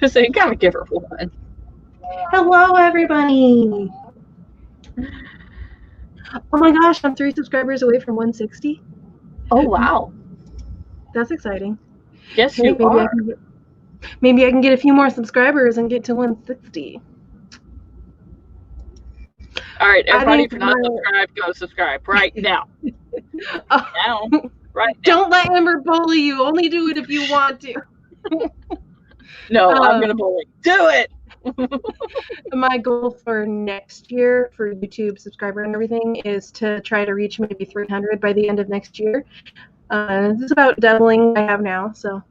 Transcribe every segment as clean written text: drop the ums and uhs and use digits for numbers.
So you gotta give her one. Hello, everybody. Oh my gosh, I'm 3 subscribers away from 160. Oh, wow. That's exciting. Yes, you are. Maybe I can get a few more subscribers and get to 160. All right, everybody, if you're not subscribed, go subscribe right now. Now. Right now. Don't let Amber bully you. Only do it if you want to. No, I'm going to bully. Do it! My goal for next year for YouTube subscriber and everything is to try to reach maybe 300 by the end of next year. This is about doubling I have now, so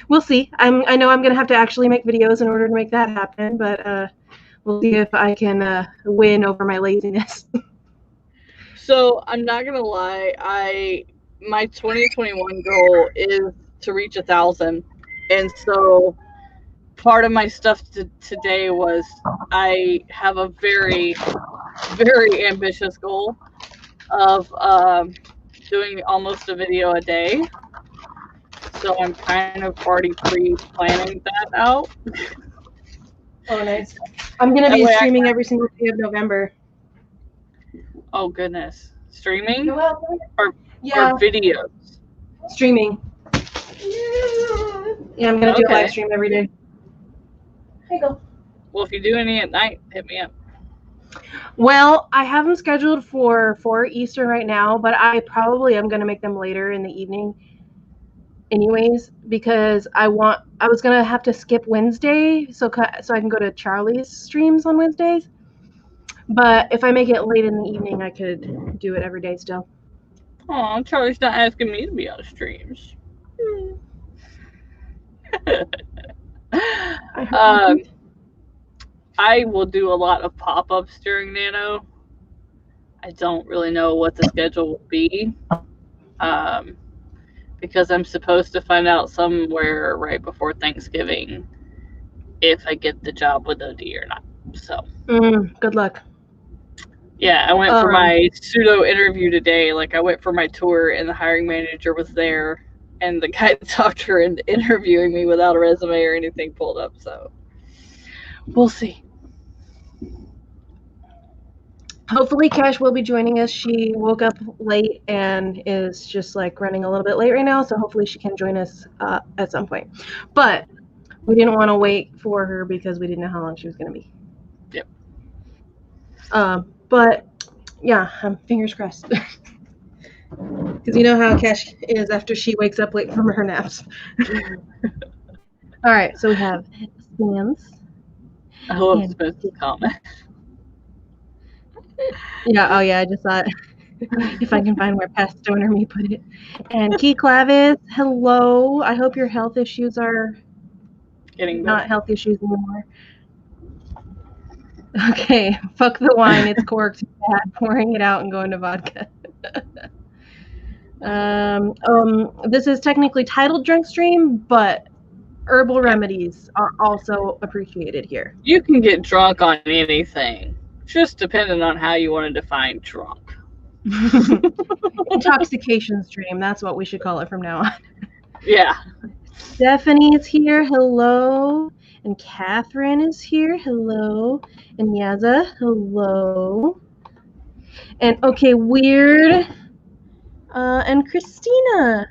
we'll see. I know I'm going to have to actually make videos in order to make that happen, but we'll see if I can win over my laziness. So I'm not going to lie. My 2021 goal is to reach 1,000. And so part of my stuff today was I have a very, very ambitious goal of doing almost a video a day. So I'm kind of already pre-planning that out. Oh, nice. I'm going to be streaming every single day of November. Oh, goodness. Streaming? Or videos? Streaming. Yeah, I'm going to do a live stream every day. There you go. Well, if you do any at night, hit me up. Well, I have them scheduled for 4 Eastern right now, but I probably am going to make them later in the evening anyways, because I was going to have to skip Wednesday so I can go to Charlie's streams on Wednesdays. But if I make it late in the evening, I could do it every day still. Oh, Charlie's not asking me to be on streams. I will do a lot of pop-ups during Nano. I don't really know what the schedule will be, because I'm supposed to find out somewhere right before Thanksgiving if I get the job with OD or not. So good luck. Yeah, I went for my pseudo interview today. Like, I went for my tour, and the hiring manager was there, and the guy that talked her into interviewing me without a resume or anything pulled up. So we'll see. Hopefully Cash will be joining us. She woke up late and is just like running a little bit late right now, so hopefully she can join us at some point. But we didn't want to wait for her because we didn't know how long she was going to be. Yep. But yeah, fingers crossed. Because you know how Cash is after she wakes up late from her naps. All right, so we have Spams. I love Spams' comment. Yeah, oh yeah, I just thought if I can find where past Stoner Me put it. And Key Clavis, hello. I hope your health issues are getting not health issues anymore. Okay, fuck the wine. It's corked. Bad. Pouring it out and going to vodka. This is technically titled Drunk Stream, but herbal remedies are also appreciated here. You can get drunk on anything, just depending on how you want to define drunk. Intoxication stream. That's what we should call it from now on. Yeah. Stephanie is here. Hello. And Catherine is here. Hello. And Yaza. Hello. And okay, Weird. And Christina.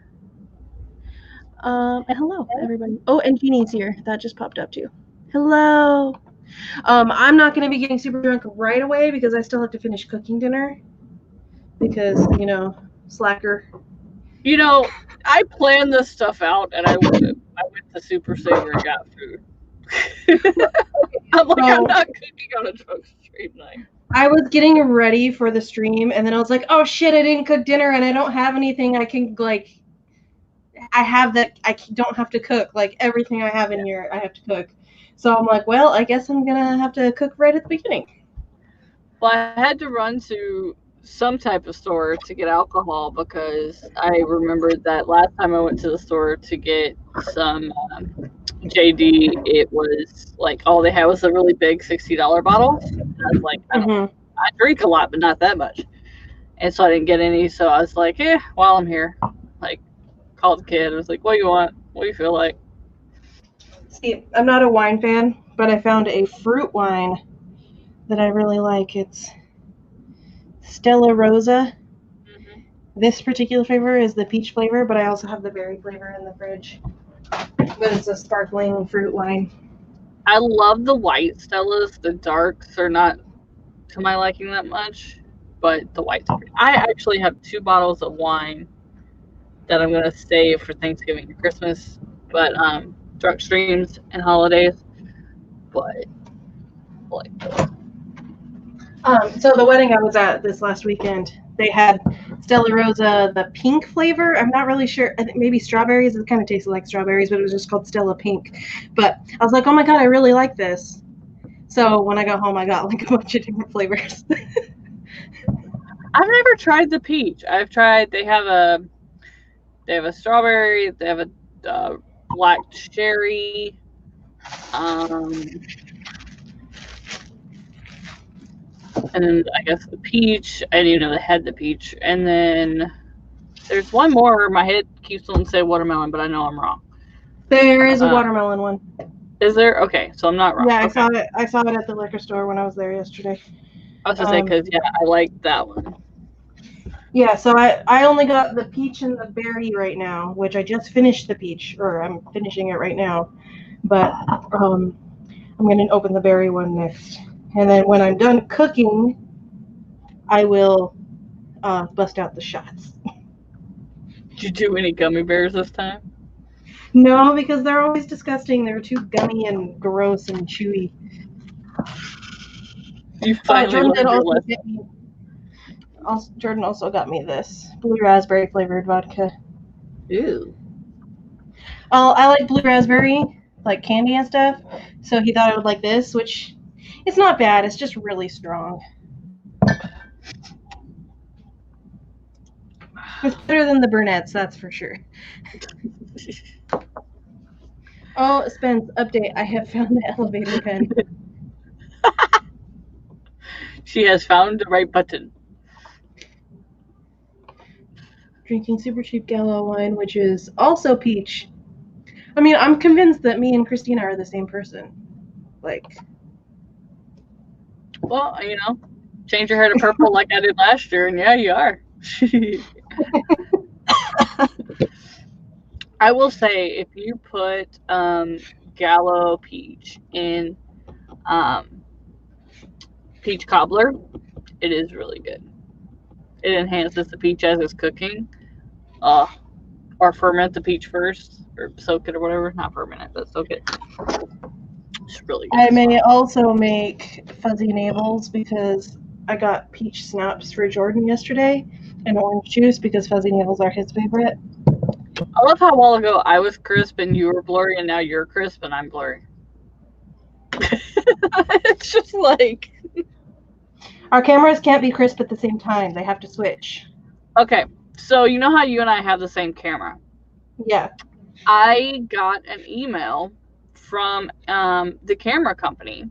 And hello, everybody. Oh, and Jeannie's here. That just popped up too. Hello. I'm not going to be getting super drunk right away because I still have to finish cooking dinner. Because, you know, slacker. You know, I planned this stuff out, and I went to Super Saver and got food. I'm like, I'm not cooking on a drunk stream night. I was getting ready for the stream, and then I was like, oh shit, I didn't cook dinner, and I don't have anything I can, like, I have that, I don't have to cook. Like, everything I have in here, I have to cook. So I'm like, well, I guess I'm going to have to cook right at the beginning. Well, I had to run to some type of store to get alcohol because I remembered that last time I went to the store to get some JD, it was like all they had was a really big $60 bottle. And I was like, I drink a lot, but not that much. And so I didn't get any. So I was like, while I'm here, like, called the kid. I was like, what do you want? What do you feel like? See, I'm not a wine fan, but I found a fruit wine that I really like. It's Stella Rosa. Mm-hmm. This particular flavor is the peach flavor, but I also have the berry flavor in the fridge. But it's a sparkling fruit wine. I love the white Stellas. The darks are not to my liking that much, but the whites. I actually have 2 bottles of wine that I'm gonna save for Thanksgiving and Christmas, but drunk streams and holidays. But like, So the wedding I was at this last weekend, they had Stella Rosa, the pink flavor. I'm not really sure. I think maybe strawberries. It kind of tasted like strawberries, but it was just called Stella Pink. But I was like, oh my god, I really like this. So when I got home, I got like a bunch of different flavors. I've never tried the peach. I've tried. They have a strawberry. They have a black cherry. Um, and then I guess the peach. I didn't even know they had the peach. And then there's one more. My head keeps on saying watermelon, but I know I'm wrong. There is a watermelon one. Is there? Okay, so I'm not wrong. Yeah, I okay. saw it. I saw it at the liquor store when I was there yesterday. I was gonna say because I like that one. Yeah, so I only got the peach and the berry right now, which I just finished the peach, or I'm finishing it right now. But I'm gonna open the berry one next, and then when I'm done cooking, I will bust out the shots. Did you do any gummy bears this time? No, because they're always disgusting. They're too gummy and gross and chewy. You finally learned your lesson. Jordan also got me this blue raspberry flavored vodka. Ew. I like blue raspberry, like candy and stuff. So he thought I would like this, which it's not bad. It's just really strong. It's better than the brunettes, that's for sure. Oh, Spence, update. I have found the elevator pen. She has found the right button. Drinking super cheap Gallo wine, which is also peach. I mean, I'm convinced that me and Christina are the same person. Like, well, change your hair to purple like I did last year, and yeah, you are. I will say, if you put Gallo peach in peach cobbler, it is really good. It enhances the peach as it's cooking. Or ferment the peach first, or soak it or whatever. Not ferment it, but soak it. It's really good. I may also make fuzzy navels because I got peach snaps for Jordan yesterday and orange juice because fuzzy navels are his favorite. I love how a while ago I was crisp and you were blurry, and now you're crisp and I'm blurry. It's just like... Our cameras can't be crisp at the same time. They have to switch. Okay, so you know how you and I have the same camera? Yeah. I got an email from the camera company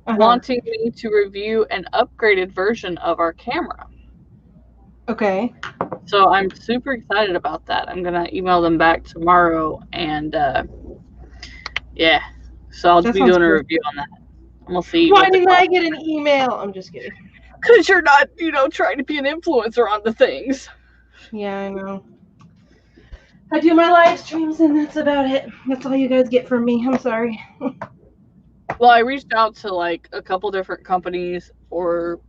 wanting me to review an upgraded version of our camera. Okay. So I'm super excited about that. I'm going to email them back tomorrow, and yeah. So I'll be doing a review on that. And we'll see. Why didn't I get an email? I'm just kidding. Because you're not, trying to be an influencer on the things. Yeah, I know. I do my live streams, and that's about it. That's all you guys get from me. I'm sorry. Well, I reached out to like a couple different companies for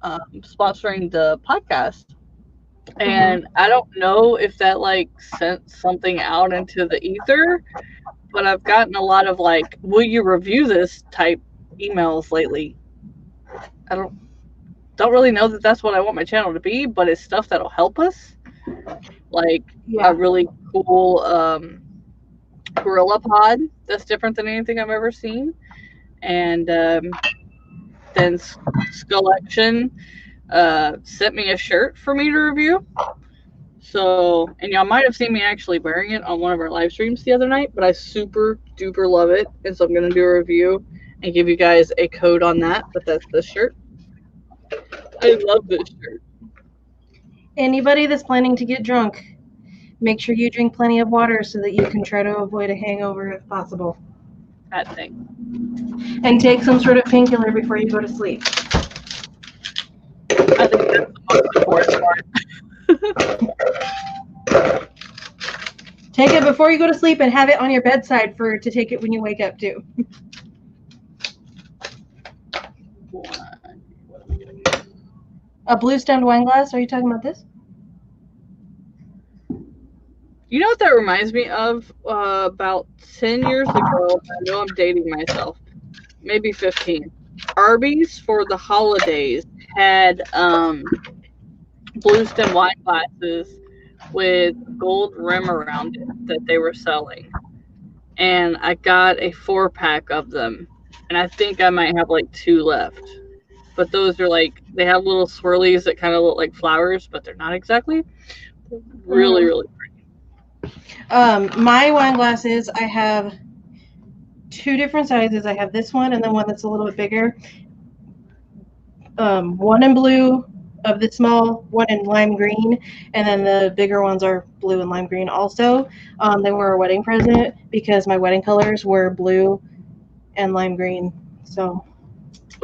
sponsoring the podcast. And I don't know if that like sent something out into the ether, but I've gotten a lot of like, will you review this type emails lately. I don't really know that that's what I want my channel to be, but it's stuff that'll help us. Like a really cool gorilla pod that's different than anything I've ever seen. And then Skullection sent me a shirt for me to review. So, and y'all might have seen me actually wearing it on one of our live streams the other night, but I super duper love it. And so I'm going to do a review and give you guys a code on that. But that's this shirt. I love this shirt. Anybody that's planning to get drunk, make sure you drink plenty of water so that you can try to avoid a hangover if possible. that thing. And take some sort of painkiller before you go to sleep. I think that's the most important part. Take it before you go to sleep and have it on your bedside to take it when you wake up too. A blue stemmed wine glass? Are you talking about this? You know what that reminds me of? About 10 years ago, I know I'm dating myself, maybe 15. Arby's for the holidays had blue stem wine glasses with gold rim around it that they were selling. And I got a 4-pack of them. And I think I might have like 2 left. But those are like, they have little swirlies that kind of look like flowers, but they're not exactly. They're really, really pretty. My wine glasses, I have 2 different sizes. I have this one and then one that's a little bit bigger. One in blue of the small, one in lime green, and then the bigger ones are blue and lime green also. They were a wedding present because my wedding colors were blue and lime green. So.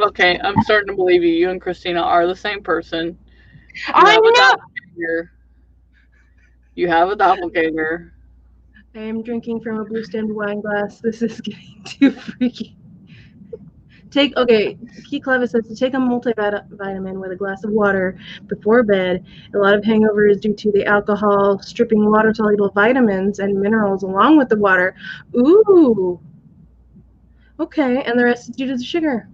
Okay, I'm starting to believe you. You and Christina are the same person. I know. You have a doppelganger. I am drinking from a blue stemmed wine glass. This is getting too freaky. Key Clevis says to take a multivitamin with a glass of water before bed. A lot of hangover is due to the alcohol stripping water-soluble vitamins and minerals along with the water. Ooh. Okay, and the rest is due to the sugar.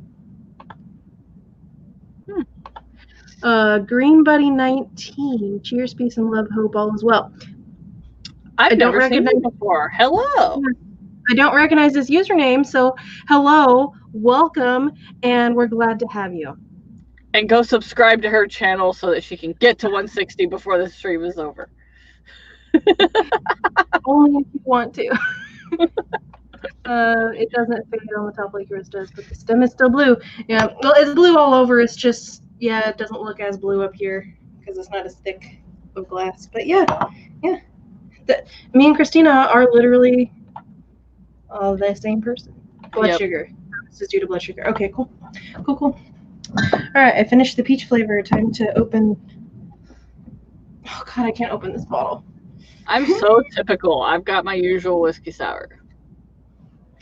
Green Buddy 19. Cheers, peace, and love. Hope all is well. I don't recognize him before. Hello. I don't recognize this username, so hello, welcome, and we're glad to have you. And go subscribe to her channel so that she can get to 160 before the stream is over. Only if you want to. It doesn't fade on the top like yours does, but the stem is still blue. Yeah, well, it's blue all over. It's just, yeah, it doesn't look as blue up here because it's not as thick of glass. But yeah. Me and Christina are literally the same person. Blood sugar. This is due to blood sugar. Okay, cool. Cool. All right, I finished the peach flavor. Time to open. Oh God, I can't open this bottle. I'm so typical. I've got my usual whiskey sour.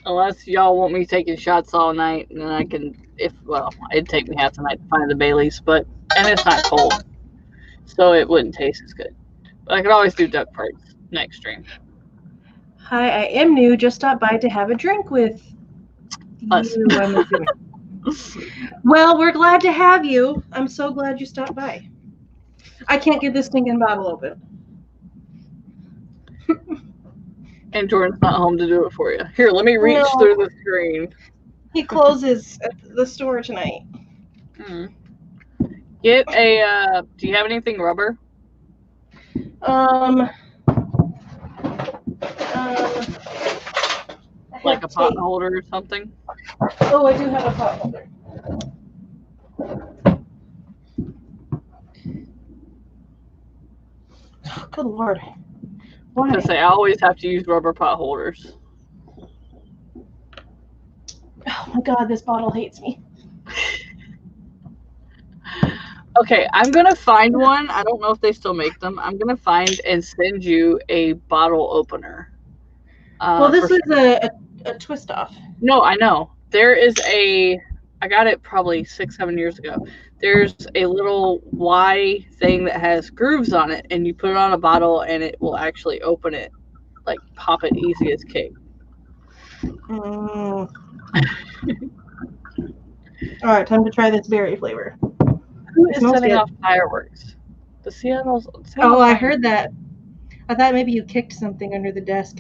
Unless y'all want me taking shots all night, and then I can, it'd take me half the night to find the Baileys, and it's not cold, so it wouldn't taste as good. But I could always do duck farts next stream. Hi, I am new. Just stopped by to have a drink with us. You, I'm assuming. Well, we're glad to have you. I'm so glad you stopped by. I can't get this stinking bottle open. And Jordan's not home to do it for you. Here, let me reach through the screen. He closes at the store tonight. Get a, do you have anything rubber? Like a pot holder or something? Oh, I do have a pot holder. Oh, good Lord. Why? Because I always have to use rubber pot holders. Oh my God, this bottle hates me. Okay, I'm going to find one. I don't know if they still make them. I'm going to find and send you a bottle opener. Well, this is a twist off. No, I know. There is I got it probably 6-7 years ago. There's a little Y thing that has grooves on it, and you put it on a bottle, and it will actually open it, like pop it easy as cake. All right, time to try this berry flavor. Who is setting off fireworks? The Seattle's. Oh, I heard that. I thought maybe you kicked something under the desk.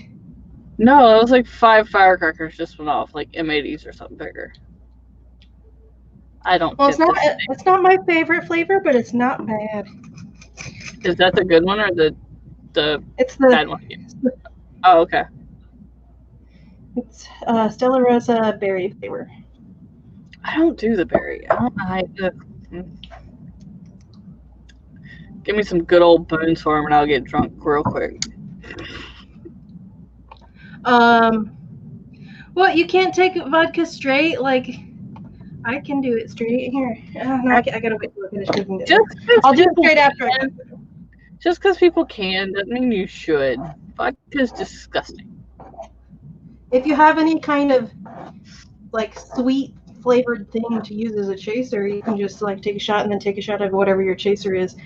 No, it was like 5 firecrackers just went off, like M80s or something bigger. I don't. Well, it's not my favorite flavor, but it's not bad. Is that the good one or the it's the bad one? Oh, okay. It's Stella Rosa berry flavor. I don't do the berry. Give me some good old Boone's Farm and I'll get drunk real quick. Well, you can't take vodka straight. Like, I can do it straight here. No, I gotta wait till I finish cooking this. I'll do it straight after. Just because people can doesn't mean you should. Vodka is disgusting. If you have any kind of like sweet flavored thing to use as a chaser, you can just like take a shot and then take a shot of whatever your chaser is,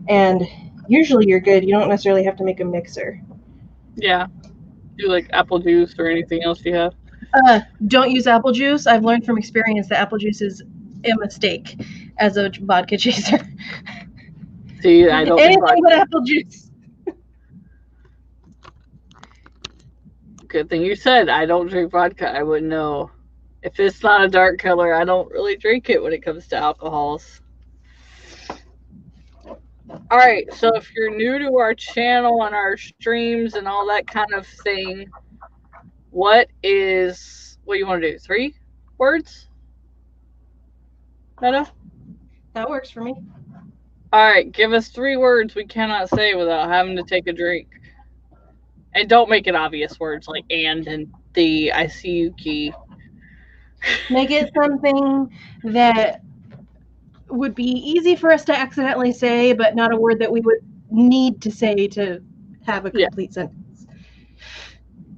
and usually you're good. You don't necessarily have to make a mixer. Yeah. Do like apple juice or anything else you have? Don't use apple juice. I've learned from experience that apple juice is a mistake as a vodka chaser. See, I don't anything but apple juice. Good thing you said I don't drink vodka. I wouldn't know. If it's not a dark color, I don't really drink it when it comes to alcohols. Alright, so if you're new to our channel and our streams and all that kind of thing, what do you want to do? 3 words? Meadow? That works for me. Alright, give us 3 words we cannot say without having to take a drink. And don't make it obvious words like and the I see you key. Make it something that would be easy for us to accidentally say, but not a word that we would need to say to have a complete sentence.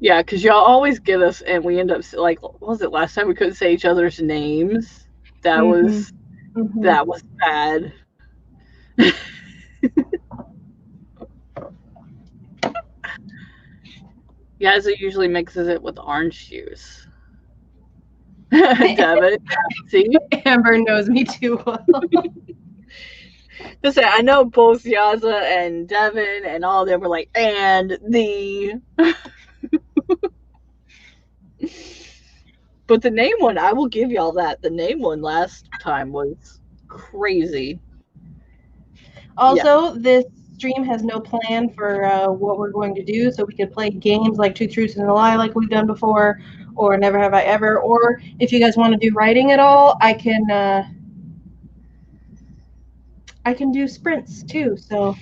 Yeah, because y'all always get us, and we end up like, what was it last time? We couldn't say each other's names. That was bad. Yazzie usually mixes it with orange juice. Devin, see? Amber knows me too well. Listen, I know both Yaza and Devin and all of them were like, and the. But the name one, I will give y'all that. The name one last time was crazy. Also, this stream has no plan for what we're going to do, so we could play games like Two Truths and a Lie like we've done before, or Never Have I Ever, or if you guys want to do writing at all, I can do sprints too. So,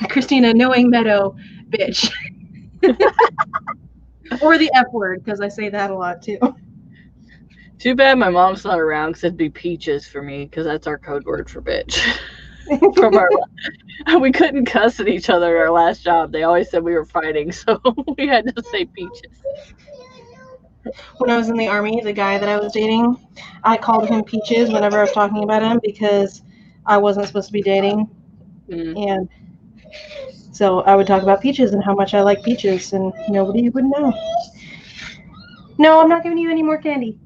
Christina, knowing Meadow, bitch. Or the F word, because I say that a lot too. Too bad my mom's not around, because it'd be peaches for me, because that's our code word for bitch. We couldn't cuss at each other at our last job. They always said we were fighting, so we had to say peaches. When I was in the Army, the guy that I was dating, I called him Peaches whenever I was talking about him because I wasn't supposed to be dating. And so I would talk about peaches and how much I like peaches, and nobody would know. No, I'm not giving you any more candy.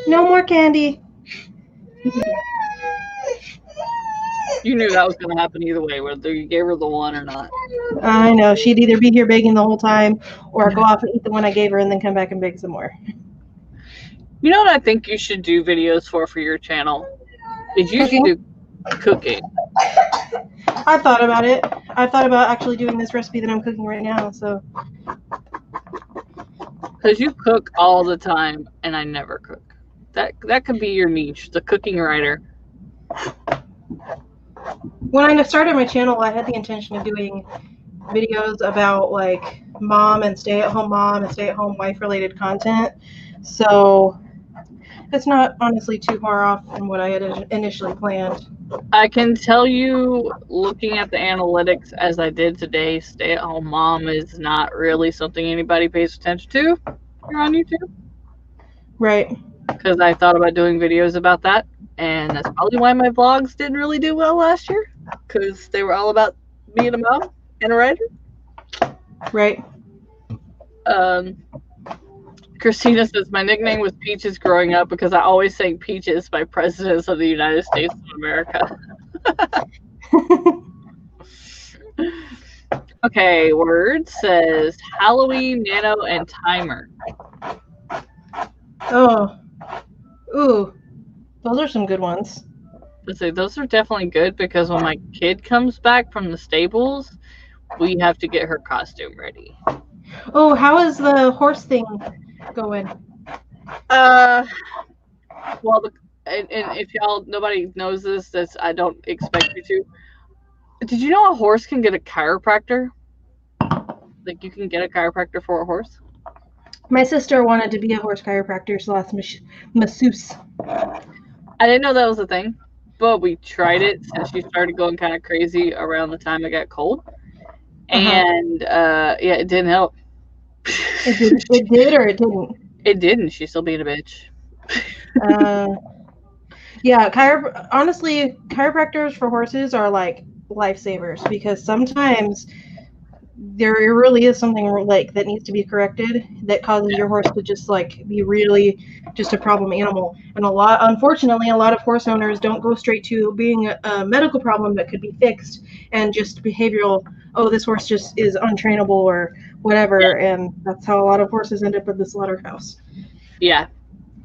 No more candy. You knew that was going to happen either way, whether you gave her the one or not. I know. She'd either be here begging the whole time or go off and eat the one I gave her and then come back and beg some more. You know what I think you should do videos for your channel? Is you should do cooking. I thought about it. I thought about actually doing this recipe that I'm cooking right now. So, because you cook all the time and I never cook. That could be your niche, the cooking writer. When I started my channel, I had the intention of doing videos about like mom and stay-at-home wife related content. So it's not honestly too far off from what I had initially planned. I can tell you, looking at the analytics as I did today, stay-at-home mom is not really something anybody pays attention to here on YouTube. Right. Because I thought about doing videos about that, and that's probably why my vlogs didn't really do well last year, because they were all about being a mom and a writer. Right. Christina says, my nickname was Peaches growing up because I always sang Peaches by presidents of the United States of America. Okay, word says Halloween, nano, and timer. Oh. Ooh. Those are some good ones. Those are definitely good because when my kid comes back from the stables, we have to get her costume ready. Oh, how is the horse thing going? Well, and if nobody knows this, I don't expect you to. Did you know a horse can get a chiropractor? Like, you can get a chiropractor for a horse? My sister wanted to be a horse chiropractor / masseuse. I didn't know that was a thing, but we tried it since she started going kind of crazy around the time it got cold. And yeah, it didn't help. It did or it didn't? It didn't. She's still being a bitch. Yeah, honestly, chiropractors for horses are like lifesavers because sometimes there really is something like that needs to be corrected that causes your horse to just like be really just a problem animal. And unfortunately, a lot of horse owners don't go straight to being a medical problem that could be fixed and just behavioral. Oh, this horse just is untrainable or whatever, and that's how a lot of horses end up at the slaughterhouse. Yeah,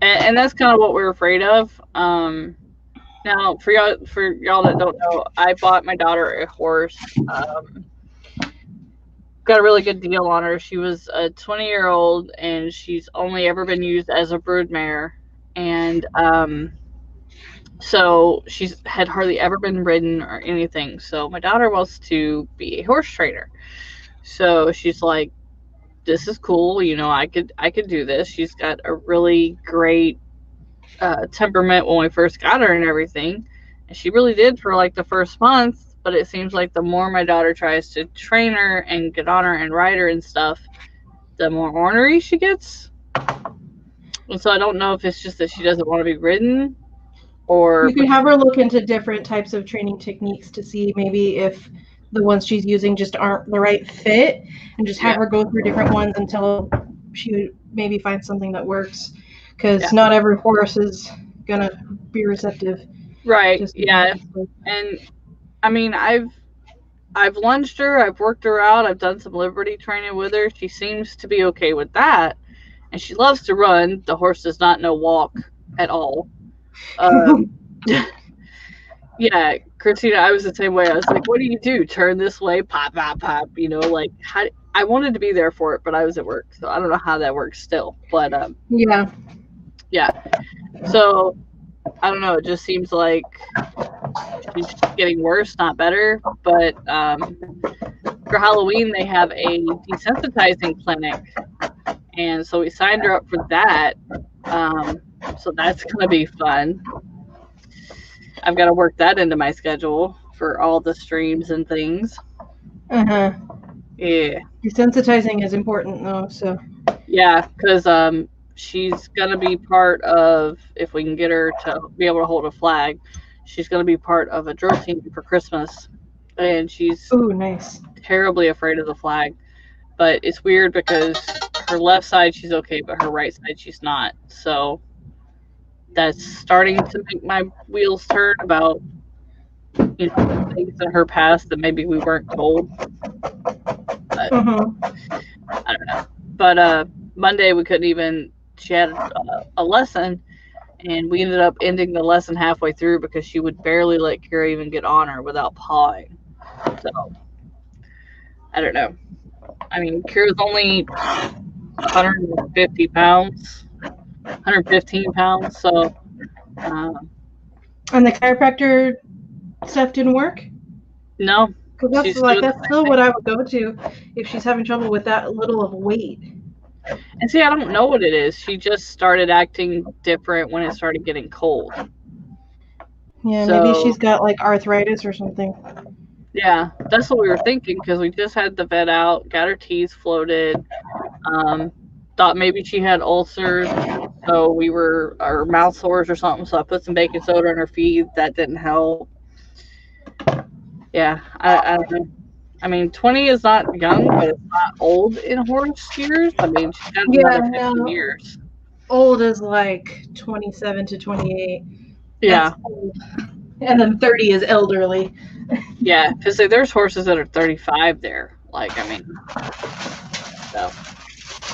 and that's kind of what we're afraid of. Now, for y'all that don't know, I bought my daughter a horse. Got a really good deal on her. She was a 20-year-old, and she's only ever been used as a broodmare, and so she's had hardly ever been ridden or anything. So my daughter wants to be a horse trainer. So she's like, "This is cool. You know, I could do this." She's got a really great temperament when we first got her and everything, and she really did for like the first month. But it seems like the more my daughter tries to train her and get on her and ride her and stuff, the more ornery she gets. And so I don't know if it's just that she doesn't want to be ridden, or you can have her look into different types of training techniques to see maybe if the ones she's using just aren't the right fit, and just have her go through different ones until she maybe finds something that works, because not every horse is gonna be receptive. Right. Yeah. And I mean, I've lunged her, I've worked her out, I've done some liberty training with her. She seems to be okay with that, and she loves to run. The horse does not know walk at all. Yeah, Christina, I was the same way. I was like, "What do you do? Turn this way, pop, pop, pop." You know, like I wanted to be there for it, but I was at work, so I don't know how that works still. But yeah. So I don't know. It just seems like she's getting worse, not better. But for Halloween, they have a desensitizing clinic, and so we signed her up for that. So that's gonna be fun. I've got to work that into my schedule for all the streams and things. Yeah. Desensitizing is important though, so. Yeah, because she's gonna be part of, if we can get her to be able to hold a flag, she's gonna be part of a drill team for Christmas, and she's nice. Terribly afraid of the flag. But it's weird because her left side she's okay, but her right side she's not. So that's starting to make my wheels turn about, you know, things in her past that maybe we weren't told. But I don't know. But Monday we couldn't even. She had a lesson, and we ended up ending the lesson halfway through because she would barely let Kira even get on her without pawing. So I don't know. I mean, Kira's only 150 pounds, 115 pounds. So. And the chiropractor stuff didn't work? No. Because that's still what I would go to if she's having trouble with that little of weight. And see, I don't know what it is. She just started acting different when it started getting cold. Yeah, so, maybe she's got like arthritis or something. Yeah, that's what we were thinking because we just had the vet out, got her teeth floated, thought maybe she had ulcers, so our mouth sores or something, so I put some baking soda on her feet. That didn't help. Yeah, I don't know. I mean, 20 is not young, but it's not old in horse years. I mean, she's got another 15 years. Old is like 27 to 28. Yeah. And then 30 is elderly. Yeah, because there's horses that are 35 there. Like, I mean, so,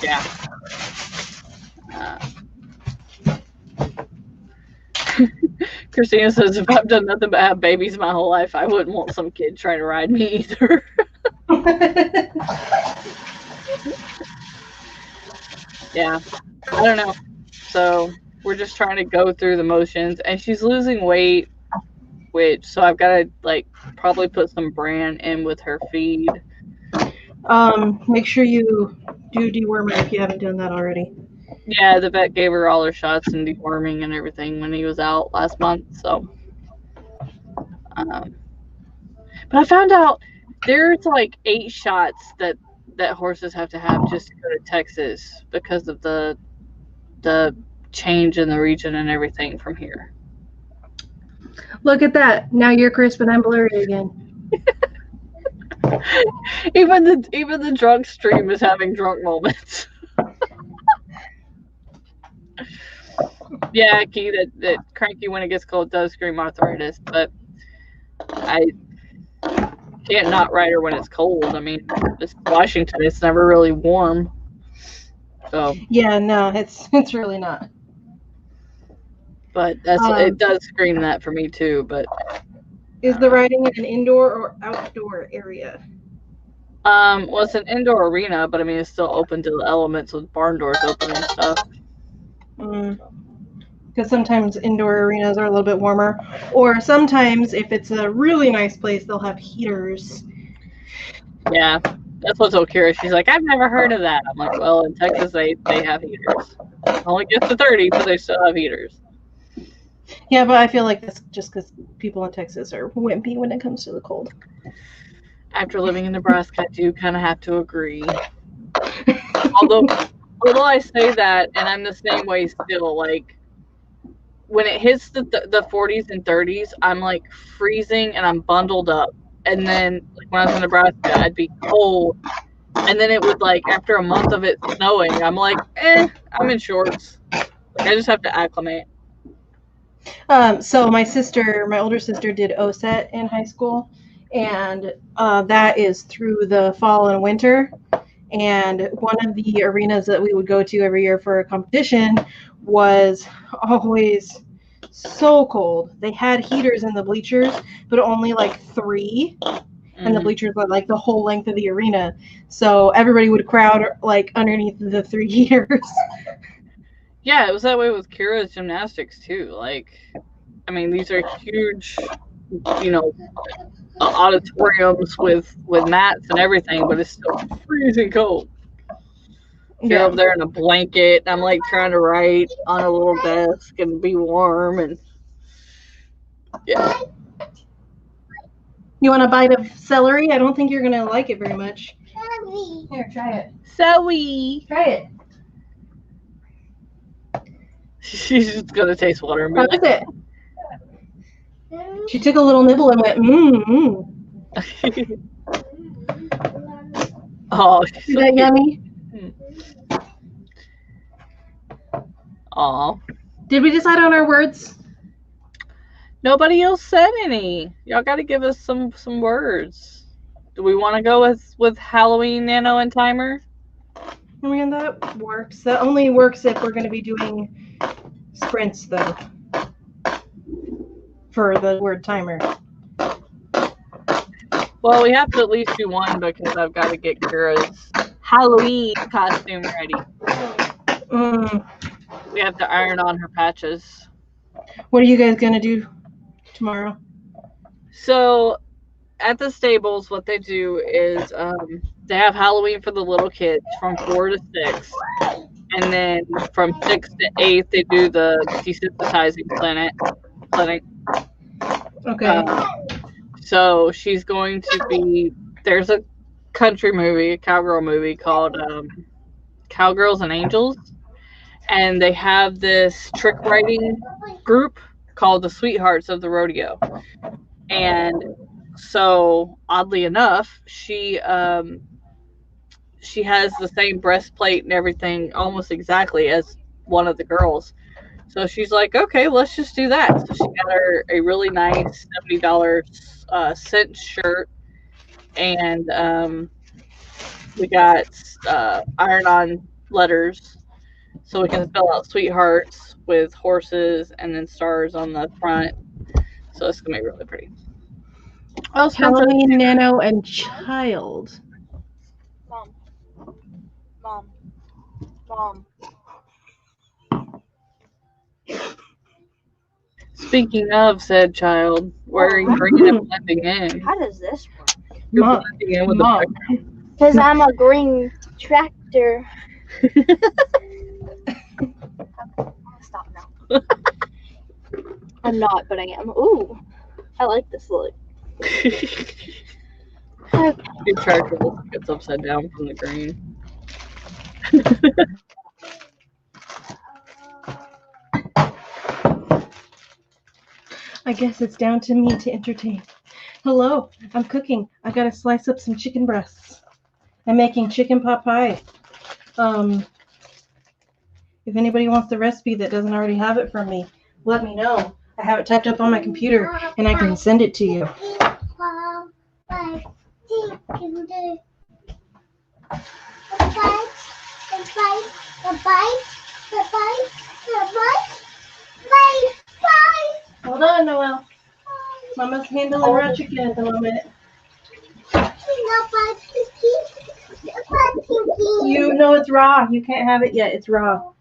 yeah. Christina says, if I've done nothing but have babies my whole life, I wouldn't want some kid trying to ride me either. Yeah, I don't know. So we're just trying to go through the motions, and she's losing weight, so I've got to like probably put some bran in with her feed. Make sure you do deworming if you haven't done that already. Yeah, the vet gave her all her shots and deworming and everything when he was out last month. So, but I found out there's like 8 shots that horses have to have just to go to Texas because of the change in the region and everything from here. Look at that. Now you're crisp and I'm blurry again. even the drunk stream is having drunk moments. Yeah, Key, that Cranky when it gets cold does scream arthritis, but I can't not ride her when it's cold. I mean, it's Washington; it's never really warm. So yeah, no, it's really not. But it does scream that for me too. But is the riding in an indoor or outdoor area? Well, it's an indoor arena, but I mean, it's still open to the elements with barn doors open and stuff. Because sometimes indoor arenas are a little bit warmer, or sometimes if it's a really nice place, they'll have heaters. Yeah, that's what's so curious. She's like, I've never heard of that. I'm like, well, in Texas they have heaters. It only gets to 30, but they still have heaters. Yeah, but I feel like that's just because people in Texas are wimpy when it comes to the cold. After living in Nebraska, I do kind of have to agree. although I say that, and I'm the same way still, like, when it hits the 40s and 30s, I'm like freezing and I'm bundled up. And then like, when I was in Nebraska, I'd be cold. And then it would like after a month of it snowing, I'm like, I'm in shorts. Like, I just have to acclimate. So my older sister did OSET in high school, and that is through the fall and winter. And one of the arenas that we would go to every year for a competition was always so cold. They had heaters in the bleachers, but only like 3. And the bleachers were like the whole length of the arena. So everybody would crowd like underneath the 3 heaters. Yeah, it was that way with Kira's gymnastics too. Like, I mean, these are huge, auditoriums with mats and everything, but it's still freezing cold. You're over there in a blanket. I'm like trying to write on a little desk and be warm, and yeah. You want a bite of celery? I don't think you're gonna like it very much. Here, try it. Celery. Try it. She's just gonna taste water. How is it? She took a little nibble and went, Oh, is that yummy? Aw. Did we decide on our words? Nobody else said any. Y'all got to give us some words. Do we want to go with Halloween, Nano, and Timer? I mean, that works. That only works if we're going to be doing sprints, though, for the word timer. Well, we have to at least do one because I've got to get Kira's Halloween costume ready. We have to iron on her patches. What are you guys going to do tomorrow? So, at the stables, what they do is they have Halloween for the little kids from 4 to 6. And then from 6 to 8, they do the desensitizing clinic. Okay. So she's going to be, there's a country movie, a cowgirl movie called Cowgirls and Angels. And they have this trick writing group called the Sweethearts of the Rodeo. And so, oddly enough, she has the same breastplate and everything almost exactly as one of the girls. So she's like, okay, let's just do that. So she got her a really nice $70 cinch shirt, and we got iron-on letters so we can spell out Sweethearts with horses and then stars on the front. So it's gonna be really pretty. Oh, Halloween, Nano, and Child. Mom. Speaking of said child, where are you bringing and blending in? How does this work? You're blending in with Mom. Because I'm a green tractor. Stop now. I'm not, but I am. Ooh, I like this look. Your tractor gets upside down from the green. I guess it's down to me to entertain. Hello, I'm cooking. I gotta slice up some chicken breasts. I'm making chicken pot pie. If anybody wants the recipe that doesn't already have it from me, let me know. I have it typed up on my computer and I can send it to you. Hold on, Noelle. Mama's handling raw chicken at the moment. You know it's raw. You can't have it yet. It's raw.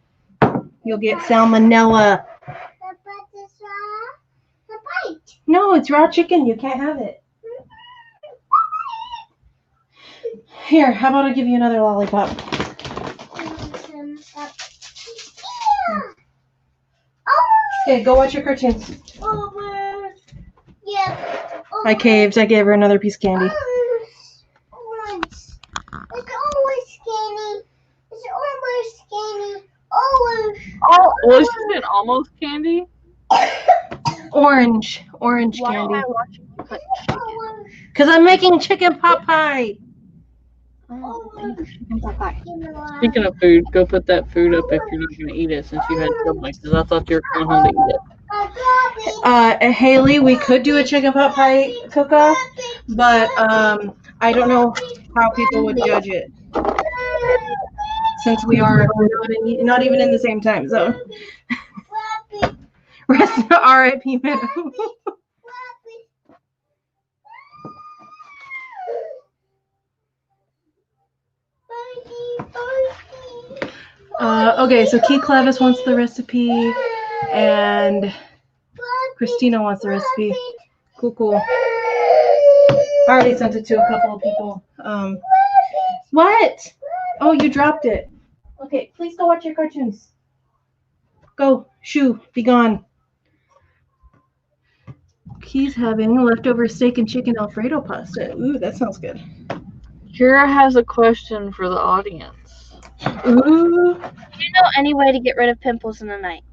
You'll get salmonella. No, it's raw chicken. You can't have it. Here, how about I give you another lollipop? Okay, go watch your cartoons. I caved. I gave her another piece of candy. Oh, was it almost candy? Orange candy. Because I'm making chicken pot pie. Speaking of food, go put that food up if you're not going to eat it since you had something. Because I thought you were coming home to eat it. Haley, we could do a chicken pot pie cook-off, but I don't know how people would judge it since we are not even in the same time zone. R.I.P. Meadow. Okay, so Key Clavis wants the recipe, and Christina wants the recipe. Cool. I already sent it to a couple of people. What? Oh, you dropped it. Okay, please go watch your cartoons. Go, shoo, be gone. Key's having leftover steak and chicken Alfredo pasta. Ooh, that sounds good. Kira has a question for the audience. Ooh. Do you know any way to get rid of pimples in the night?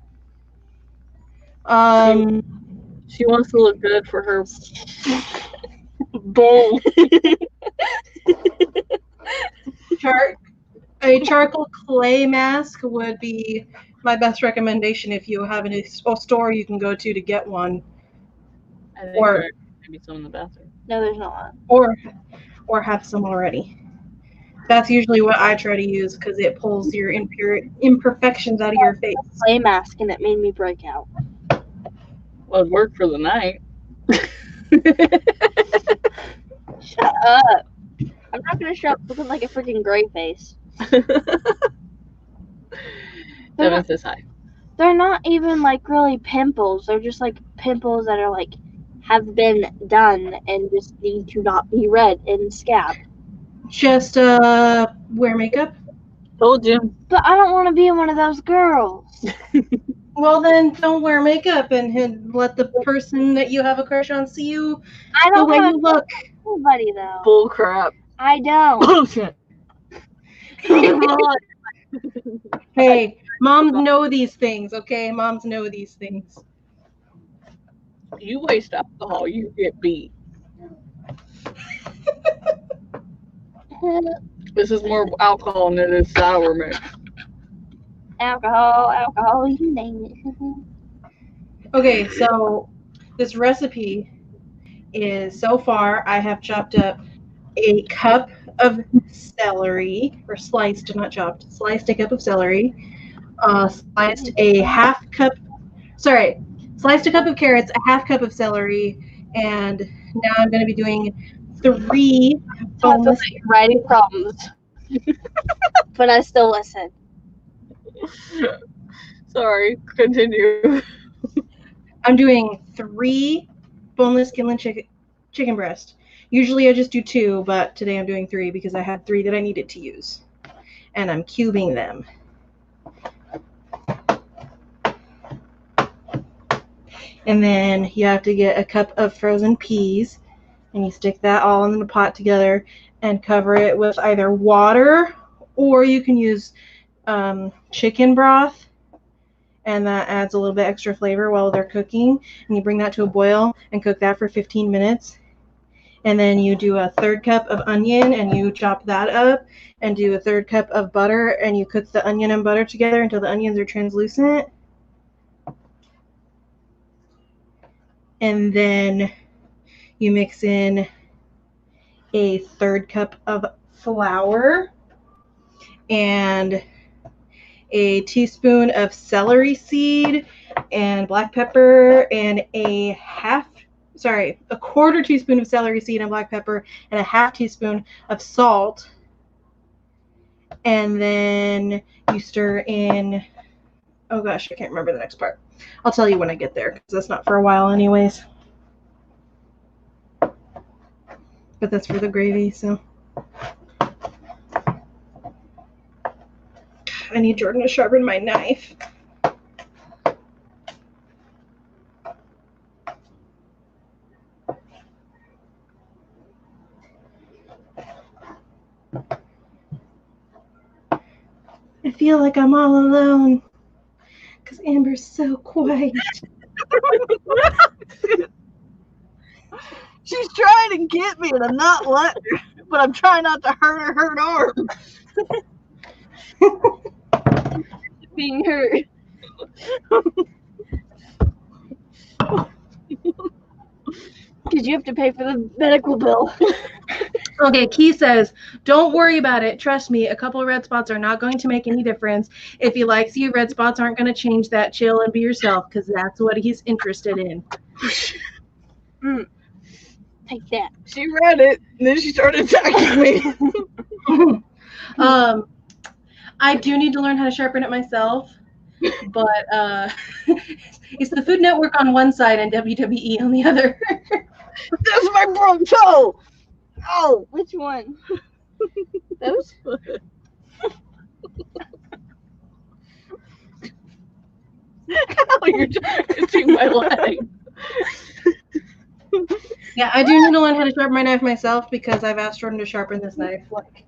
She wants to look good for her bowl. A charcoal clay mask would be my best recommendation if you have a store you can go to get one. I think or maybe some in the bathroom. No, there's not. Or have some already. That's usually what I try to use because it pulls your imperfections out of your face. Clay mask and it made me break out. Well, it worked for the night. Shut up. I'm not going to show up looking like a freaking gray face. Devin says hi. They're not even like really pimples. They're just like pimples that are like have been done and just need to not be red and scab. Just wear makeup. Told you. But I don't want to be one of those girls. Well, then don't wear makeup and let the person that you have a crush on see you I don't the way you look. Anybody though. Bull crap. I don't. Bullshit. Hey, moms know these things, okay? Moms know these things. You waste alcohol, you get beat. This is more alcohol than it is sour mix. Alcohol, you name it. Okay, so this recipe is, so far, I have chopped up a cup of celery, or sliced, not chopped, sliced a cup of celery, sliced a cup of carrots, a half cup of celery, and now I'm going to be doing 3 boneless. Writing problems. But I still listen. Sorry, continue. I'm doing 3 boneless skinless chicken breast. Usually I just do 2, but today I'm doing 3 because I had 3 that I needed to use. And I'm cubing them. And then you have to get a cup of frozen peas, and you stick that all in the pot together and cover it with either water, or you can use chicken broth, and that adds a little bit extra flavor while they're cooking. And you bring that to a boil and cook that for 15 minutes. And then you do a 1/3 cup of onion, and you chop that up, and do a 1/3 cup of butter, and you cook the onion and butter together until the onions are translucent. And then you mix in a 1/3 cup of flour and a teaspoon of celery seed and black pepper, and a 1/4 teaspoon of celery seed and black pepper, and a 1/2 teaspoon of salt. And then you stir in, oh gosh, I can't remember the next part. I'll tell you when I get there, because that's not for a while anyways. But that's for the gravy, so. I need Jordan to sharpen my knife. I feel like I'm all alone because Amber's so quiet. She's trying to get me, and I'm not letting her. But I'm trying not to hurt her hurt arm. Being hurt. Because you have to pay for the medical bill. Okay, Key says, don't worry about it. Trust me, a couple of red spots are not going to make any difference. If he likes you, red spots aren't going to change that. Chill and be yourself, because that's what he's interested in. Take that. She read it, and then she started attacking me. I do need to learn how to sharpen it myself, but it's the Food Network on one side and WWE on the other. That's my broke toe. Oh, Which one? Those? how you're touching my leg. Yeah, I do need to learn how to sharpen my knife myself, because I've asked Jordan to sharpen this knife like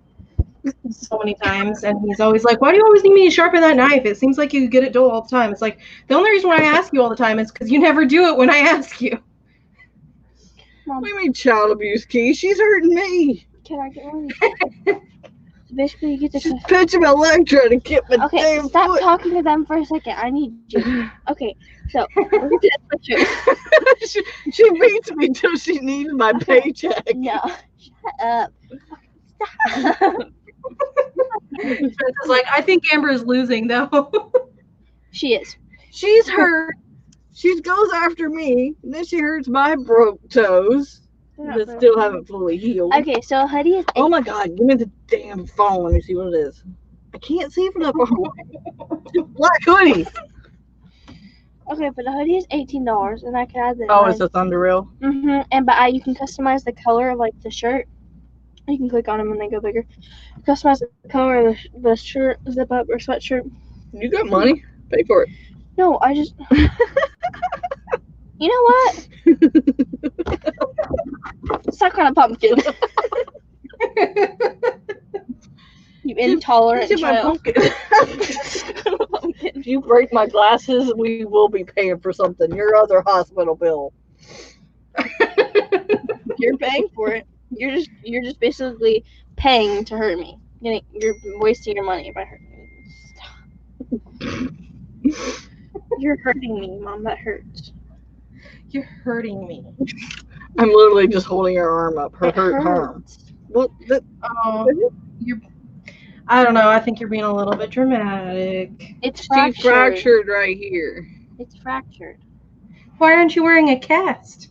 so many times, and he's always like, why do you always need me to sharpen that knife? It seems like you get it dull all the time. It's like, the only reason why I ask you all the time is because you never do it when I ask you. Mom, What do you mean child abuse, Key? She's hurting me. can I get one? Basically, you get to. She's pinching my leg trying to get my Okay, damn stop foot. talking to them for a second. I need you. Okay, so she beats me till she needs my paycheck. no, shut up. Stop. It's like, I think Amber is losing though. She is. She's hurt. She goes after me, and then she hurts my broke toes that still haven't fully healed. Okay, so a hoodie is. Oh my god, give me the damn phone. Let me see what it is. I can't see from the phone. Black hoodie. Okay, but the hoodie is $18, and I can add the. Oh, it's a Thunder Rail. But you can customize the color of like the shirt. You can click on them and they go bigger. Customize the color of the shirt, zip up or sweatshirt. You got money? Pay for it. No, I just. You know what? Stop kind of pumpkin. You intolerant Look at my child. pumpkin. If you break my glasses, we will be paying for something. Your other hospital bill. You're paying for it. You're just basically paying to hurt me. You're wasting your money by hurting me. Stop. You're hurting me, Mom. That hurts. You're hurting me. I'm literally just holding her arm up. Her It hurt arm. hurts. Well, Oh, I don't know. I think you're being a little bit dramatic. It's she fractured. fractured right here. It's fractured. Why aren't you wearing a cast?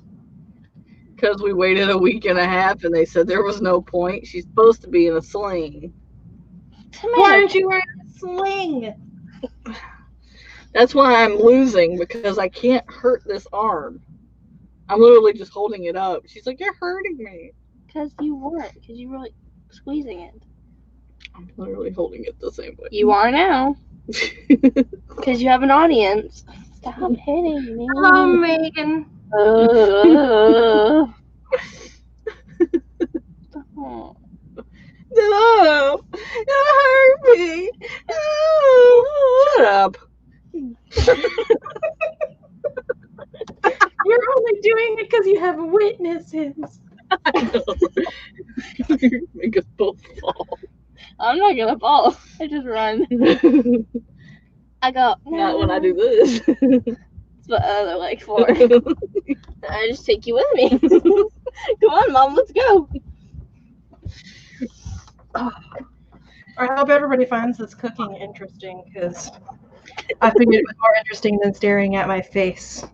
Because we waited a week and a half and they said there was no point. She's supposed to be in a sling. Why aren't you wearing a sling? That's why I'm losing, because I can't hurt this arm. I'm literally just holding it up. She's like, you're hurting me. because you weren't. Because you were like squeezing it. I'm literally holding it the same way. You are now. Because you have an audience. Stop hitting me. Hello, Megan. Stop. No, it hurt me. Shut up. You're only doing it because you have witnesses. I know. You make us both fall. I'm not gonna fall. I just run. I go. Not when I do this. That's what other leg for. I just take you with me. Come on, Mom, let's go. I hope everybody finds this cooking interesting because I figured it was more interesting than staring at my face.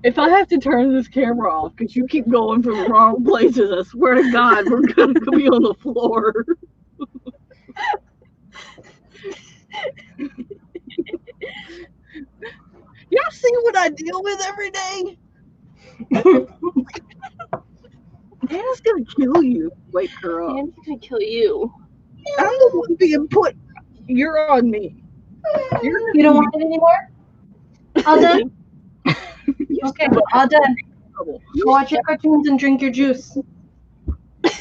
If I have to turn this camera off because you keep going from the wrong places, I swear to God, we're going to be on the floor. Y'all see what I deal with every day? Nana's gonna kill you. Wake her up. I'm gonna kill you. I'm the one being put. You're on me. You don't want it anymore? All done? Okay, all done. Go watch your cartoons and drink your juice. That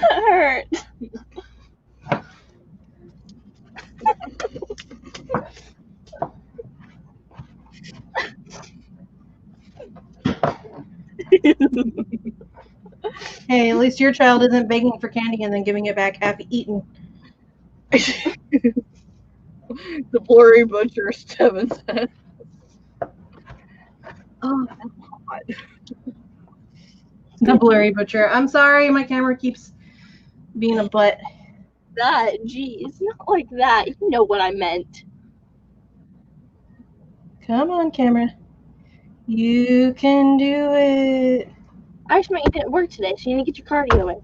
hurt. Hey, at least your child isn't begging for candy and then giving it back half eaten. The blurry butcher, 7 cents. Oh, God. The blurry butcher. I'm sorry, my camera keeps being a butt. That, geez, not like that. You know what I meant. Come on, camera. You can do it. I just meant you didn't work today, so you need to get your cardio in.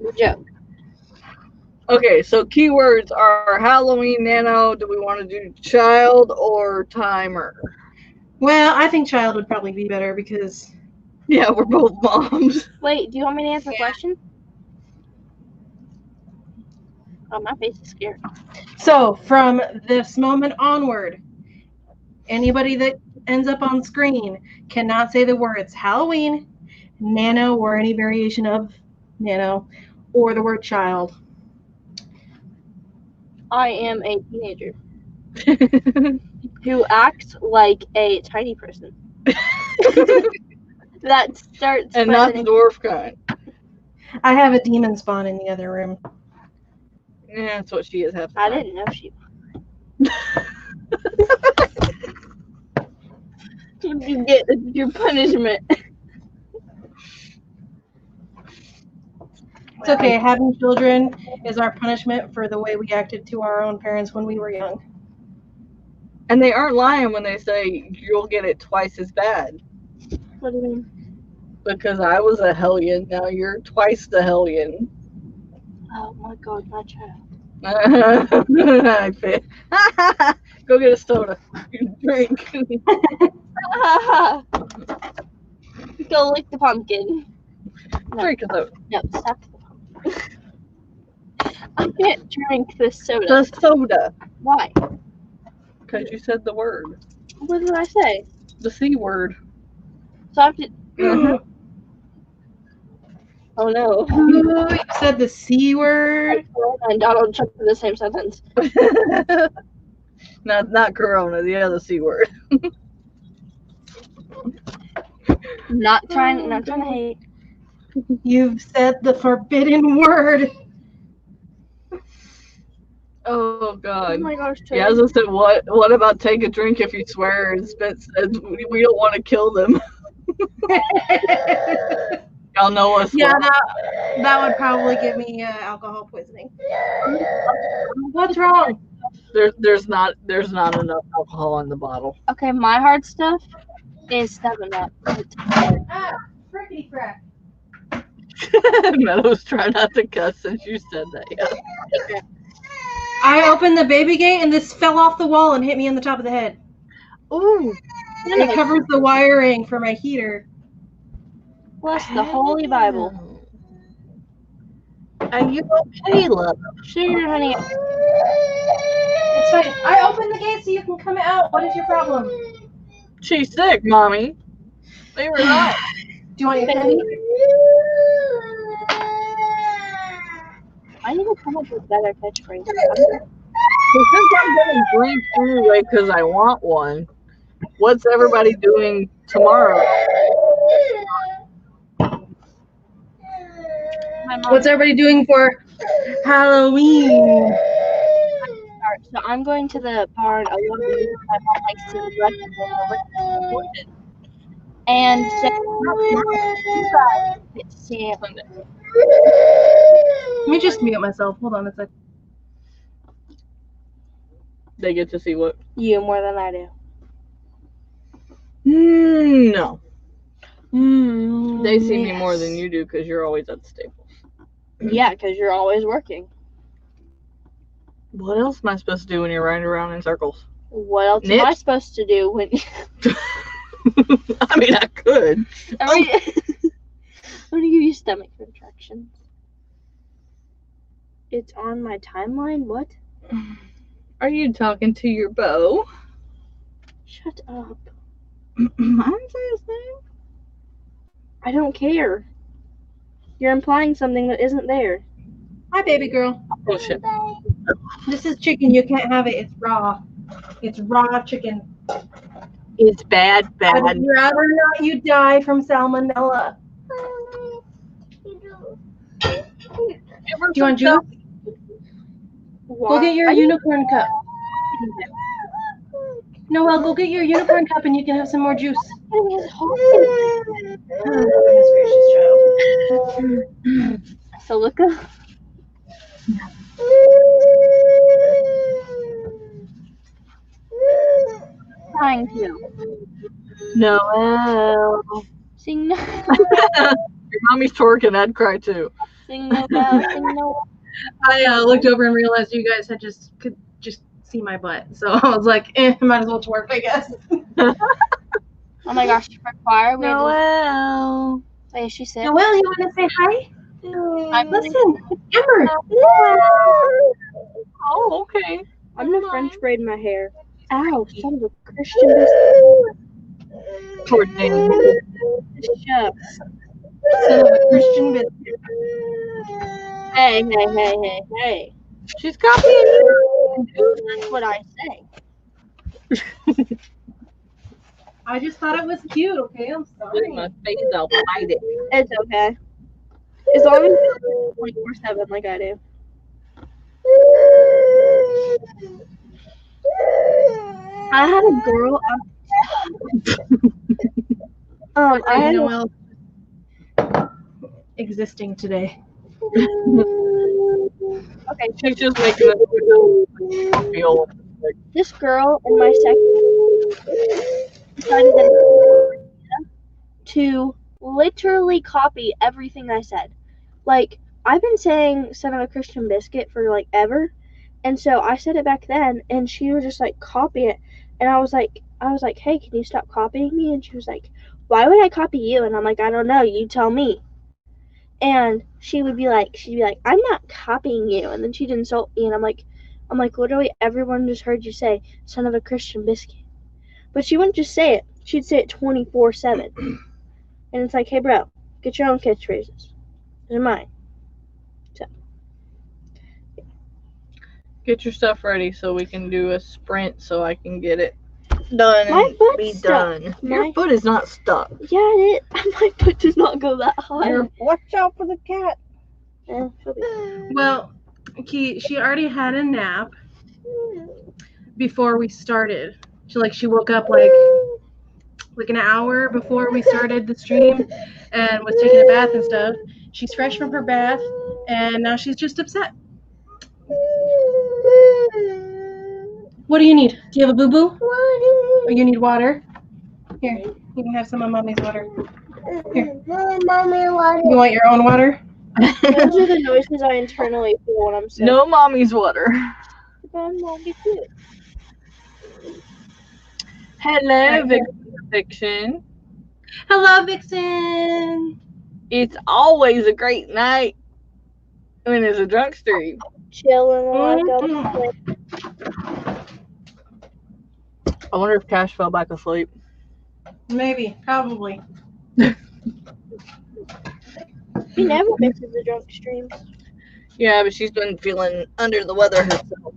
Good joke. Okay, so keywords are Halloween, Nano. Do we want to do child or timer? Well, I think child would probably be better because... Yeah, we're both moms. Wait, do you want me to answer the question? Oh, my face is scared. So, from this moment onward, anybody that ends up on screen cannot say the words Halloween, Nano, or any variation of Nano, or the word child. I am a teenager who acts like a tiny person. That starts And not the dwarf kind. I have a demon spawn in the other room. Yeah, that's what she is half the I time. didn't know she. What you get? Your punishment. It's okay. Having children is our punishment for the way we acted to our own parents when we were young. And they aren't lying when they say you'll get it twice as bad. What do you mean? Because I was a hellion, now you're twice the hellion. Oh my God, my child. I fit. Go get a soda. Drink. Go lick the pumpkin. No, Drink a soda. no, stop the pumpkin. I can't drink this soda. The soda. Why? Because you said the word. What did I say? The C word. So I have to. Oh no. Ooh, you said the C word. And Donald Trump in the same sentence. Not Corona, the other C word. Not trying to hate. You've said the forbidden word. Oh Oh God. my gosh, Yeah, as I said, what about take a drink if you swear? And Spence says we don't want to kill them. Y'all know us. Yeah, well. that would probably give me alcohol poisoning. What's wrong? There's not enough alcohol in the bottle. Okay, my hard stuff is 7-Up. Ah, frickety crack. Meadow's trying not to cuss since you said that. Yeah. I opened the baby gate and this fell off the wall and hit me in the top of the head. Ooh. It covers the wiring for my heater. Bless the Holy Bible. Are you okay, love? Sure, honey. It's fine. I opened the gate so you can come out. What is your problem? She's sick, Mommy. Leave her alone. Do you want your candy? I need to come up with better catchphrases. Since I'm getting drink anyway because I want one, what's everybody doing tomorrow? What's everybody doing for Halloween? So I'm going to the barn a little bit because my mom likes to neglect it. And so get to see it. Let me just mute myself. Hold on a sec. They get to see what? You more than I do. No. They see me more than you do because you're always at the Staples. Yeah, because you're always working. What else am I supposed to do when you're riding around in circles? What else Knit? am I supposed to do when? I mean, I could. I'm gonna give you stomach contractions. It's on my timeline. What? Are you talking to your beau? Shut up. I didn't say his name. I don't care. You're implying something that isn't there. Hi, baby girl. Oh shit. This is chicken. You can't have it. It's raw. It's raw chicken. It's bad. I'd rather not you die from salmonella. Do you want juice? Go get your unicorn cup. Noelle, go get your unicorn cup and you can have some more juice. Oh, goodness gracious, child. So look up. Trying to. Noelle. Sing no. Your mommy's twerking. I'd cry too. Sing no bell. Sing no. I looked over and realized you guys had could just see my butt. So I was like, I might as well twerk, I guess. Oh my gosh, for choir. Noelle. Wait, she said. Noelle, you want to say hi? Listen, Amber. Oh, okay. I'm gonna French braid my hair. Ow, son of a Christian biscuit. Poor thing. Shut up. Son of a Christian biscuit. Hey. She's copying you. That's what I say. I just thought it was cute, okay? I'm With sorry. my face, I'll bite it. It's okay. As long as you do it 24/7 like I do. I had a girl. I had Noelle existing today. Okay, She's just making it feel. this girl in my section decided to literally copy everything I said. Like, I've been saying son of a Christian biscuit for like ever, and so I said it back then, and she would just like copy it, and I was like, hey, can you stop copying me? And she was like, why would I copy you? And I'm like, I don't know, you tell me. And she'd be like, I'm not copying you. And then she'd insult me, and I'm like, literally everyone just heard you say son of a Christian biscuit. But she wouldn't just say it. She'd say it 24/7. And it's like, hey, bro, get your own catchphrases. They're mine. So. Get your stuff ready so we can do a sprint so I can get it done My and butt's be stuck. done. Your foot is not stuck. Yeah, it is. My foot does not go that high. Watch out for the cat. Yeah, she'll be. Well, she already had a nap before we started. She woke up like an hour before we started the stream and was taking a bath and stuff. She's fresh from her bath and now she's just upset. What do you need? Do you have a boo-boo? Or you need water? Here, you can have some of Mommy's water. Here. You want your own water? Those are the noises I internally feel when I'm sick. No mommy's water. But I'm not be cute. Hello, Vixen. Hello, Vixen. It's always a great night when it's a drunk stream. Chilling like I wonder if Cash fell back asleep. Maybe, probably. She never misses the drunk streams. Yeah, but she's been feeling under the weather herself.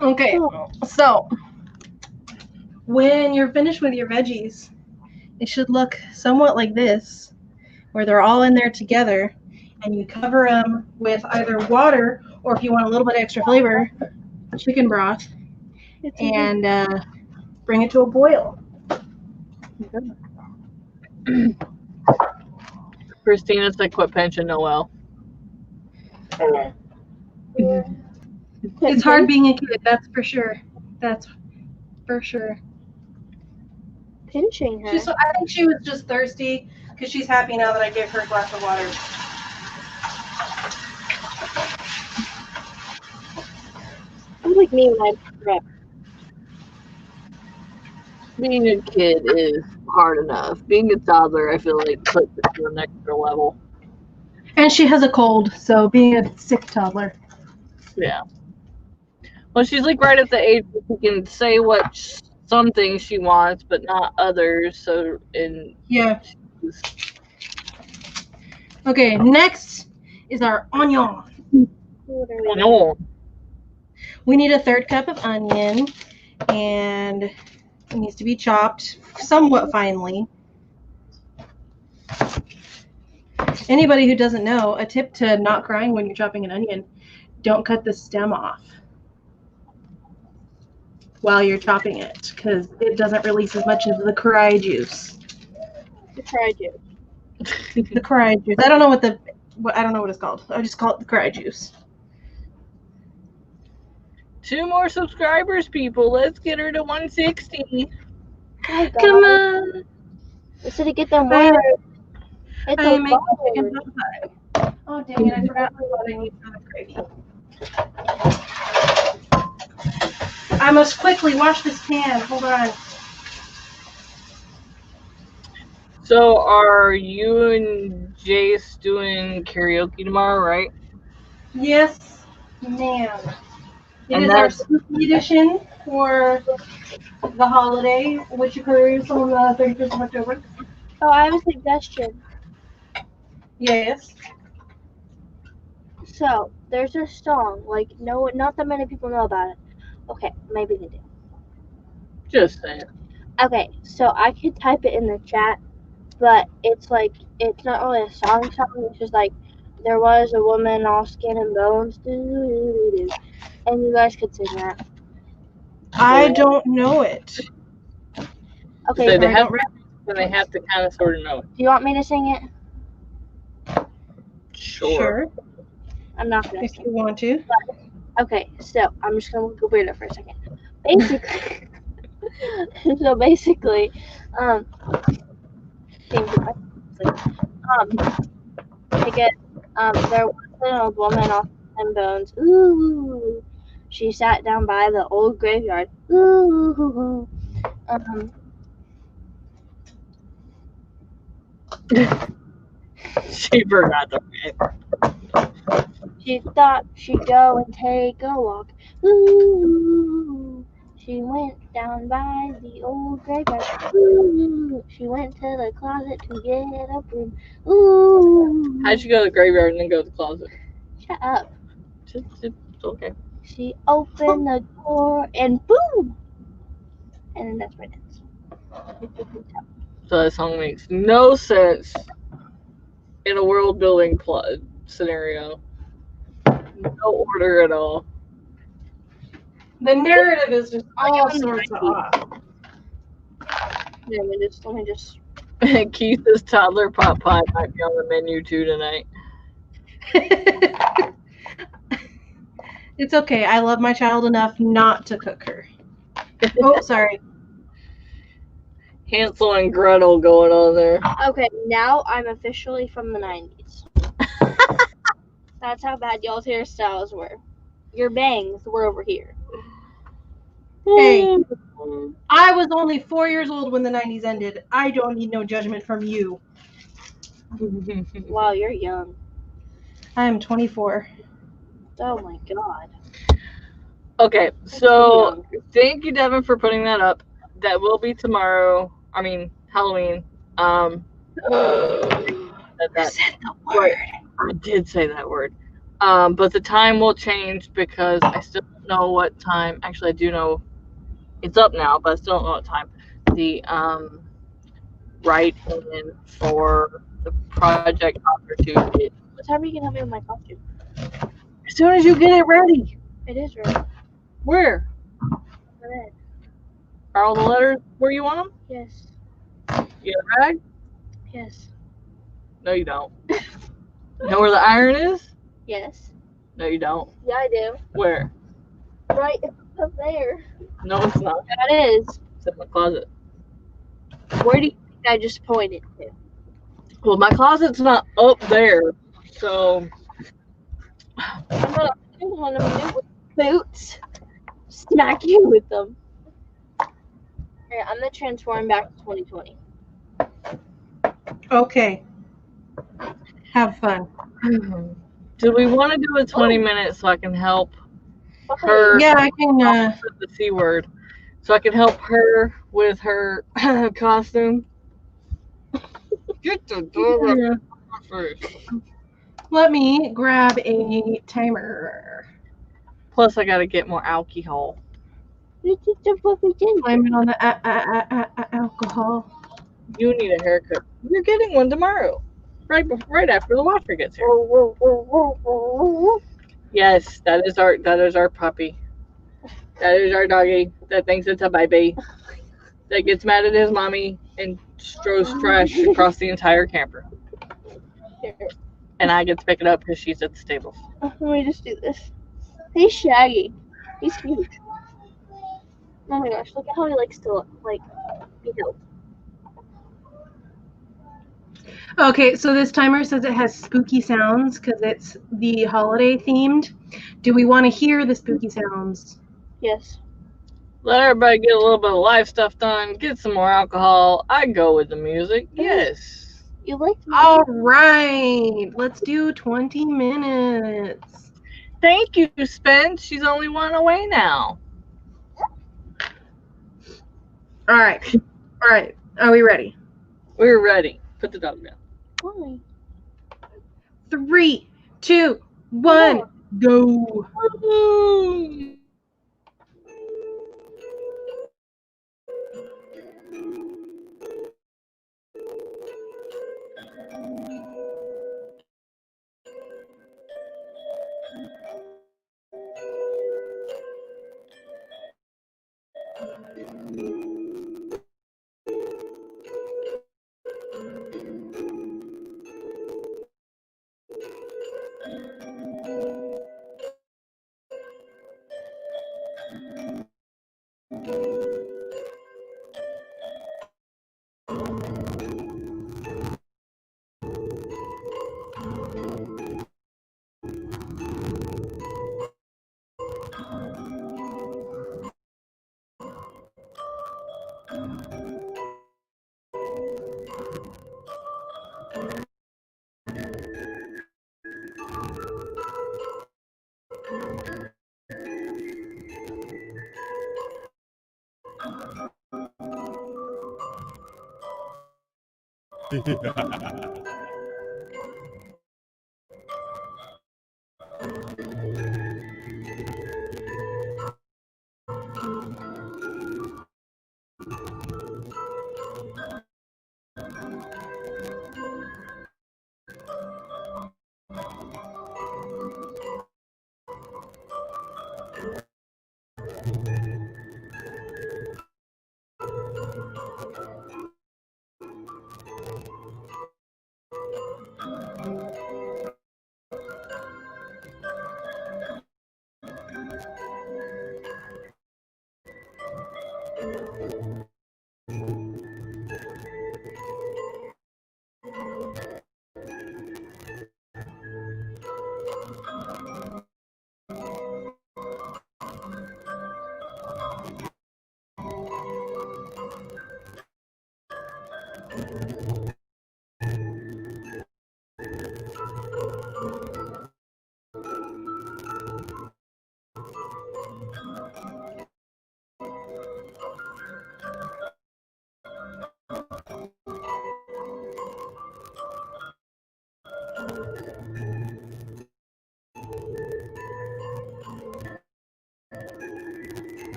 Okay, so when you're finished with your veggies, it should look somewhat like this, where they're all in there together, and you cover them with either water or, if you want a little bit extra flavor, chicken broth, and bring it to a boil. Christina said quit pinching Noel. It's hard being a kid, that's for sure. That's for sure. Pinching her. I think she was just thirsty because she's happy now that I gave her a glass of water. I'm like me when I prep. Being a kid is hard enough. Being a toddler, I feel like, puts it to an extra level. And she has a cold, so being a sick toddler. Yeah. Well, she's like right at the age where she can say what some things she wants, but not others. So, yeah. Okay, next is our onion. No. We need a 1/3 cup of onion, and it needs to be chopped somewhat finely. Anybody who doesn't know, a tip to not crying when you're chopping an onion, don't cut the stem off while you're chopping it, because it doesn't release as much of the cry juice. The cry juice. The cry juice. I don't know what it's called. I just call it the cry juice. 2 more subscribers, people. Let's get her to 160. Oh, Come on. Instead of get them water. Oh, dang it. I forgot what I need for the gravy. I must quickly wash this pan. Hold on. So, are you and Jace doing karaoke tomorrow, right? Yes, ma'am. It And is our spooky edition for the holiday, which occurs on the 31st of October. Oh, I have a suggestion. Yes. So, there's a song, like, not that many people know about it. Okay, maybe they do. Just saying. Okay, so I could type it in the chat, but it's like, it's not really a song, it's just like, there was a woman all skin and bones, and you guys could sing that. I don't know it. Okay, So so they have to kind of sort of know it. do you want me to sing it? Sure. I'm not gonna If sing you want to. But, okay, so I'm just gonna look weird for a second. Basically, so basically, I guess there was an old woman off and bones. Ooh, she sat down by the old graveyard. Ooh, She forgot the part. she thought she'd go and take a walk. Ooh, she went down by the old graveyard. Ooh, she went to the closet to get a broom. Ooh. How'd you go to the graveyard and then go to the closet? Shut up. It's okay. She opened the door and boom! And then that's where it ends. So that song makes no sense in a world building plot scenario. No order at all. The narrative is just all sorts of off. Yeah, let me just. Keith's toddler pot pie might be on the menu too tonight. It's okay. I love my child enough not to cook her. Oh, sorry. Hansel and Gretel going on there. Okay, now I'm officially from the 90s. That's how bad y'all's hairstyles were. Your bangs were over here. Hey, I was only 4 years old when the 90s ended. I don't need no judgment from you. Wow, you're young. I am 24. Oh my god. Okay, so thank you, Devin, for putting that up. That will be tomorrow. I mean, Halloween. That Said the word. I did say that word. But the time will change because I still don't know what time. Actually, I do know it's up now, but I still don't know what time. The write-in for the project opportunity. What time are you gonna help me with my costume? As soon as you get it ready. It is ready. Where? Red. Are all the letters where you want them? Yes. You got a rag? Yes. No, you don't. Know where the iron is? Yes. No, you don't. Yeah, I do. Where? Right up there. No, it's not. That is. It's in my closet. Where do you think I just pointed to? Well, my closet's not up there, so I'm gonna do one of them with boots. Smack you with them. Alright, I'm gonna transform back to 2020. Okay. Have fun. do we want to do a 20 minutes so I can help Okay. her? Yeah, I can. The C word. So I can help her with her costume. Get the dog Yeah. up first. Let me grab a timer. Plus, I gotta get more alcohol. You did the fucking thing. Blame it on the alcohol. You need a haircut. You're getting one tomorrow, right after the washer gets here. Yes, that is our puppy. That is our doggy that thinks it's a baby. That gets mad at his mommy and throws trash across the entire camper. And I get to pick it up because she's at the stables. Let me just do this. He's shaggy. He's huge. Oh my gosh, look at how he likes to be held. Okay, so this timer says it has spooky sounds because it's the holiday themed. Do we want to hear the spooky sounds? Yes. Let everybody get a little bit of life stuff done. Get some more alcohol. I go with the music. Yes. You like All right, let's do 20 minutes. Thank you, Spence. She's only one away now. All right. Are we ready? We're ready. Put the dog down. Why? 3, 2, 1, go. Woo!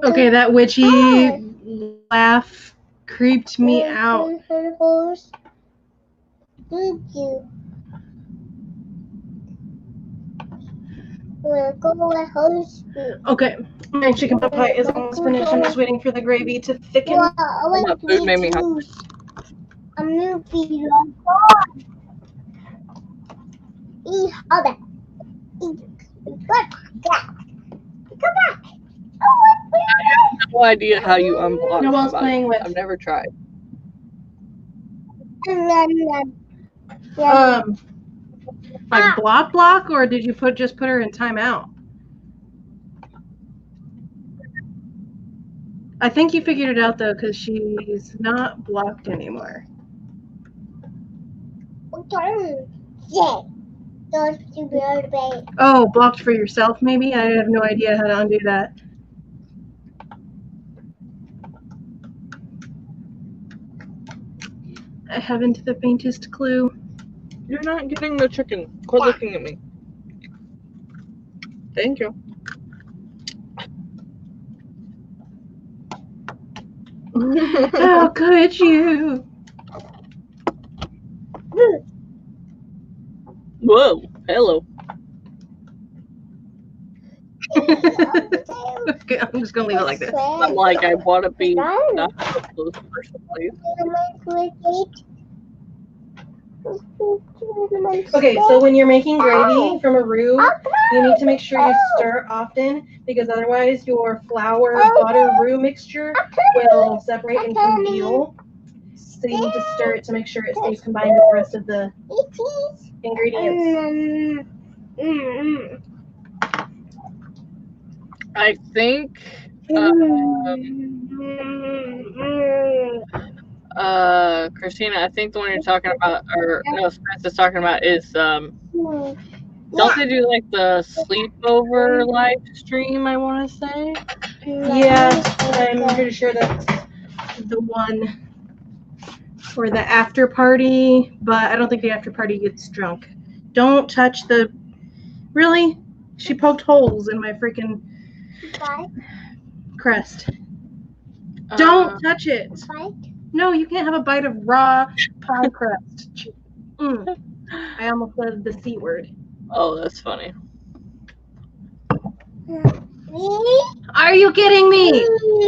Okay, that witchy laugh creeped me out. Thank you. Okay, my chicken pot pie is almost finished. I'm just waiting for the gravy to thicken. That food made me hungry. I'm gonna feed you. Eat all that. Eat. Come back. No idea how you unblock Noelle's somebody. playing with. I've never tried. Like block, or did you just put her in timeout? I think you figured it out though, because she's not blocked anymore. Oh, blocked for yourself, maybe? I have no idea how to undo that. I haven't the faintest clue. You're not getting the chicken. Quit looking at me. Thank you. How could you? Whoa. Hello. Okay, I'm just gonna leave it like this. I'm like, I want to be not a close person, please. Okay, so when you're making gravy from a roux, you need to make sure you stir often, because otherwise your flour butter roux mixture will separate and congeal. So you need to stir it to make sure it stays combined with the rest of the ingredients. I think Christina, I think the one you're talking about, or no, Spence is talking about is don't they do like the sleepover live stream, I want to say? Yeah, I'm pretty sure that's the one for the after party, but I don't think the after party gets drunk. Don't touch the... Really? She poked holes in my freaking crest. Don't touch it. No, you can't have a bite of raw pie crust. I almost said the C word. Oh, that's funny. Are you kidding me?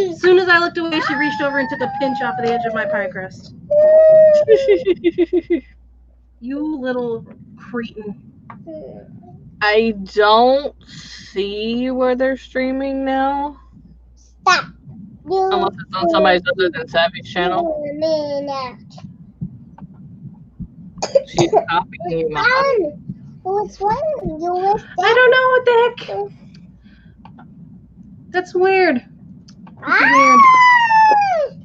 As soon as I looked away, she reached over and took a pinch off of the edge of my pie crust. You little cretin. I don't see where they're streaming now. Stop. Unless it's on somebody's other than Savvy's channel. She's copying you, Mama. What's wrong? I don't know what the heck. That's weird. Weird.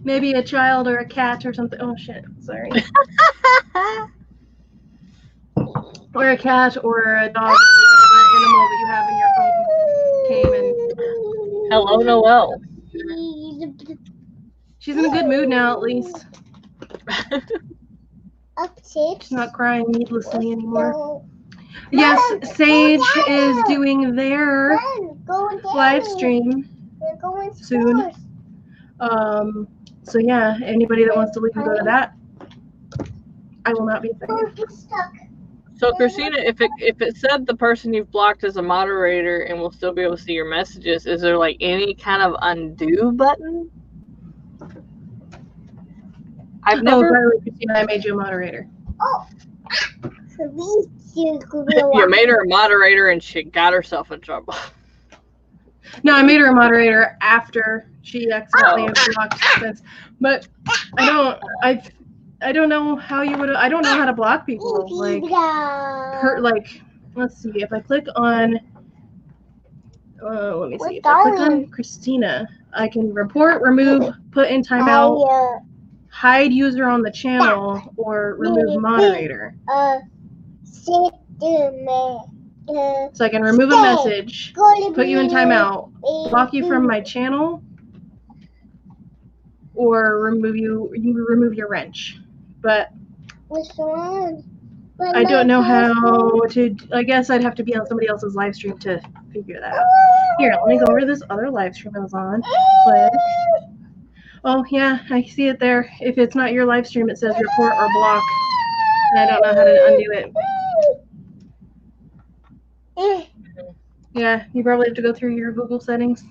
Maybe a child or a cat or something. Oh shit, sorry. Or a cat or a dog or whatever animal that you have in your home came and... Hello, Noelle. She's in a good mood now, at least. She's not crying needlessly anymore. Yes, Sage is doing their live stream soon. So yeah, anybody that wants to leave and go to that, I will not be offended. So Christina, if it said the person you've blocked is a moderator and will still be able to see your messages, is there like any kind of undo button? I've never. Oh, Christina, I made you a moderator. Oh. You made her a moderator and she got herself in trouble. No, I made her a moderator after she accidentally blocked this. But I don't know how you would. I don't know how to block people. Like let's see. If I click on, let me see. If I click on Christina, I can report, remove, put in timeout, hide user on the channel, or remove moderator. So I can remove a message, put you in timeout, block you from my channel, or remove your wrench. But I don't know how to. I guess I'd have to be on somebody else's live stream to figure that out. Here, let me go over to this other live stream I was on. Click. Oh yeah, I see it there. If it's not your live stream, it says report or block. And I don't know how to undo it. Yeah, you probably have to go through your Google settings.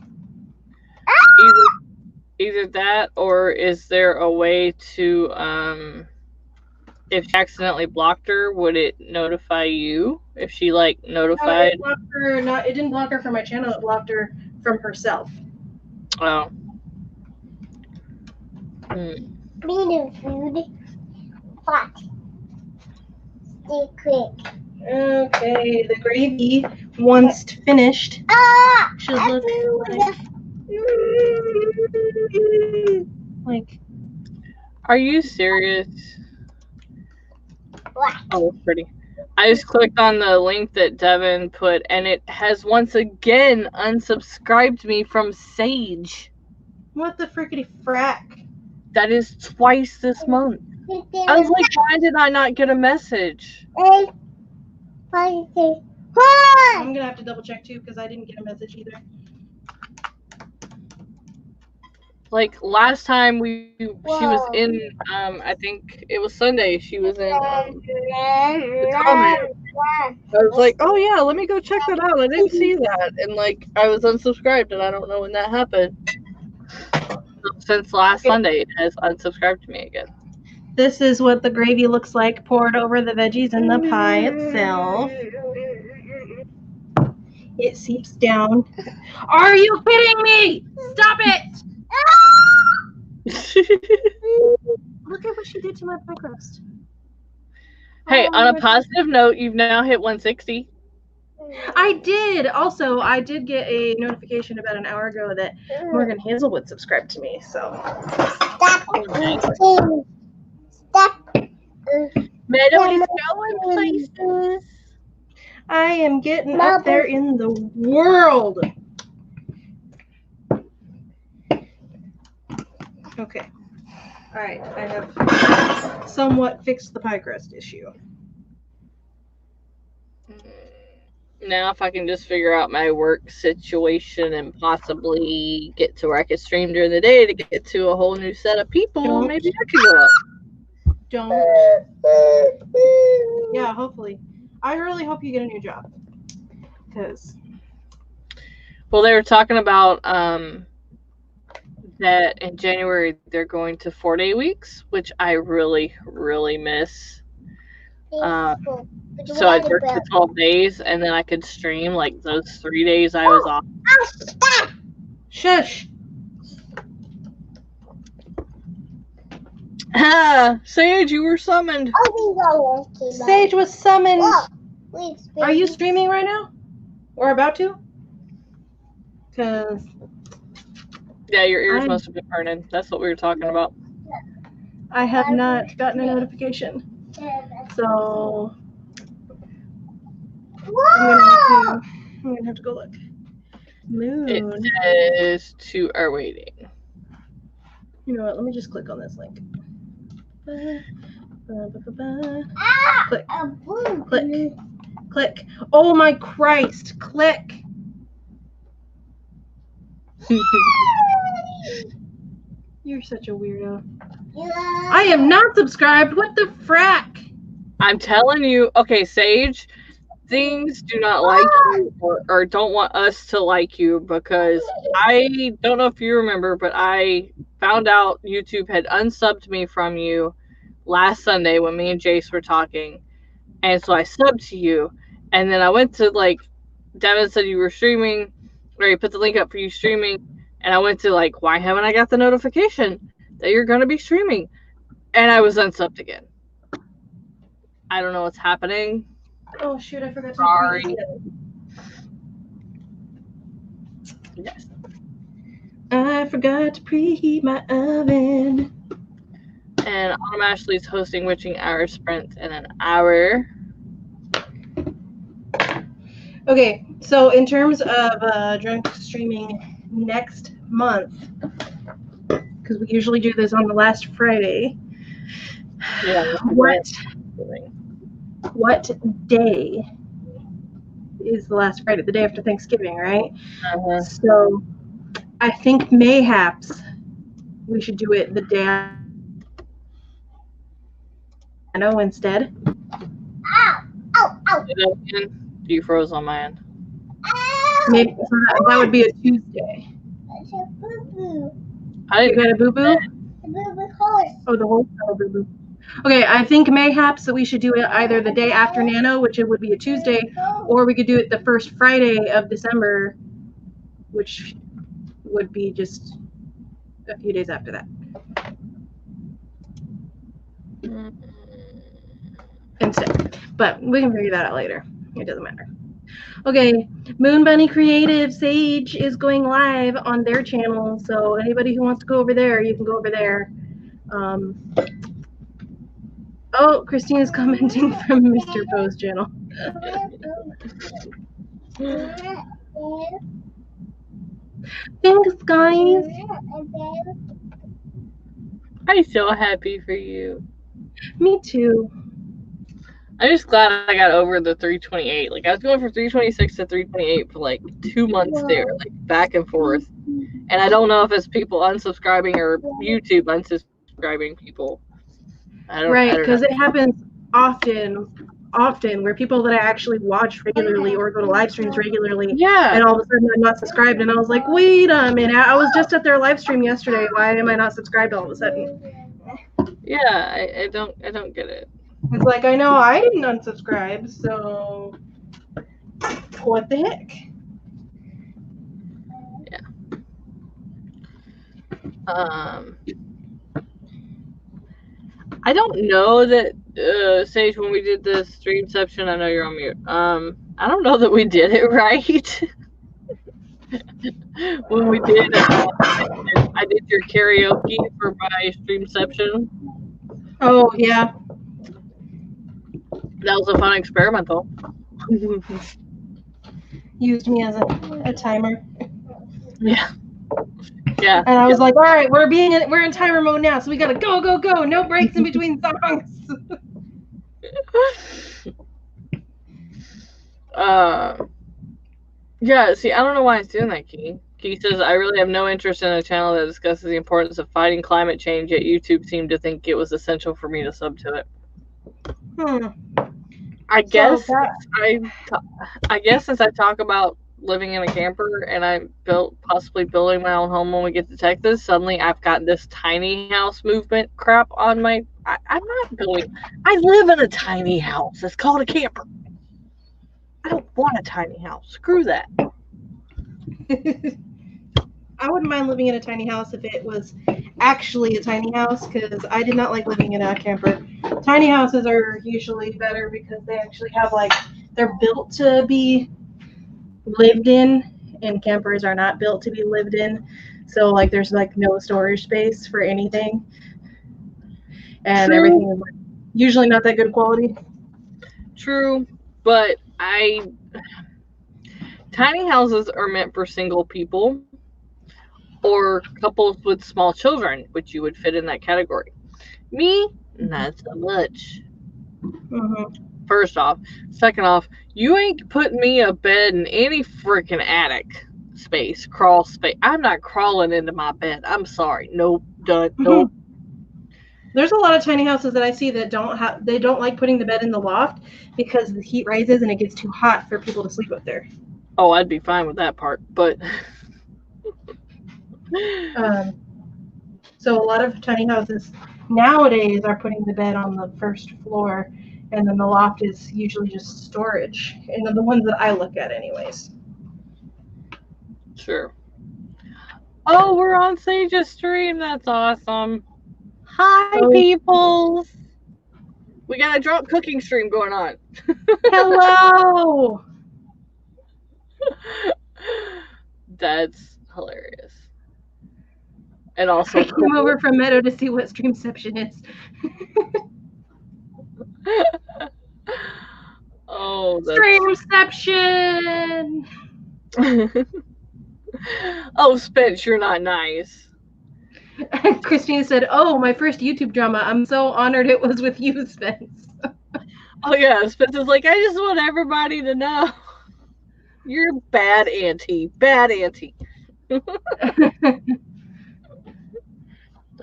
Either that, or is there a way to, if she accidentally blocked her, would it notify you if she like notified? No, it didn't block her from my channel. It blocked her from herself. Oh. Meadow food. Hot. Stay quick. Okay, the gravy, once finished, should look like. Are you serious? What? Oh, that's pretty. I just clicked on the link that Devin put, and it has once again unsubscribed me from Sage. What the frickety frack? That is twice this month. I was like, why did I not get a message? I'm gonna have to double check too because I didn't get a message either. Like last time she was in, I think it was Sunday. She was in the comment. I was like, oh yeah, let me go check that out. I didn't see that, and like I was unsubscribed, and I don't know when that happened. Since last Sunday, it has unsubscribed to me again. This is what the gravy looks like poured over the veggies and the pie itself. It seeps down. Are you kidding me? Stop it! Look at what she did to my pie crust. Hey, on a positive note, you've now hit 160. I did. Also, I did get a notification about an hour ago that Morgan Hazelwood subscribed to me. So. Stop. Meadow is going places. I am getting up there in the world. Okay. All right. I have somewhat fixed the pie crust issue. Now, if I can just figure out my work situation and possibly get to where I could stream during the day to get to a whole new set of people, maybe I could go up. Don't. Yeah, hopefully. I really hope you get a new job. Because. Well, they were talking about that in January they're going to 4-day weeks, which I really, really miss. So I'd work for 12 days, and then I could stream like those 3 days I was off. Stop. Shush. Sage, you were summoned. Sage was summoned. Whoa. Are you streaming right now? Or about to? Because. Yeah, your ears must have been burning. That's what we were talking about. I have not gotten a notification. So. I'm gonna have to go look. Moon. It says to are waiting. You know what? Let me just click on this link. Click. Click. Click. Oh my Christ! Click. You're such a weirdo. I am not subscribed. What the frack? I'm telling you. Okay, Sage. Things do not like you or don't want us to like you because I don't know if you remember, but I found out YouTube had unsubbed me from you last Sunday when me and Jace were talking. And so I subbed to you. And then I went to Devin said you were streaming Right, put the link up for you streaming, and I went to like, why haven't I got the notification that you're gonna be streaming? And I was unsubbed again. I don't know what's happening. Oh shoot, I forgot to Sorry. preheat it. Yes. I forgot to preheat my oven. And Autumn Ashley's hosting Witching Hour Sprint in an hour. Okay, so in terms of drunk streaming next month, because we usually do this on the last Friday. Yeah. What day is the last Friday? The day after Thanksgiving, right? Uh-huh. So I think mayhaps we should do it the day after instead. You froze on my end. Maybe that would be a Tuesday. You got a boo-boo? Oh, the whole boo-boo. Okay, I think mayhaps that we should do it either the day after Nano, which it would be a Tuesday, or we could do it the first Friday of December, which would be just a few days after that. Instead. But we can figure that out later. It doesn't matter. Okay, Moon Bunny Creative Sage is going live on their channel, so anybody who wants to go over there, you can go over there. Oh, Christine is commenting from Mr. Poe's channel. Thanks, guys. I'm so happy for you. Me too. I'm just glad I got over the 328. Like, I was going from 326 to 328 for like 2 months there, like back and forth. And I don't know if it's people unsubscribing or YouTube unsubscribing people. Right, because it happens often where people that I actually watch regularly or go to live streams regularly, and all of a sudden I'm not subscribed, and I was like, wait a minute, I was just at their live stream yesterday. Why am I not subscribed all of a sudden? Yeah, I don't get it. It's like, I know I didn't unsubscribe, so what the heck? Yeah. I don't know that Sage, when we did the streamception, I know you're on mute. I don't know that we did it right. When we did, I did your karaoke for my streamception. Oh yeah. That was a fun experiment, though. Used me as a timer. Yeah. Yeah. And I was like, all right, we're in timer mode now, so we gotta go. No breaks in between songs. Yeah, see, I don't know why it's doing that, Key. Key says, I really have no interest in a channel that discusses the importance of fighting climate change, yet YouTube seemed to think it was essential for me to sub to it. I guess since I talk about living in a camper and I'm possibly building my own home when we get to Texas, suddenly I've got this tiny house movement crap on my... I'm not building... I live in a tiny house. It's called a camper. I don't want a tiny house. Screw that. I wouldn't mind living in a tiny house if it was actually a tiny house, because I did not like living in a camper. Tiny houses are usually better because they actually have, like, they're built to be lived in, and campers are not built to be lived in. So, like, there's, like, no storage space for anything. And everything is, like, usually not that good quality. True, but tiny houses are meant for single people or couples with small children, which you would fit in that category. Me, not so much. First off. Second off, you ain't putting me a bed in any freaking attic space, crawl space. I'm not crawling into my bed. I'm sorry. Nope. Nope. There's a lot of tiny houses that I see that they don't like putting the bed in the loft because the heat rises and it gets too hot for people to sleep up there. Oh, I'd be fine with that part, but so a lot of tiny houses nowadays are putting the bed on the first floor, and then the loft is usually just storage, and the ones that I look at anyways. Sure. Oh, we're on Sage's stream. That's awesome. Hi, peoples. We got a drunk cooking stream going on. Hello. That's hilarious. And also, I came over from Meadow to see what Streamception is. Oh, that's... Streamception. Oh, Spence, you're not nice. Christina said, "Oh, my first YouTube drama. I'm so honored it was with you, Spence." Oh yeah, Spence is like, I just want everybody to know you're bad auntie. Bad auntie. I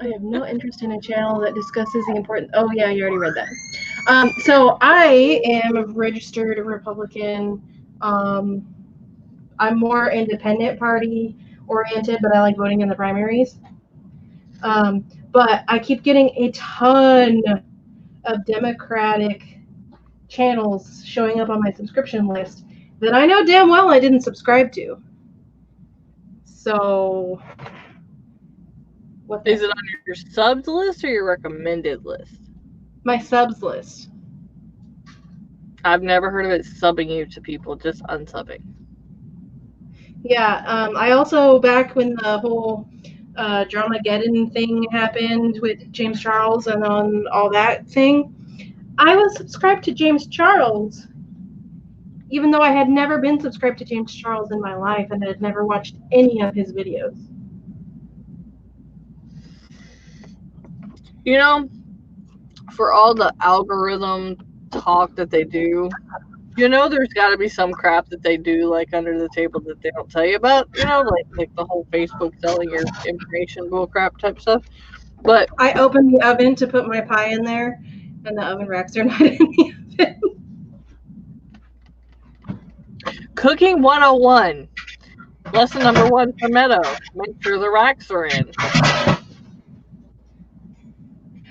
have no interest in a channel that discusses the important. Oh yeah, you already read that. So I am a registered Republican. I'm more independent party oriented, but I like voting in the primaries. But I keep getting a ton of Democratic channels showing up on my subscription list that I know damn well I didn't subscribe to. So, Is it on your subs list or your recommended list? My subs list. I've never heard of it subbing you to people, just unsubbing. Yeah, I also, back when the whole Dramageddon thing happened with James Charles and on all that thing, I was subscribed to James Charles, even though I had never been subscribed to James Charles in my life and had never watched any of his videos. You know, for all the algorithm talk that they do, you know, there's got to be some crap that they do, like, under the table that they don't tell you about, you know, like the whole Facebook selling your information bullcrap type stuff. But I opened the oven to put my pie in there, and the oven racks are not in the oven. Cooking 101. Lesson number 1 for Meadow. Make sure the racks are in.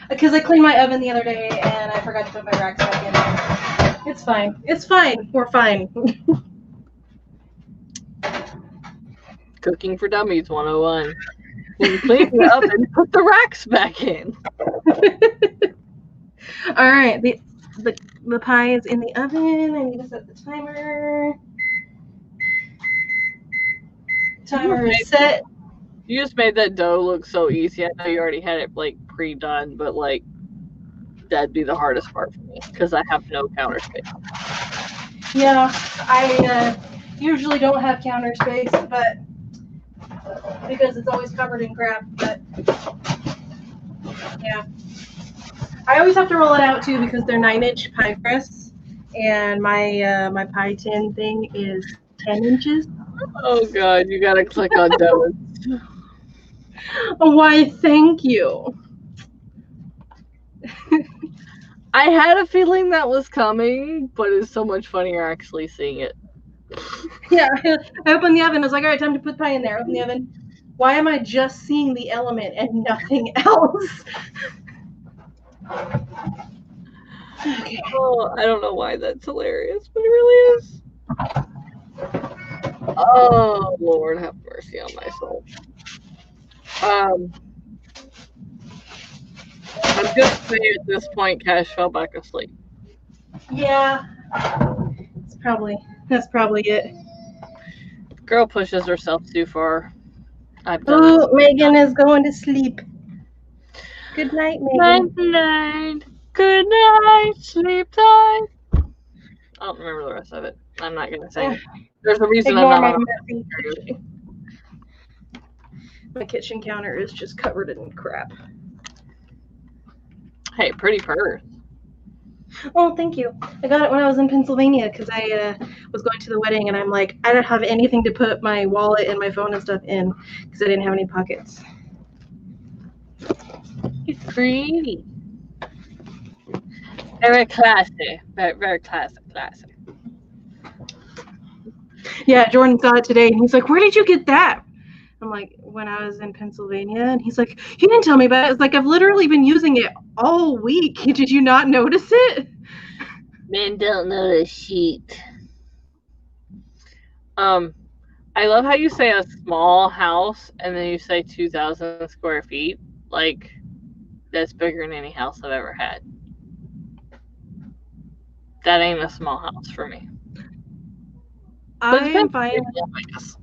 Because I cleaned my oven the other day, and I forgot to put my racks back in there. It's fine. It's fine. We're fine. Cooking for Dummies 101. When you clean the oven, put the racks back in. All right. The pie is in the oven. I need to set the timer. Timer is set. You just made that dough look so easy. I know you already had it, like, pre-done, but, like, that'd be the hardest part for me because I have no counter space. Yeah, I usually don't have counter space, but because it's always covered in crap. But yeah, I always have to roll it out too because they're 9-inch pie crusts, and my my pie tin thing is 10 inches. Oh God, you gotta click on dough. Why? Thank you. I had a feeling that was coming, but it's so much funnier actually seeing it. Yeah, I opened the oven. I was like, all right, time to put pie in there. Open the oven. Why am I just seeing the element and nothing else? Okay. Oh, I don't know why that's hilarious, but it really is. Oh, Lord, have mercy on my soul. I'm just saying at this point, Cash fell back asleep. Yeah, that's probably it. Girl pushes herself too far. I've done Oh, Megan is going to sleep. Good night, Megan. Good night. Good night. Sleep tight. I don't remember the rest of it. I'm not gonna sing it. There's a reason Ignore I'm my not. messy kitchen. My kitchen counter is just covered in crap. Hey, pretty purse. Oh, thank you. I got it when I was in Pennsylvania because I was going to the wedding, and I'm like, I don't have anything to put my wallet and my phone and stuff in because I didn't have any pockets. It's pretty. Very classy. Very, very classic. Yeah, Jordan saw it today, and he's like, where did you get that? I'm like, when I was in Pennsylvania, and he's like, you didn't tell me about it. It's like, I've literally been using it all week. Did you not notice it? Men don't notice shit. I I love how you say a small house and then you say 2,000 square feet. Like, that's bigger than any house I've ever had. That ain't a small house for me. But it I'm depends fine. on the area, I guess.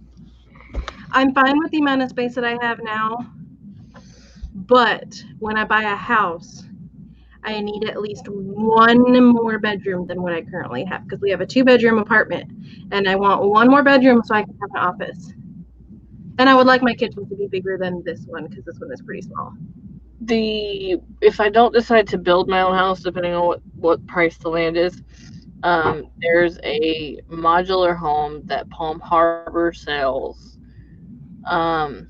I'm fine with the amount of space that I have now. But when I buy a house, I need at least one more bedroom than what I currently have, because we have a 2-bedroom apartment, and I want one more bedroom so I can have an office. And I would like my kitchen to be bigger than this one, because this one is pretty small. If I don't decide to build my own house, depending on what price the land is, there's a modular home that Palm Harbor sells, and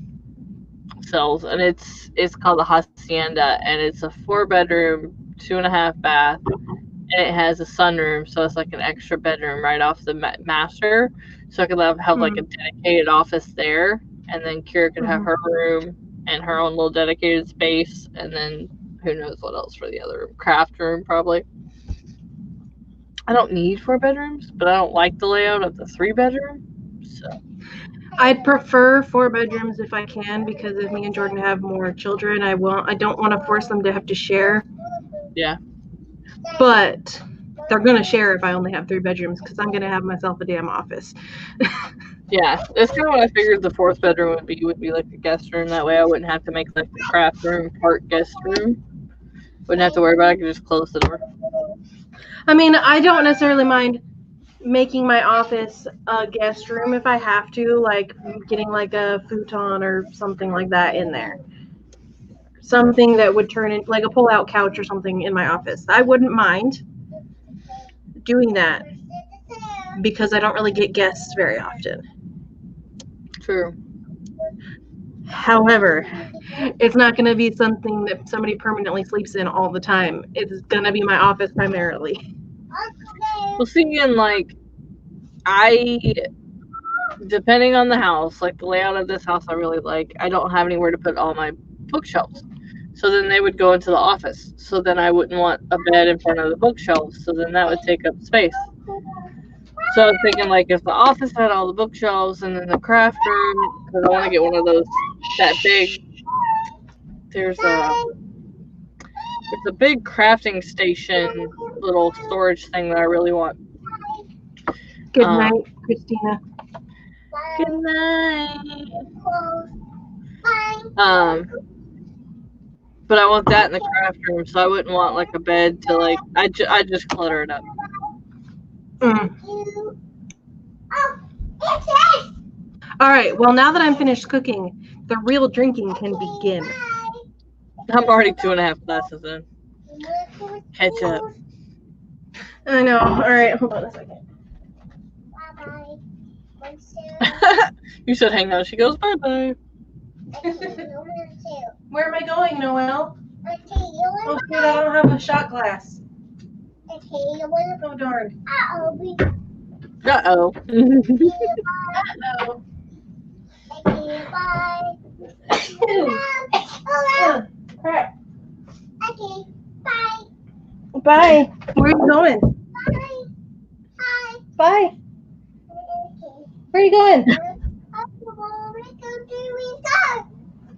it's called the Hacienda, and it's a 4-bedroom, 2.5 bath, and it has a sunroom, so it's like an extra bedroom right off the master, so I could have like a dedicated office there, and then Kira could have her room and her own little dedicated space, and then who knows what else for the other room, craft room probably. I don't need 4 bedrooms, but I don't like the layout of the 3-bedroom. So I'd prefer 4 bedrooms if I can, because if me and Jordan have more children, I don't want to force them to have to share. Yeah. But they're gonna share if I only have 3 bedrooms, because I'm gonna have myself a damn office. Yeah, that's kind of what I figured the 4th bedroom would be like a guest room. That way I wouldn't have to make like the craft room part guest room. Wouldn't have to worry about it. I could just close the door. I mean, I don't necessarily mind making my office a guest room if I have to, like getting like a futon or something like that in there. Something that would turn in like a pull-out couch or something in my office. I wouldn't mind doing that because I don't really get guests very often. True. However, it's not going to be something that somebody permanently sleeps in all the time. It's going to be my office primarily. Well, see, and like, depending on the house, like the layout of this house I really like, I don't have anywhere to put all my bookshelves. So then they would go into the office. So then I wouldn't want a bed in front of the bookshelves. So then that would take up space. So I was thinking, like, if the office had all the bookshelves and then the craft room, because I want to get one of those, that big, there's a big crafting station little storage thing that I really want. Good night, Christina. Good night. But I want that in the craft room, so I wouldn't want like a bed to like. I just clutter it up. All right. Well, now that I'm finished cooking, the real drinking can begin. I'm already 2.5 glasses in. Catch up. I know. All right. Hold on a second. You said hang on. She goes bye bye. Where am I going, Noelle? Oh, shoot, I don't have a shot glass. Oh, darn. Uh-oh. Uh-oh. Crap. Okay, bye. Bye. Where are you going? Bye. Bye. Where are you going?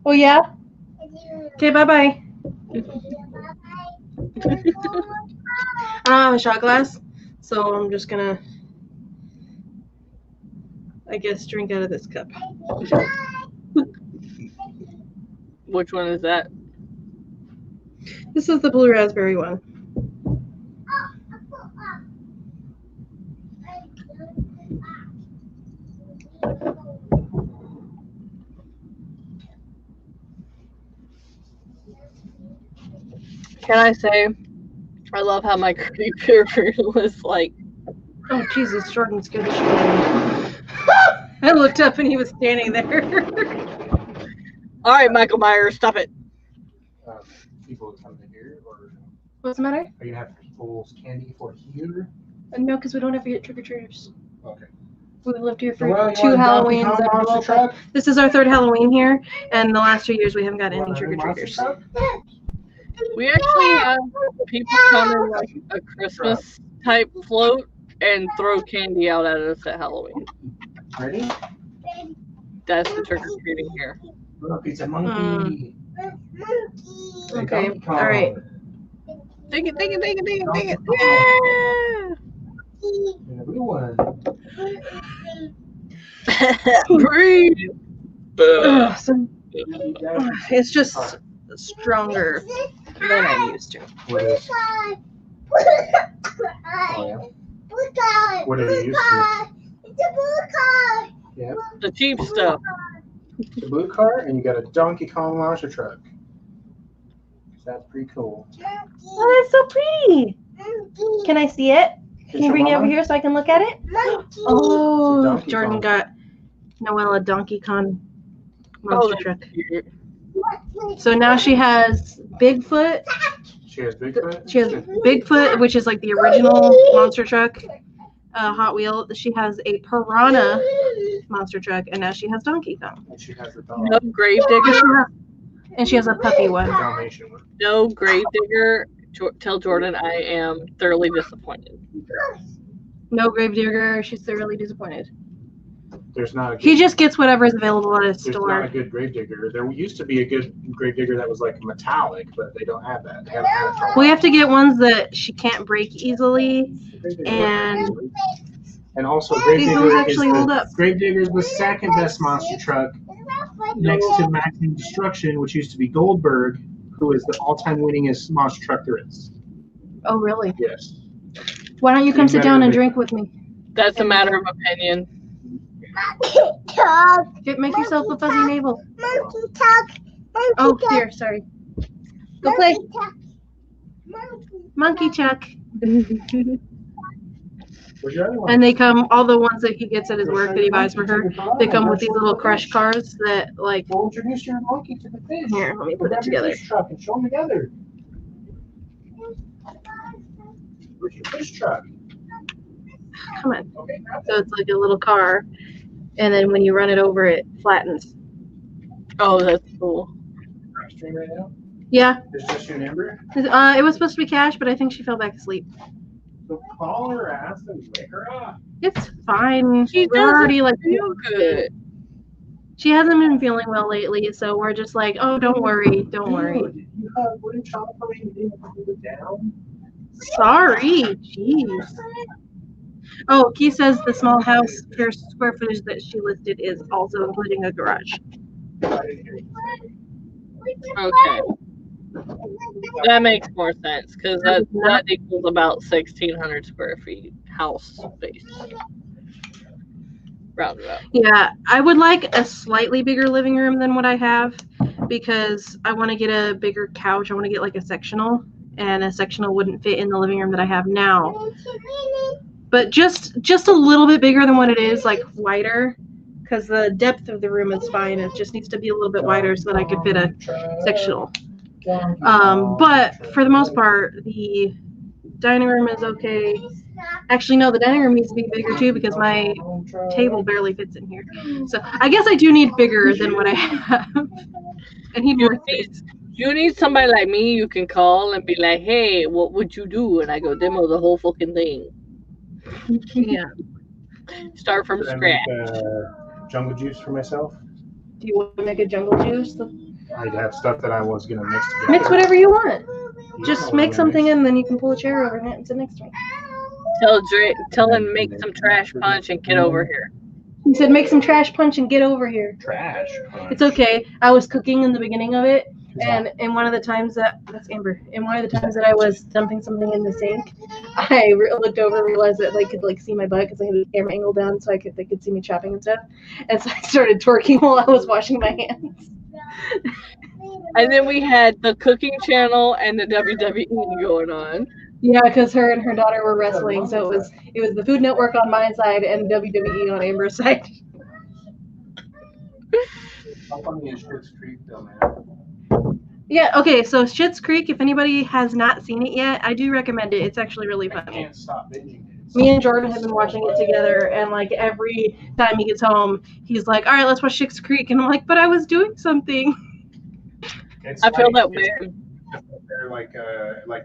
Oh, yeah? Okay, bye-bye. I don't have a shot glass, so I'm just gonna, I guess, drink out of this cup. Which one is that? This is the blue raspberry one. Can I say, I love how my creeper was like. Oh, Jesus, Jordan scared the shit out of me. I looked up and he was standing there. All right, Michael Myers, stop it. People coming in here, or What's the matter? are you gonna have people's candy for here? No, because we don't ever get trick-or-treaters. Okay. We've lived here for Well, you 2 want a Halloweens. Donkey Kong monster truck? This is our 3rd Halloween here, and the last 2 years we haven't got any trick-or-treaters. We actually have people come in like a Christmas type float and throw candy out at us at Halloween. Ready? That's the trick or treating here. Look, it's a monkey. Okay. All right. Dig it, dig it, dig it, dig it, dig it. And the blue one. Yeah! Breathe. So, it's just stronger than I'm used to. What is? Oh, yeah. What are you used to? It's a blue car. Yeah. The cheap stuff. The blue car, and you got a Donkey Kong monster truck. That's pretty cool. Oh, that's so pretty. Can I see it? Can you bring it over Mama? here so I can look at it? Monkey. Oh, Donkey Jordan Kong. got Noelle a Donkey Kong Oh, monster that's truck. cute. So now she has Bigfoot. She has Bigfoot. She has Bigfoot, which is like the original monster truck, Hot Wheel. She has a Piranha monster truck, and now she has Donkey Kong. And she has the dog. No Gravedigger. And she has a puppy one. Dalmatian one. No Gravedigger. Tell Jordan I am thoroughly disappointed. No Gravedigger. She's thoroughly disappointed. There's not a good, He just gets whatever is available at his there's not store. a good Gravedigger. There used to be a good Gravedigger that was like metallic, but they don't have that. They haven't had it for a while. We have to get ones that she can't break easily. And also these Gravedigger ones is actually hold up. Gravedigger is the second best monster truck next to Maximum Destruction, which used to be Goldberg, who is the all-time winningest monster truck there is. Oh, really? Yes. Why don't you come sit down and drink with me? That's a matter of opinion. Talk. Make yourself a fuzzy navel. Monkey talk. Monkey Oh, talk. here, sorry. Go play. Monkey talk. Monkey. Monkey Chuck. Where's your other one? And they come, all the ones that he gets at his work that he buys for her, they come with these little crush cars that, like, Go introduce your monkey to the fish. here, let me Go put it grab your together. fish truck and show them together. Where's your fish truck? Come on. Okay, grab So it's like a little car, and then when you run it over, it flattens. Oh, that's cool. that stream right now. Yeah, It's just your number. it was supposed to be Cash, but I think she fell back asleep. So call her ass and wake her up. It's fine. She We're already like, Feel good. she hasn't been feeling well lately, so we're just like, oh, don't worry, don't worry. Dude, you have wooden chocolate and you didn't put it down. Sorry, jeez. Oh, Key says the small house square footage that she listed is also including a garage. I didn't hear you. Okay. That makes more sense because that equals about 1,600 square feet house space. Roundabout. Yeah, I would like a slightly bigger living room than what I have because I want to get a bigger couch. I want to get like a sectional, and a sectional wouldn't fit in the living room that I have now. But just a little bit bigger than what it is, like wider, because the depth of the room is fine. It just needs to be a little bit wider so that I could fit a sectional. But for the most part, the dining room is okay. Actually, no, the dining room needs to be bigger too because my table barely fits in here. So I guess I do need bigger than what I have. And he'd work this. You need somebody like me you can call and be like, hey, what would you do? And I go demo the whole fucking thing. Yeah. Start from Should I scratch. make, jungle juice for myself. Do you want to make a jungle juice? I have stuff that I was gonna mix together. Mix whatever you want. You Just know make what I'm something gonna and then you can pull a chair over and sit next to me. Tell him make some trash punch and get over here. He said make some trash punch and get over here. mix? Trash. It's okay. I was cooking in the beginning of it, and in one of the times that's Amber. In one of the times that I was dumping something in the sink, I looked over and realized that they could like see my butt because I had the camera angle down so they could see me chopping and stuff. And so I started twerking while I was washing my hands. And then we had the cooking channel and the WWE going on. Yeah, because her and her daughter were wrestling, so it was the Food Network on my side and WWE on Amber's side. How funny is Schitt's Creek though, man? Yeah, okay, so Schitt's Creek, if anybody has not seen it yet, I do recommend it. It's actually really I funny. can't stop binging it. Me and Jordan have been watching it together, and like every time he gets home, he's like, all right, let's watch Schitt's Creek. And I'm like, but I was doing something. It's I feel that it's- way. They're like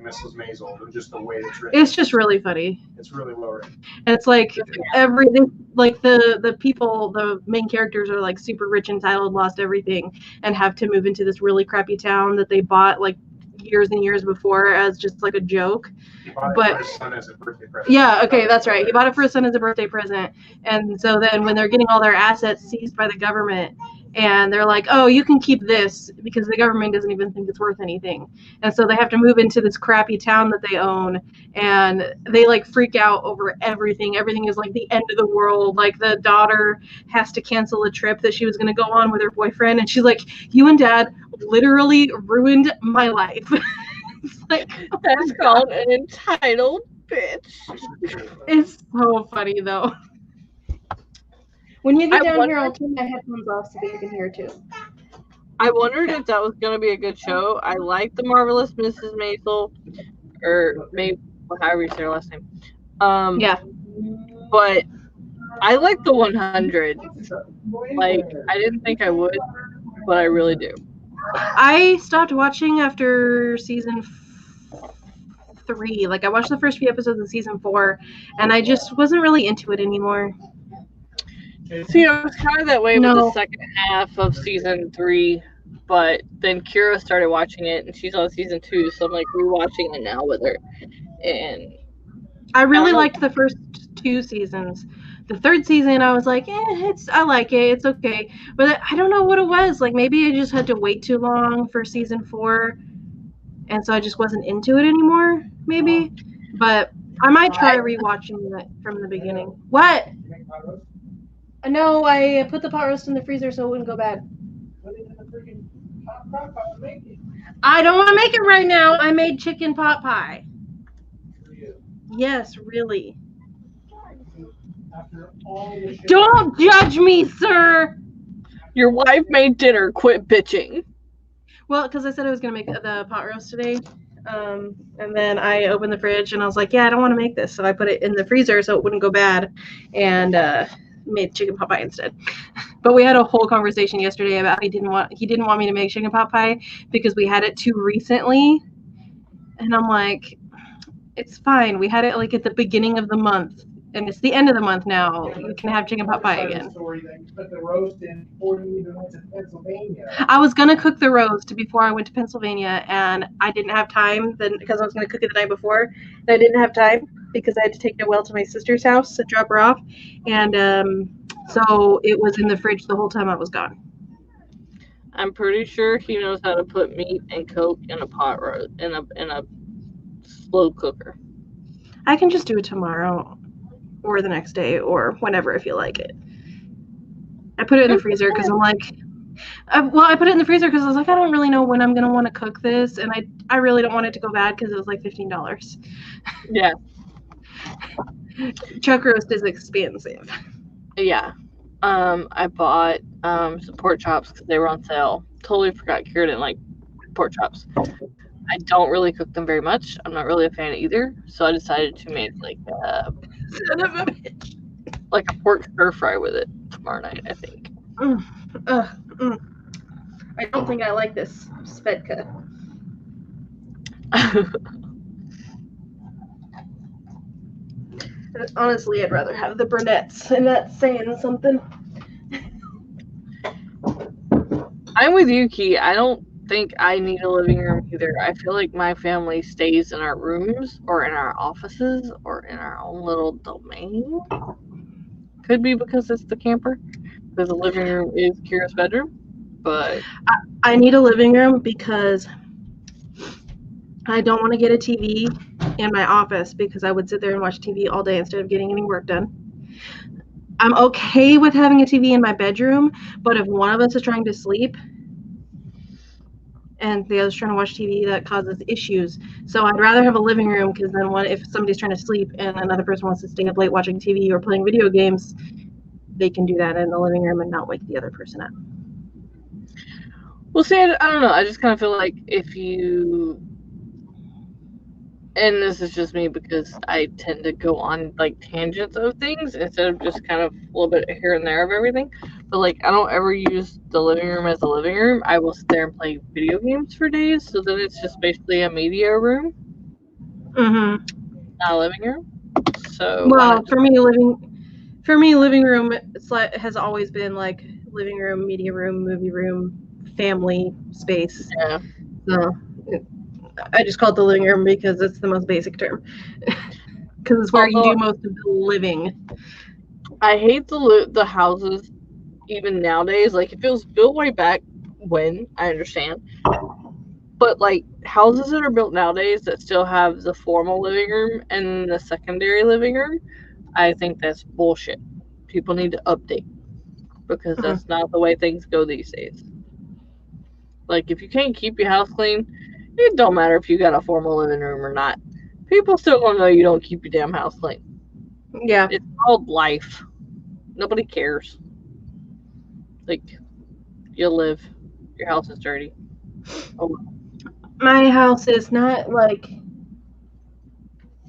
Mrs. Maisel, and just the way it's written. It's just really funny. It's really well written. And it's like everything like the people, the main characters are like super rich, entitled, lost everything, and have to move into this really crappy town that they bought like years and years before as just like a joke. He bought it But for his son as a birthday present. yeah, okay, that's right. He bought it for his son as a birthday present. And so then when they're getting all their assets seized by the government, and they're like, oh, you can keep this because the government doesn't even think it's worth anything. And so they have to move into this crappy town that they own, and they like freak out over everything. Everything is like the end of the world. Like the daughter has to cancel a trip that she was going to go on with her boyfriend, and she's like, you and dad literally ruined my life. It's like, That's called an entitled bitch. it's so funny though. When you get I down wonder- here, I'll turn my headphones off so that you can hear too. I wondered if that was going to be a good show. I like the Marvelous Mrs. Maisel, or maybe however you say her last name. Yeah. But I like the 100. Like, I didn't think I would, but I really do. I stopped watching after season 3. Like I watched the first few episodes of season 4, and I just wasn't really into it anymore. See, I was kind of that way with No. the second half of season 3, but then Kira started watching it, and she's on season 2, so I'm like rewatching it now with her. And I really I don't know. liked the first 2 seasons. The third season, I was like, I like it, it's okay. But I don't know what it was. Like maybe I just had to wait too long for season 4, and so I just wasn't into it anymore. Maybe, but I might try rewatching it from the beginning. What? No, I put the pot roast in the freezer so it wouldn't go bad. I don't want to make it right now. I made chicken pot pie. Yes, really. Don't judge me, sir. your wife made dinner. Quit bitching. Well, because I said I was going to make the pot roast today. And then I opened the fridge and I was like, yeah, I don't want to make this. So I put it in the freezer so it wouldn't go bad, and made chicken pot pie instead. But we had a whole conversation yesterday about he didn't want me to make chicken pot pie because we had it too recently. And I'm like, it's fine. We had it like at the beginning of the month, and it's the end of the month now. You can have chicken pot pie again. I was gonna cook the roast before I went to Pennsylvania, and I didn't have time then because I was gonna cook it the night before. And I didn't have time because I had to take Noelle to my sister's house to drop her off, and so it was in the fridge the whole time I was gone. I'm pretty sure he knows how to put meat and Coke in a pot roast in a slow cooker. I can just do it tomorrow, or the next day, or whenever I feel like it. I put it in the freezer because I'm like, I put it in the freezer because I was like, I don't really know when I'm gonna want to cook this, and I really don't want it to go bad because it was like $15. Yeah. Chuck roast is expensive. Yeah. I bought some pork chops because they were on sale. Totally forgot Kira didn't like pork chops. I don't really cook them very much. I'm not really a fan either, so I decided to make like a pork stir fry with it tomorrow night, I think. I don't think I like this Svedka. Honestly, I'd rather have the brunettes, and that's saying something. I'm with you, Key. I don't think I need a living room either. I feel like my family stays in our rooms or in our offices or in our own little domain. Could be because it's the camper, because the living room is Kira's bedroom. But I need a living room because I don't want to get a TV in my office because I would sit there and watch TV all day instead of getting any work done. I'm okay with having a TV in my bedroom, but if one of us is trying to sleep and the other's trying to watch TV, that causes issues. So I'd rather have a living room because then if somebody's trying to sleep and another person wants to stay up late watching TV or playing video games, they can do that in the living room and not wake the other person up. Well, see, I don't know. I just kind of feel like if you, and this is just me because I tend to go on like tangents of things instead of just kind of a little bit here and there of everything. But like, I don't ever use the living room as a living room. I will sit there and play video games for days. So then it's just basically a media room, Mm-hmm. not a living room. So Well, for me, For me, living room has always been like living room, media room, movie room, family space. Yeah. So I just call it the living room because it's the most basic term. Because it's where you do most of the living. I hate the houses even nowadays. Like, if it was built way back when, I understand. But, like, houses that are built nowadays that still have the formal living room and the secondary living room, I think that's bullshit. People need to update because that's not the way things go these days. Like, if you can't keep your house clean, it don't matter if you got a formal living room or not. People still gonna know you don't keep your damn house clean. Yeah. It's called life. Nobody cares. Like, you live. Your house is dirty. Oh, my house is not like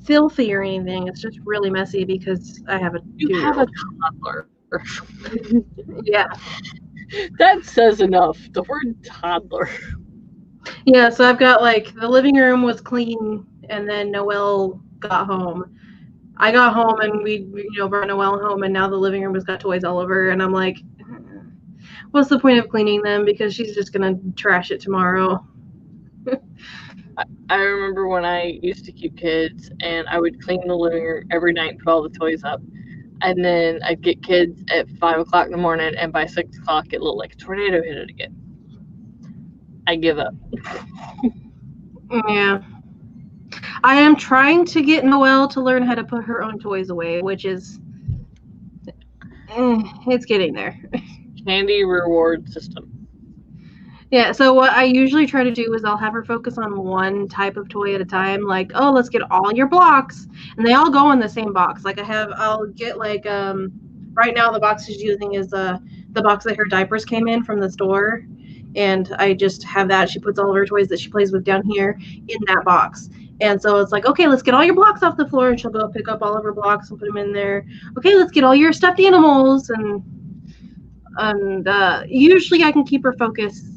filthy or anything. It's just really messy because I have a 2-year-old. toddler. Yeah. That says enough. The word toddler. Yeah, so I've got like the living room was clean and then Noelle got home. I got home and we brought Noelle home and now the living room has got toys all over and I'm like, what's the point of cleaning them because she's just gonna trash it tomorrow. I remember when I used to keep kids and I would clean the living room every night and put all the toys up. And then I'd get kids at 5 o'clock in the morning and by 6 o'clock it looked like a tornado hit it again. I give up. Yeah. I am trying to get Noelle to learn how to put her own toys away, which is it's getting there. Candy reward system. Yeah, so what I usually try to do is I'll have her focus on one type of toy at a time. Like, oh, let's get all your blocks, and they all go in the same box. Like I'll get like right now the box she's using is the box that her diapers came in from the store, and I just have that. She puts all of her toys that she plays with down here in that box. And so it's like, okay, let's get all your blocks off the floor, and she'll go pick up all of her blocks and put them in there. Okay, let's get all your stuffed animals, and usually I can keep her focused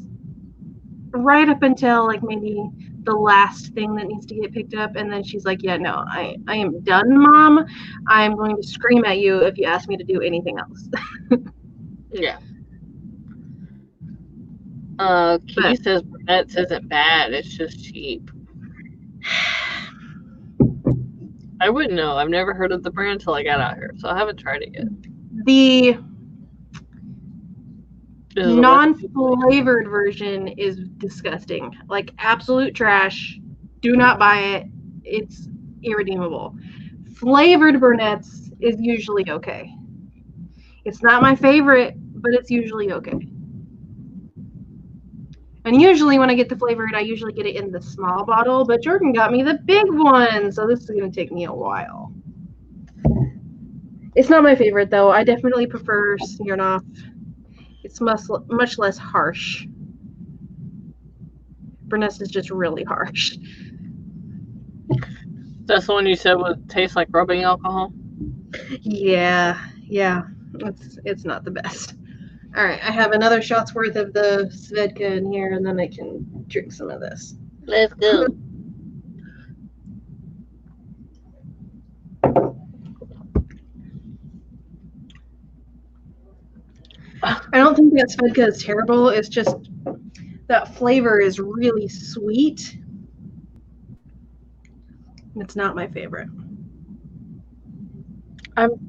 right up until like maybe the last thing that needs to get picked up, and then she's like, yeah, no, I am done, Mom. I'm going to scream at you if you ask me to do anything else. Yeah. Kitty says brunettes isn't bad, it's just cheap. I wouldn't know. I've never heard of the brand until I got out here, so I haven't tried it yet. The non-flavored version is disgusting. Like absolute trash. Do not buy it. It's irredeemable. Flavored brunettes is usually okay. It's not my favorite, but it's usually okay. And usually when I get the flavored, I usually get it in the small bottle, but Jordan got me the big one, so this is going to take me a while. It's not my favorite, though. I definitely prefer Smirnoff. It's much less harsh. Burness is just really harsh. That's the one you said would taste like rubbing alcohol? Yeah. It's not the best. All right, I have another shot's worth of the Svedka in here, and then I can drink some of this. Let's go. I don't think that Svedka is terrible. It's just that flavor is really sweet. It's not my favorite.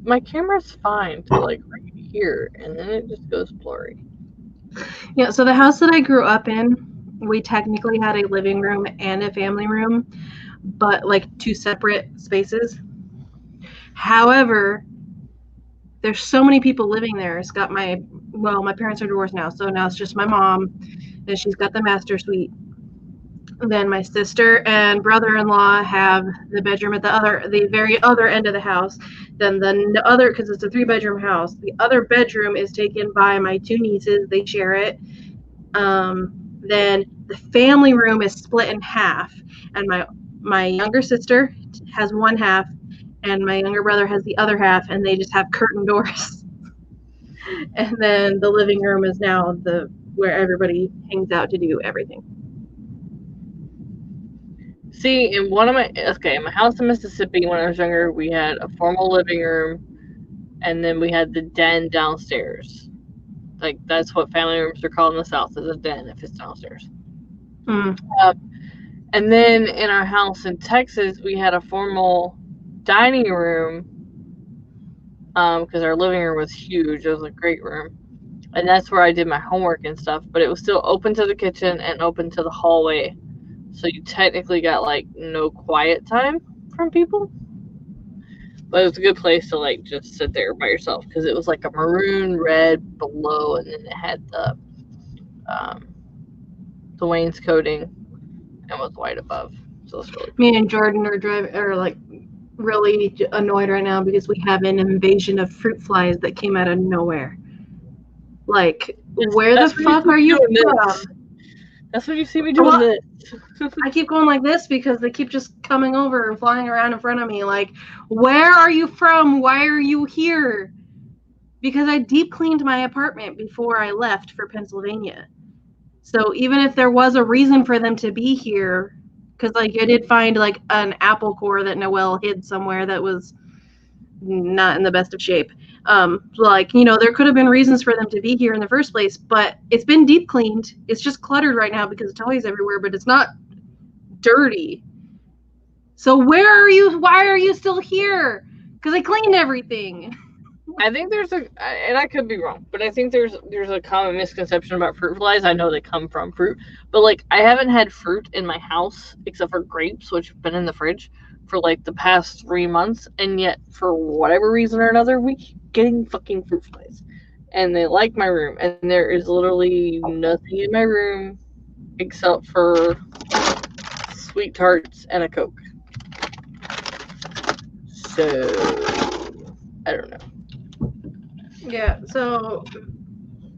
My camera's fine to like right here, and then it just goes blurry. Yeah, so the house that I grew up in, we technically had a living room and a family room, but like two separate spaces. However, there's so many people living there. It's got my parents are divorced now, so now it's just my mom, and she's got the master suite. Then my sister and brother-in-law have the bedroom at the very other end of the house. Then the other, because it's a 3-bedroom house, the other bedroom is taken by my 2 nieces. They share it. Then the family room is split in half, and my younger sister has one half, and my younger brother has the other half, and they just have curtain doors. And then the living room is now where everybody hangs out to do everything. See, in my house in Mississippi when I was younger, we had a formal living room, and then we had the den downstairs. Like, that's what family rooms are called in the South, is a den if it's downstairs. Mm. And then in our house in Texas, we had a formal dining room, because our living room was huge. It was a great room. And that's where I did my homework and stuff, but it was still open to the kitchen and open to the hallway. So you technically got, like, no quiet time from people. But it was a good place to, like, just sit there by yourself, because it was like a maroon red below, and then it had the wainscoting and was white above. So it's really cool. Me and Jordan are like really annoyed right now because we have an invasion of fruit flies that came out of nowhere. Like, where the fuck are you from? That's when you see me doing this. I keep going like this because they keep just coming over and flying around in front of me. Like, where are you from? Why are you here? Because I deep cleaned my apartment before I left for Pennsylvania. So even if there was a reason for them to be here, because, like, I did find, like, an apple core that Noelle hid somewhere that was not in the best of shape. Like, you know, there could have been reasons for them to be here in the first place, but it's been deep cleaned. It's just cluttered right now because of toys everywhere, but it's not dirty. So where are you? Why are you still here? Because I cleaned everything. I think there's and I could be wrong, but I think there's a common misconception about fruit flies. I know they come from fruit, but, like, I haven't had fruit in my house except for grapes, which have been in the fridge for, like, the past 3 months, and yet for whatever reason or another, we keep getting fucking fruit flies, and they like my room, and there is literally nothing in my room except for sweet tarts and a Coke. So I don't know. Yeah, so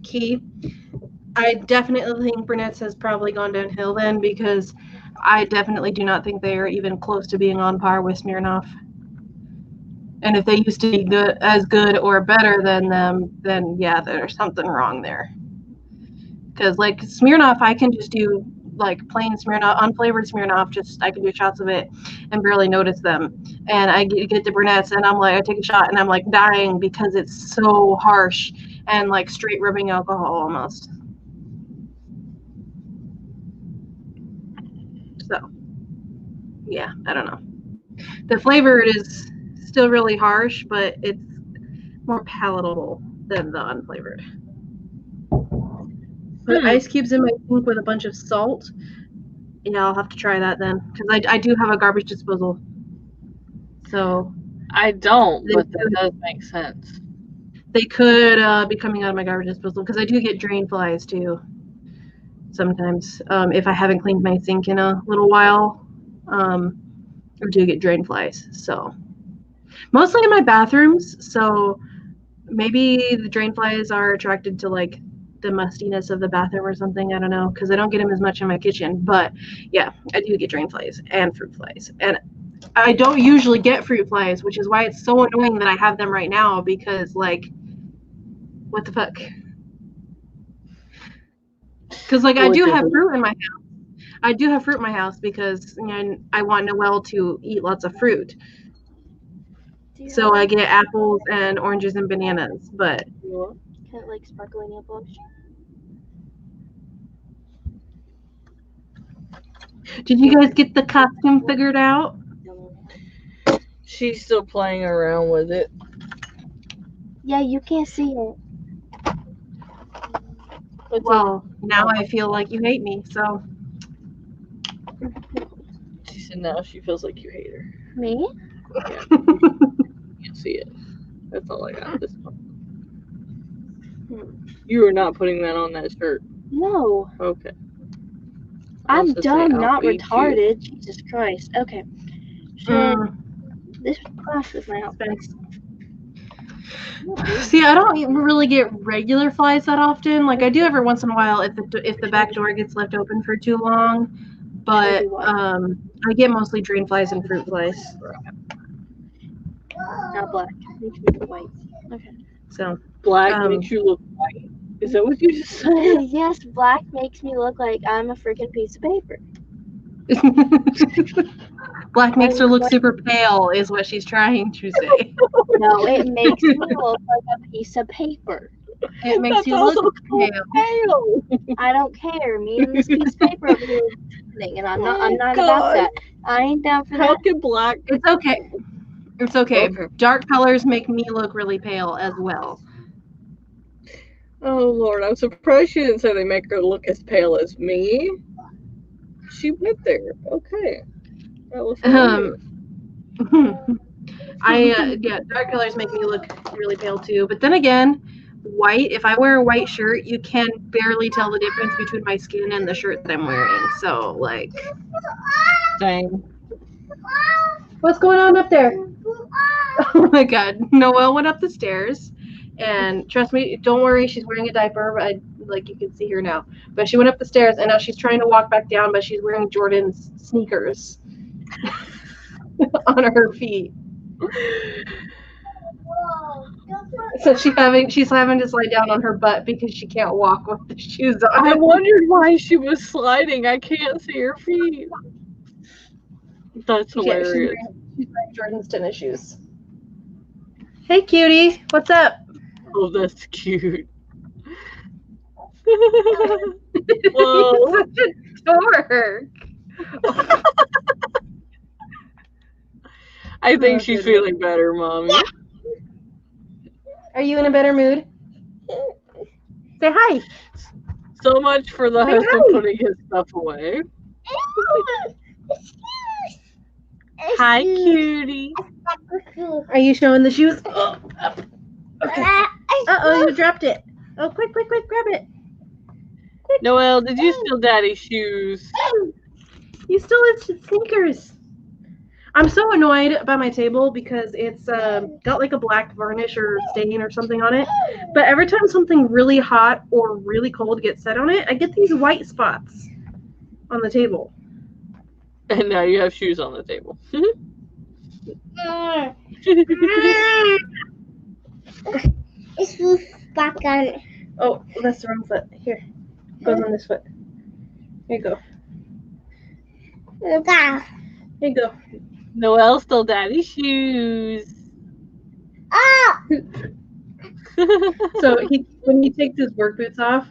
Key, I definitely think Burnett's has probably gone downhill then, because I definitely do not think they are even close to being on par with Smirnoff. And if they used to be as good or better than them, then yeah, there's something wrong there. Because, like, Smirnoff, I can just do, like, plain Smirnoff, unflavored Smirnoff, just I can do shots of it and barely notice them. And I get to Burnett's and I'm like, I take a shot and I'm, like, dying because it's so harsh and, like, straight rubbing alcohol almost. So, yeah, I don't know. The flavor is still really harsh, but it's more palatable than the unflavored. Put ice cubes in my sink with a bunch of salt. Yeah, I'll have to try that then, because I do have a garbage disposal. So I don't, but that does make sense. They could be coming out of my garbage disposal, because I do get drain flies too sometimes. If I haven't cleaned my sink in a little while, I do get drain flies. So mostly in my bathrooms. So maybe the drain flies are attracted to, like, the mustiness of the bathroom or something. I don't know, because I don't get them as much in my kitchen. But yeah, I do get drain flies and fruit flies. And I don't usually get fruit flies, which is why it's so annoying that I have them right now, because, like, what the fuck? Because, like, I do have fruit in my house. I do have fruit in my house because, you know, I want Noelle to eat lots of fruit. So I get apples and oranges and bananas, but Kind of like sparkling apple. Did you guys get the costume figured out? She's still playing around with it. Yeah, you can't see it. Well, now I feel like you hate me, so. She said now she feels like you hate her. Me? Yeah. You can't see it. That's all I got this month. You are not putting that on that shirt. No. Okay. I'm dumb, not retarded. Jesus Christ. Okay. This class is my outfit. See, I don't even really get regular flies that often. Like, I do every once in a while if the back door gets left open for too long. But I get mostly drain flies and fruit flies. Not black. Makes me look white. Okay. So black makes you look white. Is that what you just said? Yes, black makes me look like I'm a freaking piece of paper. Black makes her look super pale, is what she's trying to say. No, it makes me look like a piece of paper. It makes That's you also look so pale. pale. I don't care. Me and this piece of paper over here is thing, and I'm not about God. that. I ain't down for How that. can black? It's okay. It's okay. Okay. Dark colors make me look really pale as well. Oh Lord, I'm surprised she didn't say they make her look as pale as me. She went there. Okay. That was Dark colors make me look really pale too. But then again, white, if I wear a white shirt, you can barely tell the difference between my skin and the shirt that I'm wearing. So, like, Same. what's going on up there? Oh my God. Noelle went up the stairs. And trust me, don't worry, she's wearing a diaper. You can see her now. But she went up the stairs, and now she's trying to walk back down, but she's wearing Jordan's sneakers on her feet. So she's having to slide down on her butt because she can't walk with the shoes on. I wondered why she was sliding. I can't see her feet. That's hilarious. She's wearing Jordan's tennis shoes. Hey, cutie. What's up? Oh, that's cute. Whoa. Such a dork. I think she's feeling better, Mommy. Are you in a better mood? Say hi. So much for the Say husband hi. putting his stuff away. Hi, cutie. Are you showing the shoes? Oh, okay. Uh-oh, you dropped it. Oh, quick, grab it. Noelle, did you steal Daddy's shoes? You stole his sneakers. I'm so annoyed by my table because it's got like a black varnish or stain or something on it. But every time something really hot or really cold gets set on it, I get these white spots on the table. And now you have shoes on the table. It's back on. Oh, that's the wrong foot. Here. Goes on this foot. Here you go. Look. Here you go. Noelle stole Daddy's shoes. Oh! So when he takes his work boots off,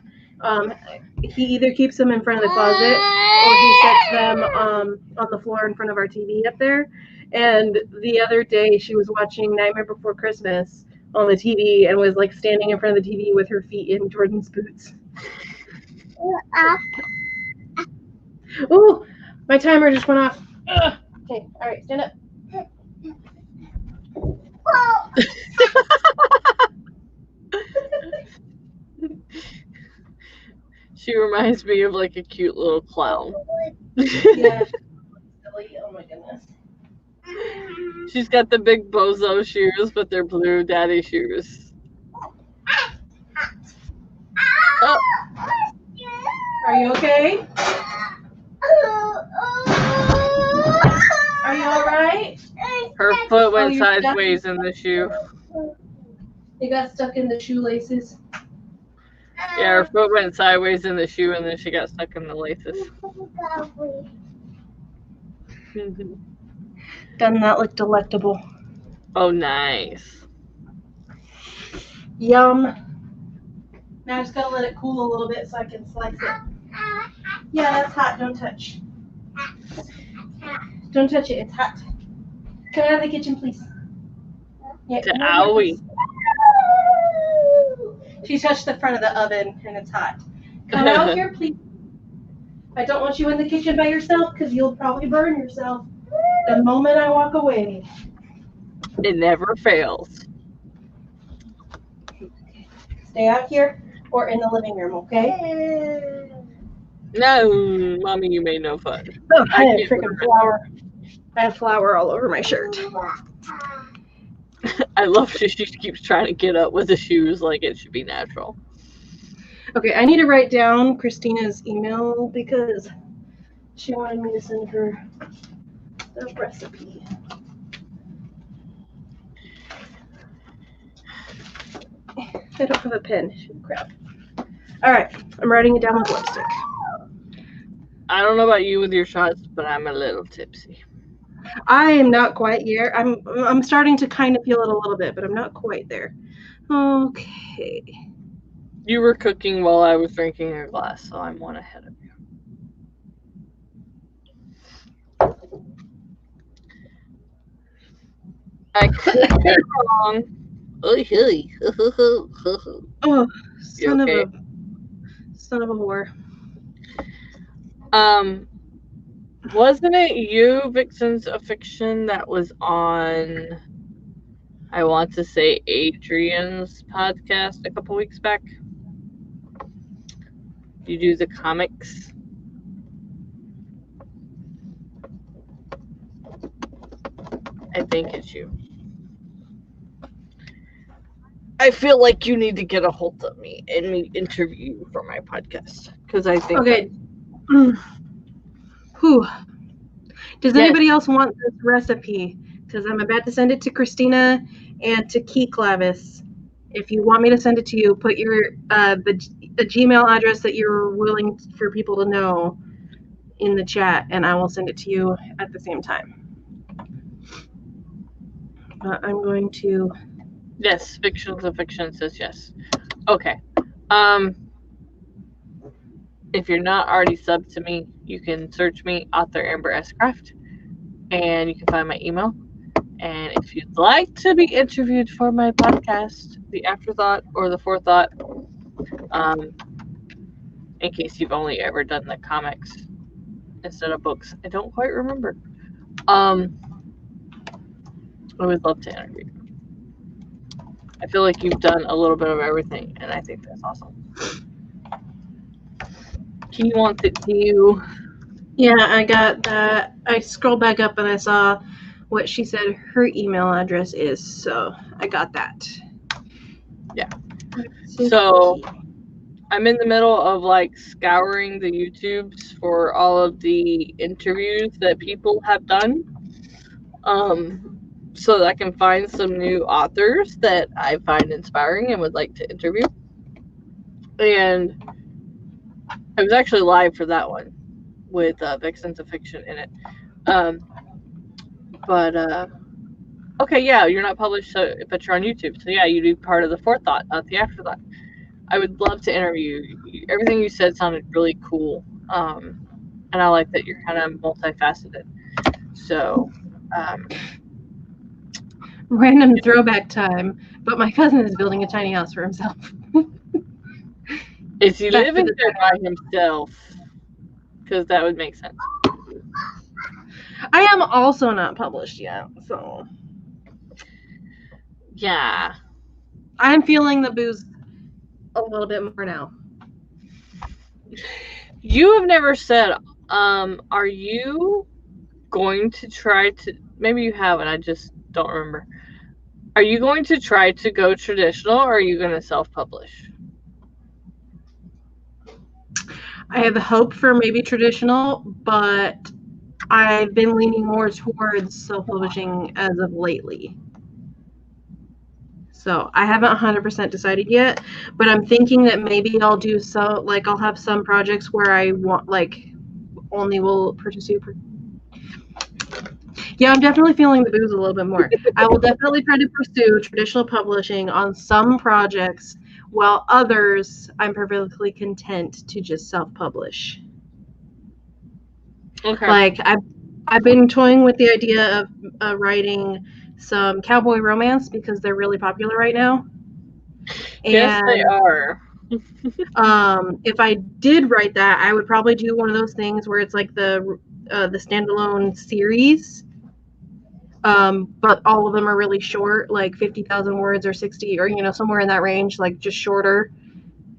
he either keeps them in front of the closet or he sets them on the floor in front of our TV up there. And the other day she was watching Nightmare Before Christmas on the TV and was like standing in front of the TV with her feet in Jordan's boots. Ooh, my timer just went off. Ugh. Okay, all right, stand up. She reminds me of like a cute little clown. Yeah. Oh my goodness. She's got the big bozo shoes, but they're blue daddy shoes. Oh. Are you okay? Are you all right? Her foot went you're stuck. sideways in the shoe. You got stuck in the shoelaces. Yeah, her foot went sideways in the shoe, and then she got stuck in the laces. Doesn't that look delectable? Oh, nice. Yum. Now I just gotta let it cool a little bit so I can slice it. Yeah, that's hot. Don't touch. Don't touch it. It's hot. Come out of the kitchen, please. Yeah, come over here, Owie. please. She touched the front of the oven and it's hot. Come out here, please. I don't want you in the kitchen by yourself because you'll probably burn yourself the moment I walk away. It never fails. Stay out here or in the living room, okay? No, Mommy, you made no fun. Oh, I had can't freaking flour. I have flour all over my shirt. I love she keeps trying to get up with the shoes like it should be natural. Okay, I need to write down Christina's email because she wanted me to send her the recipe. I don't have a pen. Crap. All right, I'm writing it down with lipstick. I don't know about you with your shots, but I'm a little tipsy. I am not quite there. I'm starting to kind of feel it a little bit, but I'm not quite there. Okay. You were cooking while I was drinking a glass, so I'm one ahead of you. I could be wrong. Oh, son okay? of a whore. Wasn't it you, Vixens of Fiction, that was on, I want to say, Adrian's podcast a couple weeks back? You do the comics? I think it's you. I feel like you need to get a hold of me and me interview you for my podcast, because I think Okay. Whew. Does anybody else want this recipe? Because I'm about to send it to Christina and to Key Clavis. If you want me to send it to you, put your the Gmail address that you're willing for people to know in the chat, and I will send it to you at the same time. I'm going to. Yes, Fictions of Fiction says yes. Okay. If you're not already subbed to me, you can search me, author Amber S. Craft, and you can find my email. And if you'd like to be interviewed for my podcast, The Afterthought or The Forethought, in case you've only ever done the comics instead of books, I don't quite remember. I would love to interview you. I feel like you've done a little bit of everything, and I think that's awesome. He wants it to you. Yeah, I got that. I scrolled back up and I saw what she said her email address is, so I got that. Yeah. So I'm in the middle of like scouring the YouTubes for all of the interviews that people have done. So that I can find some new authors that I find inspiring and would like to interview. And I was actually live for that one with Vixens of Fiction in it. Okay, yeah, you're not published, but you're on YouTube. So yeah, you do part of the Forethought, the Afterthought. I would love to interview you. Everything you said sounded really cool. And I like that you're kind of multifaceted. So, random throwback time, but my cousin is building a tiny house for himself. is he living there by himself? Because that would make sense. I am also not published yet, so. Yeah. I'm feeling the booze a little bit more now. You have never said, are you going to try to, maybe you haven't, I just don't remember. Are you going to try to go traditional, or are you going to self-publish? I have hope for maybe traditional, but I've been leaning more towards self-publishing as of lately. So I haven't 100% decided yet, but I'm thinking that maybe I'll do so. Like I'll have some projects where I want only will pursue. Yeah, I'm definitely feeling the booze a little bit more. I will definitely try to pursue traditional publishing on some projects, while others I'm perfectly content to just self-publish. Okay. Like I've been toying with the idea of writing some cowboy romance because they're really popular right now. Yes, they are. If I did write that, I would probably do one of those things where it's like the standalone series. But all of them are really short, like 50,000 words or 60, or somewhere in that range, like just shorter.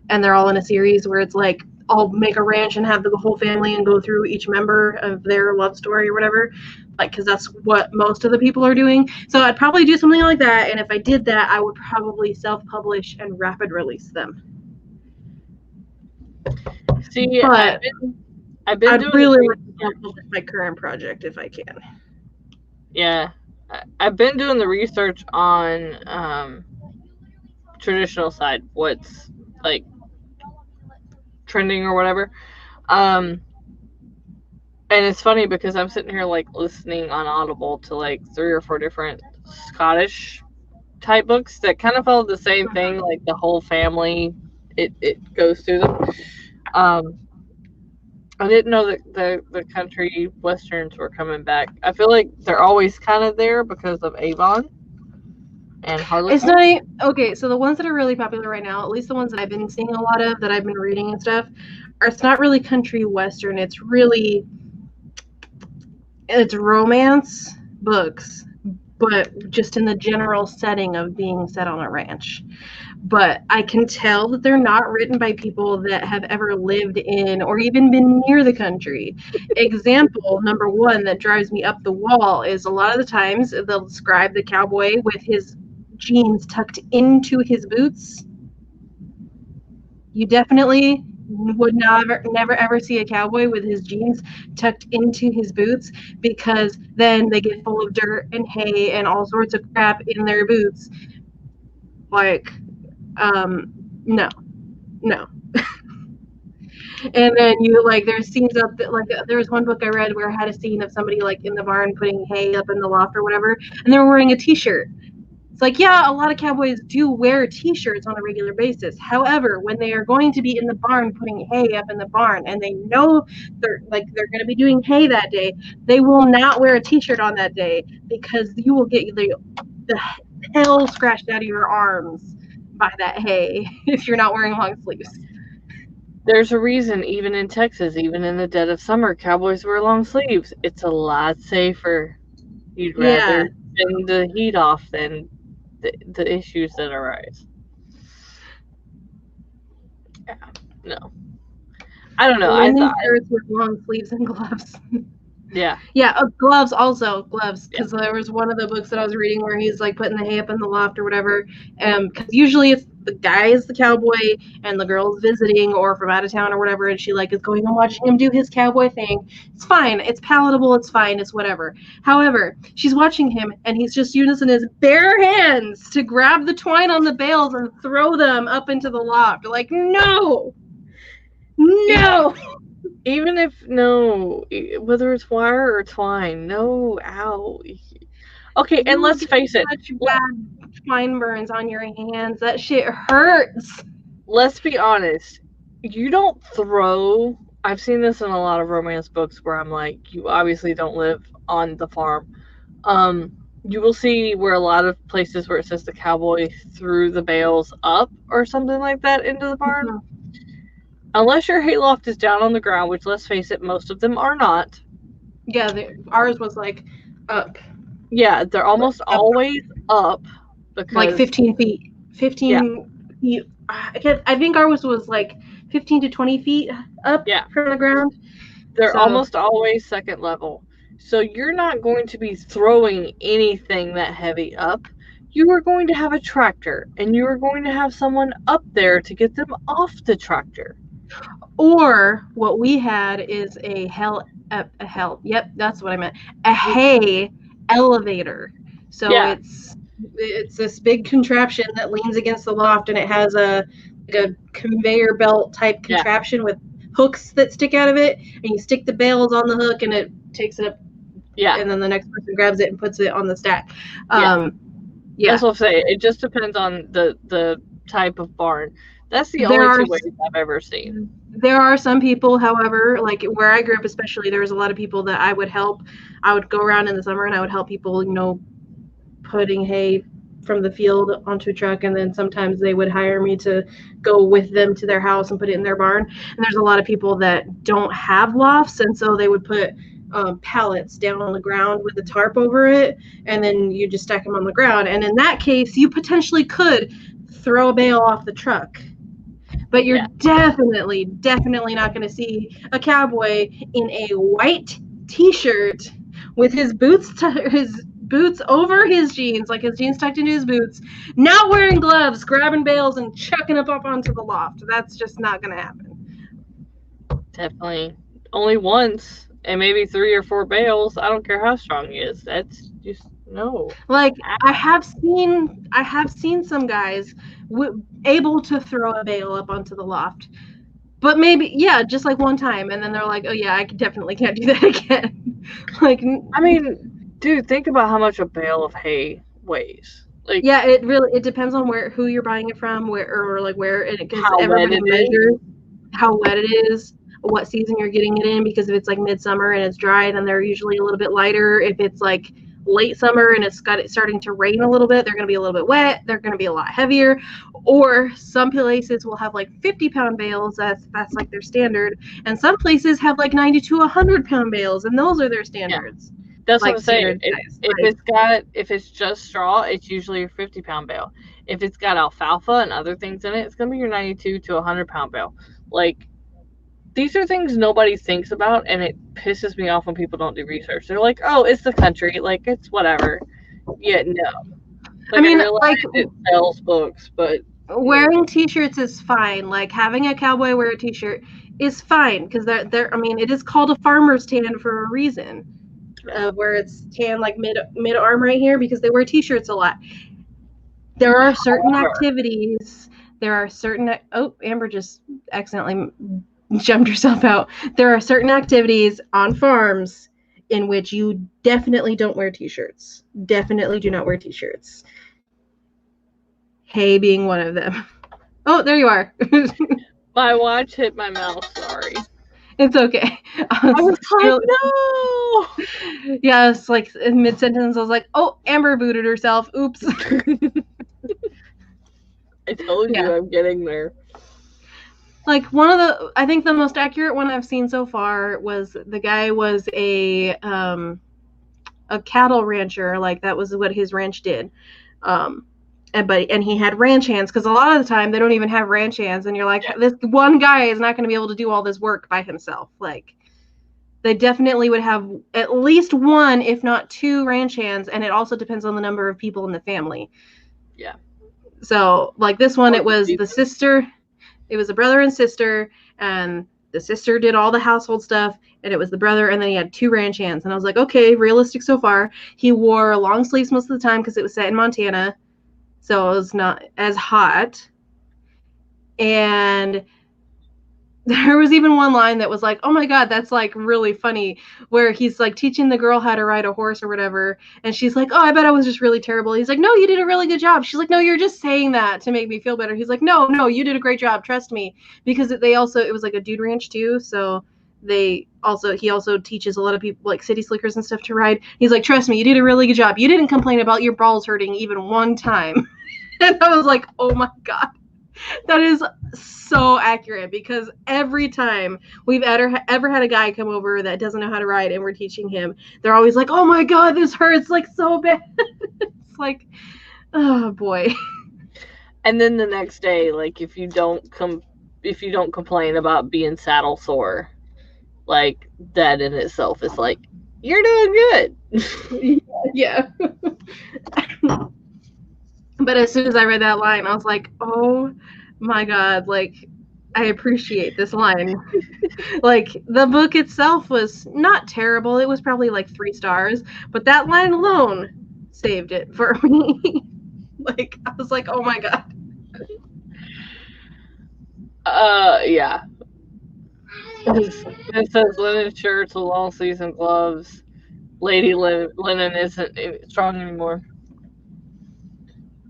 And they're all in a series where it's like I'll make a ranch and have the whole family and go through each member of their love story or whatever, like because that's what most of the people are doing. So I'd probably do something like that, and if I did that, I would probably self-publish and rapid release them. See, but I'd doing really like to self-publish my current project if I can. Yeah, I've been doing the research on traditional side, what's like trending or whatever. And it's funny because I'm sitting here like listening on Audible to like 3 or 4 different Scottish type books that kind of follow the same thing, like the whole family it goes through them. I didn't know that the country westerns were coming back. I feel like they're always kind of there because of Avon and Harlequin. It's not okay. So the ones that are really popular right now, at least the ones that I've been seeing a lot of, that I've been reading and stuff, it's not really country western. It's romance books, but just in the general setting of being set on a ranch. But I can tell that they're not written by people that have ever lived in or even been near the country. Example number one that drives me up the wall is a lot of the times they'll describe the cowboy with his jeans tucked into his boots. You definitely would never ever see a cowboy with his jeans tucked into his boots, because then they get full of dirt and hay and all sorts of crap in their boots. Like, no. And then there's scenes of there was one book I read where it had a scene of somebody like in the barn putting hay up in the loft or whatever, and they were wearing a t-shirt. It's like, yeah, a lot of cowboys do wear t-shirts on a regular basis. However, when they are going to be in the barn putting hay up in the barn and they know they're going to be doing hay that day, they will not wear a t-shirt on that day, because you will get the hell scratched out of your arms by that hay if you're not wearing long sleeves. There's a reason, even in Texas, even in the dead of summer, cowboys wear long sleeves. It's a lot safer. You'd rather send the heat off than the issues that arise. Yeah, no. I don't know. I thought with long sleeves and gloves. Yeah. Yeah, gloves, because there was one of the books that I was reading where he's like putting the hay up in the loft or whatever, because usually it's the guy is the cowboy and the girl's visiting or from out of town or whatever, and she is going and watching him do his cowboy thing. It's fine, it's palatable, it's fine, it's whatever. However, she's watching him and he's just using his bare hands to grab the twine on the bales and throw them up into the loft. Like, no. Even if whether it's wire or twine, no, ow. Okay, and let's face it, bad twine burns on your hands. That shit hurts. Let's be honest. You don't throw. I've seen this in a lot of romance books where I'm like, you obviously don't live on the farm. You will see where a lot of places where it says the cowboy threw the bales up or something like that into the barn. Mm-hmm. Unless your hayloft is down on the ground, which, let's face it, most of them are not. Yeah, ours was up. Yeah, they're almost always up. Because 15 feet. 15 feet. I think ours was 15 to 20 feet up from the ground. They're almost always second level. So you're not going to be throwing anything that heavy up. You are going to have a tractor, and you are going to have someone up there to get them off the tractor. Or what we had is a hay elevator. So it's this big contraption that leans against the loft, and it has a conveyor belt type contraption with hooks that stick out of it, and you stick the bales on the hook and it takes it up. Yeah. And then the next person grabs it and puts it on the stack. That's what I'm saying. It just depends on the type of barn. That's the only 2 ways I've ever seen. There are some people, however, where I grew up especially, there was a lot of people that I would help. I would go around in the summer and I would help people, putting hay from the field onto a truck, and then sometimes they would hire me to go with them to their house and put it in their barn. And there's a lot of people that don't have lofts, and so they would put pallets down on the ground with a tarp over it, and then you just stack them on the ground. And in that case, you potentially could throw a bale off the truck. But you're definitely not going to see a cowboy in a white t-shirt with his boots over his jeans, his jeans tucked into his boots, not wearing gloves, grabbing bales and chucking them up onto the loft. That's just not going to happen. Definitely. Only once, and maybe 3 or 4 bales. I don't care how strong he is. That's just no. I have seen some guys able to throw a bale up onto the loft. But maybe, yeah, just like one time, and then they're like, oh yeah, I definitely can't do that again. Like, I mean, dude, think about how much a bale of hay weighs. Like, yeah, it depends on who you're buying it from, where, because how wet everybody it is. measures how wet it is, what season you're getting it in, because if it's like midsummer and it's dry, then they're usually a little bit lighter. If it's like late summer and it's starting to rain a little bit, they're going to be a little bit wet. They're going to be a lot heavier. Or some places will have like 50-pound bales. That's like their standard. And some places have like 90 to 100-pound bales, and those are their standards. That's Like what I'm saying. standard If it's just straw, it's usually your 50-pound bale. If it's got alfalfa and other things in it, it's gonna be your 92 to 100-pound bale. Like, these are things nobody thinks about, and it pisses me off when people don't do research. They're like, "Oh, it's the country, like it's whatever." Yeah, no. Like, I mean, realize like, it sells books, but wearing t-shirts is fine. Like having a cowboy wear a t-shirt is fine, because they're I mean, it is called a farmer's tan for a reason. Where it's tan like mid arm right here, because they wear t-shirts a lot. There are certain activities. There are certain. Oh, Amber just accidentally jumped herself out. There are certain activities on farms in which you definitely don't wear t-shirts. Definitely do not wear t-shirts. Hay being one of them. Oh, there you are. my watch hit my mouth. Sorry. It's okay. I was like, no. Yeah, it's like in mid-sentence, I was like, oh, Amber booted herself. Oops. I told you I'm getting there. Like I think the most accurate one I've seen so far was the guy was a cattle rancher. Like that was what his ranch did. And he had ranch hands, because a lot of the time they don't even have ranch hands, and you're like, this one guy is not going to be able to do all this work by himself. Like, they definitely would have at least one, if not two, ranch hands, and it also depends on the number of people in the family. Yeah. So, like this one, it was the sister, it was a brother and sister, and the sister did all the household stuff, and it was the brother, and then he had two ranch hands. And I was like, okay, realistic so far. He wore long sleeves most of the time because it was set in Montana, so it was not as hot. And there was even one line that was like, oh my God, that's like really funny, where he's like teaching the girl how to ride a horse or whatever. And she's like, oh, I bet I was just really terrible. He's like, no, you did a really good job. She's like, no, you're just saying that to make me feel better. He's like, no, you did a great job. Trust me. Because it was like a dude ranch too. So he also teaches a lot of people, like city slickers and stuff, to ride. He's like, trust me, you did a really good job. You didn't complain about your balls hurting even one time. And I was like, oh my God, that is so accurate, because every time we've ever had a guy come over that doesn't know how to ride and we're teaching him, they're always like, oh my God, this hurts like so bad. It's like, oh boy. And then the next day, like, if you don't complain about being saddle sore, like, that in itself is like, you're doing good. Yeah. But as soon as I read that line, I was like, oh my God, like, I appreciate this line. Like, the book itself was not terrible. It was probably like 3 stars, but that line alone saved it for me. Like, I was like, oh my God. Yeah. It says linen shirts with long sleeves and gloves. Lady linen isn't strong anymore.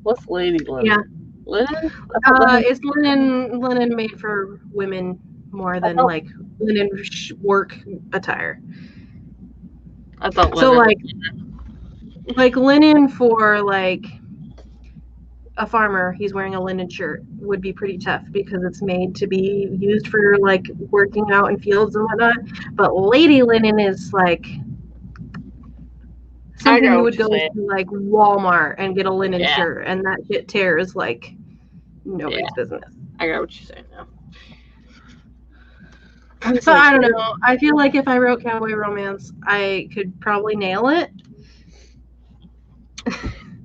What's lady linen? Yeah. Linen? It's linen made for women more than like linen work attire. I thought linen. So like linen for like a farmer, he's wearing a linen shirt, would be pretty tough, because it's made to be used for like working out in fields and whatnot. But lady linen is like something you would go to like Walmart and get a linen shirt, and that shit tears like nobody's business. I got what you're saying now. So I don't know. I feel like if I wrote cowboy romance, I could probably nail it.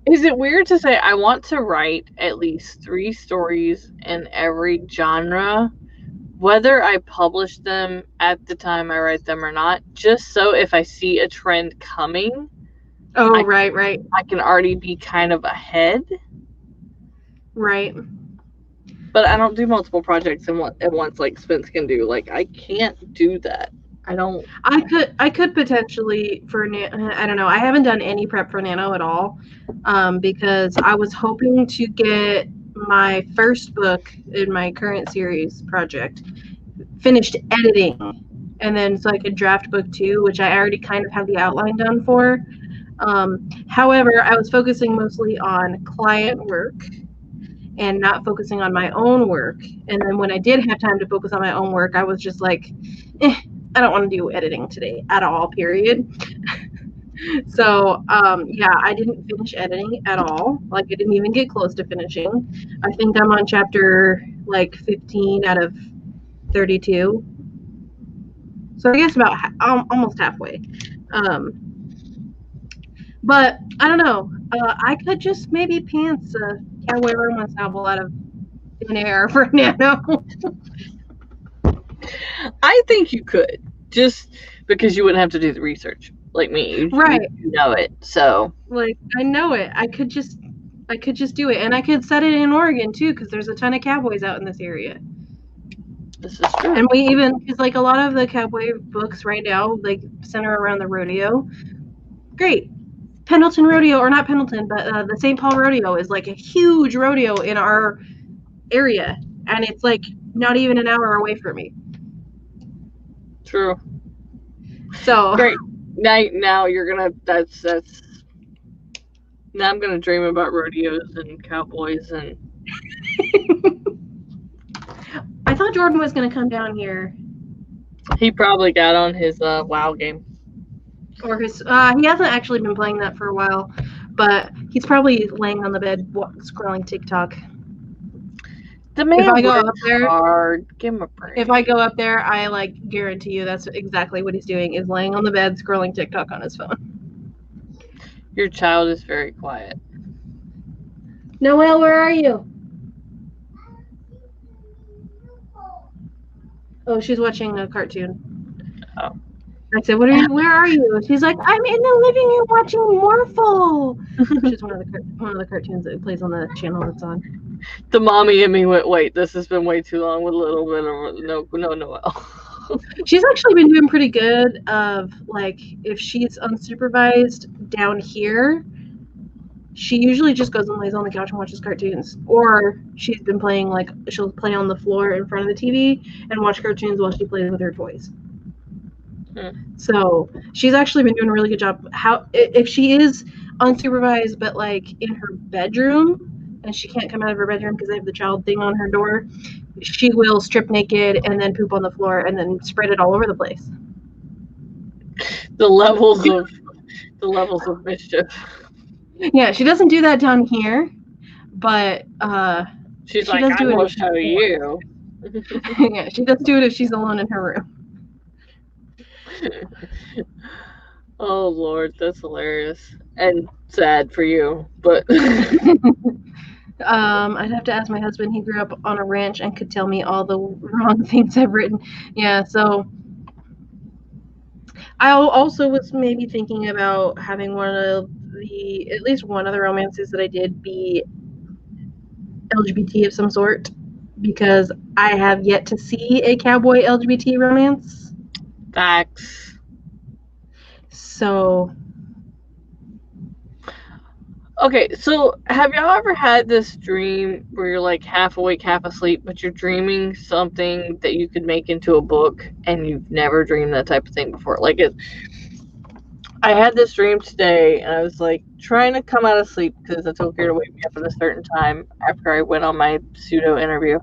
Is it weird to say I want to write at least 3 stories in every genre, whether I publish them at the time I write them or not, just so if I see a trend coming, right. I can already be kind of ahead. Right. But I don't do multiple projects at once like Spence can do. Like, I can't do that. I don't. I could potentially for I don't know. I haven't done any prep for Nano at all, because I was hoping to get my first book in my current series project finished editing, and then so I could draft book 2, which I already kind of have the outline done for. However, I was focusing mostly on client work and not focusing on my own work. And then when I did have time to focus on my own work, I was just like, I don't want to do editing today at all, period. So, yeah, I didn't finish editing at all. Like, I didn't even get close to finishing. I think I'm on chapter, like, 15 out of 32. So I guess about almost halfway. But I don't know. I could just maybe pants a Cowboy Romance novel out of thin air for Nano. I think you could, just because you wouldn't have to do the research like me. Right. You know it, so. Like, I know it. I could just do it, and I could set it in Oregon too, because there's a ton of cowboys out in this area. This is true. And we even, because like a lot of the cowboy books right now, like center around the rodeo. Great. Pendleton Rodeo, or not Pendleton, but the St. Paul Rodeo is like a huge rodeo in our area, and it's like not even an hour away from me. True. So great. Now you're gonna that's now I'm gonna dream about rodeos and cowboys and. I thought Jordan was gonna come down here. He probably got on his WoW game. Or his he hasn't actually been playing that for a while, but he's probably laying on the bed scrolling TikTok. The man if I go up there, hard. Give him a break. If I go up there, I like guarantee you that's exactly what he's doing, is laying on the bed scrolling TikTok on his phone. Your child is very quiet. Noelle, where are you? Oh, she's watching a cartoon. Oh. I said, where are you? She's like, I'm in the living room watching Morphle, which is one of the cartoons that plays on the channel that's on. The mommy in me went, wait, this has been way too long with a little bit of no Noelle. She's actually been doing pretty good of, like, if she's unsupervised down here, she usually just goes and lays on the couch and watches cartoons. Or she's been playing, like, she'll play on the floor in front of the TV and watch cartoons while she plays with her toys. So she's actually been doing a really good job. If she is unsupervised but like in her bedroom and she can't come out of her bedroom because they have the child thing on her door, she will strip naked and then poop on the floor and then spread it all over the place. The levels of mischief. Yeah, she doesn't do that down here, but she's like, I will show you. Yeah, she does do it if she's alone in her room. Oh Lord, that's hilarious and sad for you, but I'd have to ask my husband. He grew up on a ranch and could tell me all the wrong things I've written. Yeah, so I also was maybe thinking about having at least one of the romances that I did be LGBT of some sort, because I have yet to see a cowboy LGBT romance. Facts. So. Okay, so have y'all ever had this dream where you're like half awake, half asleep, but you're dreaming something that you could make into a book and you've never dreamed that type of thing before? Like, I had this dream today and I was like trying to come out of sleep because I told Kira to wake me up at a certain time after I went on my pseudo interview.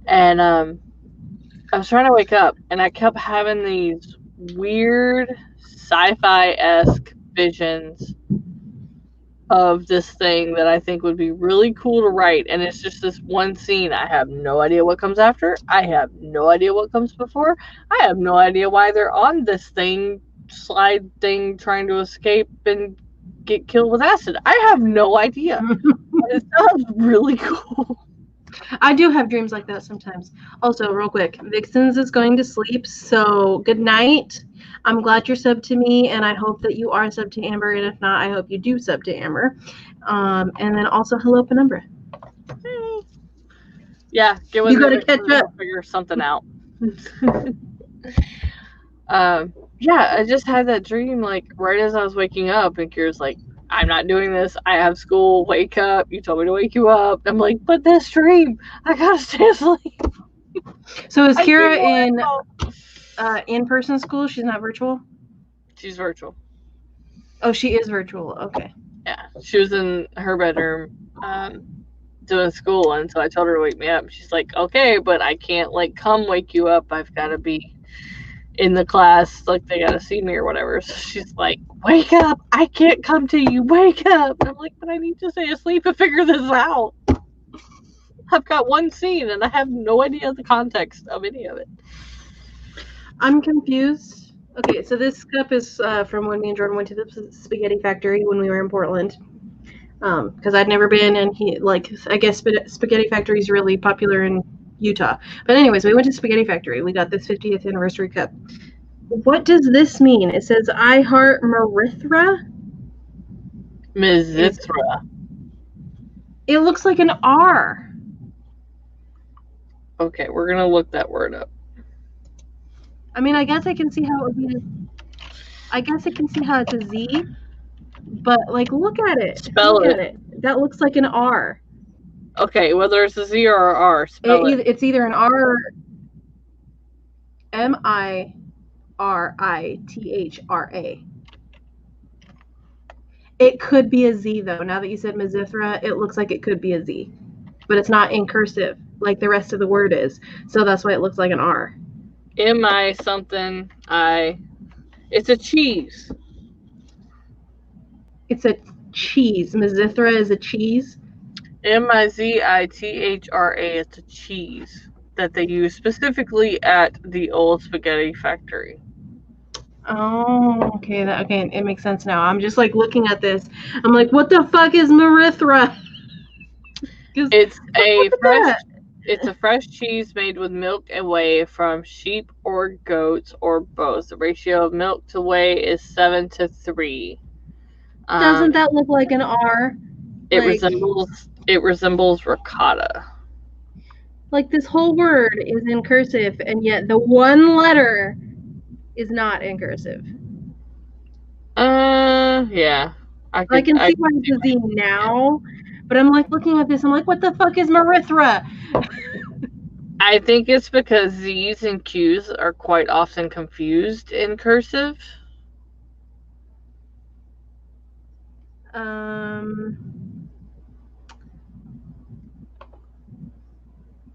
And I was trying to wake up, and I kept having these weird sci-fi-esque visions of this thing that I think would be really cool to write, and it's just this one scene. I have no idea what comes after. I have no idea what comes before. I have no idea why they're on this slide thing trying to escape and get killed with acid. I have no idea. It sounds really cool. I do have dreams like that sometimes. Also, real quick, Vixens is going to sleep, so good night. I'm glad you're subbed to me, and I hope that you are subbed to Amber, and if not, I hope you do sub to Amber. And then also, hello, Penumbra. Hey. Yeah, get with You gotta it. catch We'll up. figure something out. Yeah, I just had that dream like right as I was waking up, and Kira's like, "I'm not doing this. I have school. Wake up. You told me to wake you up." I'm like, "But this dream, I gotta stay asleep." So is I Kira need more info. in-person school? She's not virtual? She's virtual. Oh, she is virtual. Okay. Yeah, she was in her bedroom doing school, and so I told her to wake me up. She's like, "Okay, but I can't like come wake you up. I've got to be in the class, like they got to see me or whatever." So she's like, "Wake up! I can't come to you. Wake up!" And I'm like, "But I need to stay asleep and figure this out. I've got one scene, and I have no idea the context of any of it." I'm confused. Okay, so this cup is from when me and Jordan went to the spaghetti factory when we were in Portland. Because I'd never been, and I guess spaghetti factory is really popular in Utah. But anyways, we went to spaghetti factory. We got this 50th anniversary cup. What does this mean? It says I heart Marithra. Mizithra. It looks like an R. Okay, we're gonna look that word up. I mean, I guess I can see how it would be. I guess I can see how it's a Z. But like, look at it. Spell Look it. at it. That looks like an R. Okay, whether it's a Z or an R, spell it. It's either an R or Mirithra. It could be a Z though. Now that you said Mizithra, it looks like it could be a Z, but it's not in cursive like the rest of the word is. So that's why it looks like an R. M-I something I. It's a cheese. It's a cheese. Mizithra is a cheese. Mizithra. It's a cheese that they use specifically at the old spaghetti factory. Oh, okay. Okay, it makes sense now. I'm just like looking at this. I'm like, what the fuck is Mirithra? It's a fresh cheese made with milk and whey from sheep or goats or both. The ratio of milk to whey is 7:3. Doesn't that look like an R? It resembles ricotta. Like this whole word is in cursive, and yet the one letter is not in cursive. Yeah. I can see why it's a Z now, but I'm like looking at this. I'm like, what the fuck is Mirithra? I think it's because Z's and Q's are quite often confused in cursive.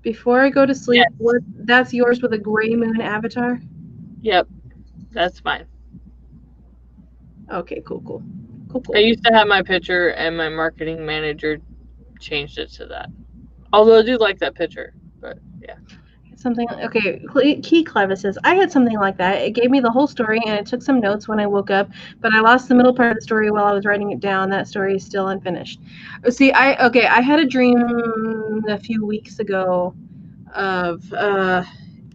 Before I go to sleep, yes. That's yours with a gray moon avatar? Yep, that's mine. Okay, cool. I used to have my picture, and my marketing manager changed it to that. Although I do like that picture, but yeah. Something, okay, Key Clevis says, I had something like that. It gave me the whole story, and it took some notes when I woke up, but I lost the middle part of the story while I was writing it down. That story is still unfinished. See, I had a dream a few weeks ago of,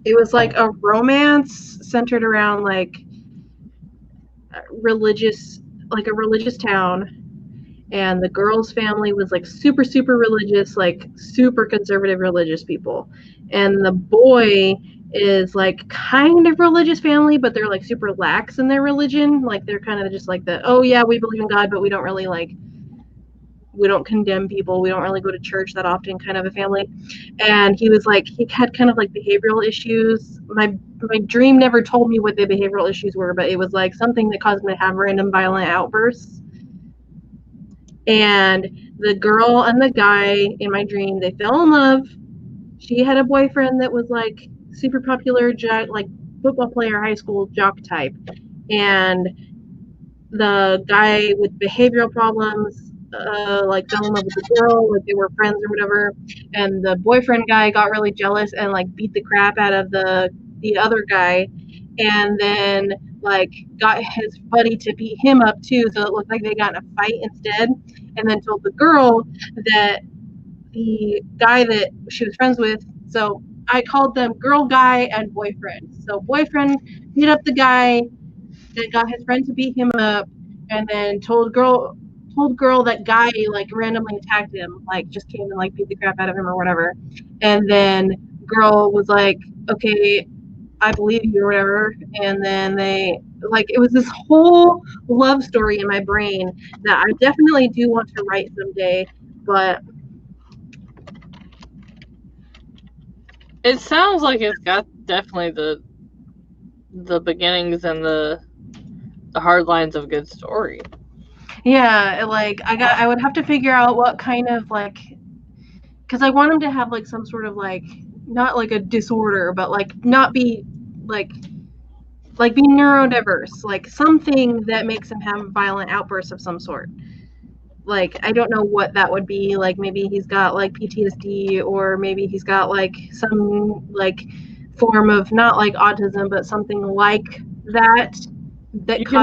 it was like a romance centered around like a religious town. And the girl's family was like super, super religious, like super conservative religious people. And the boy is like kind of religious family, but they're like super lax in their religion. Like they're kind of just like oh yeah, we believe in God, but we don't really we don't condemn people. We don't really go to church that often kind of a family. And he had kind of like behavioral issues. My dream never told me what the behavioral issues were, but it was like something that caused him to have random violent outbursts. And the girl and the guy in my dream, they fell in love. She had a boyfriend that was like super popular, like football player, high school jock type. And the guy with behavioral problems, like fell in love with the girl, like they were friends or whatever. And the boyfriend guy got really jealous and like beat the crap out of the other guy. And then like got his buddy to beat him up too, so it looked like they got in a fight instead. And then told the girl that the guy that she was friends with, so I called them girl, guy, and boyfriend. So boyfriend beat up the guy that got his friend to beat him up, and then told told girl that guy like randomly attacked him, like just came and like beat the crap out of him or whatever. And then girl was like, okay, I believe you or whatever. And then they like, it was this whole love story in my brain that I definitely do want to write someday, but It sounds like it's got definitely the beginnings and the hard lines of a good story. yeah, like I would have to figure out what kind of like, because I want him to have like some sort of like, not like a disorder, but like not be like be neurodiverse, like something that makes him have violent outbursts of some sort. Like, I don't know what that would be. Like, maybe he's got like PTSD, or maybe he's got like some like form of not like autism, but something like that. That you could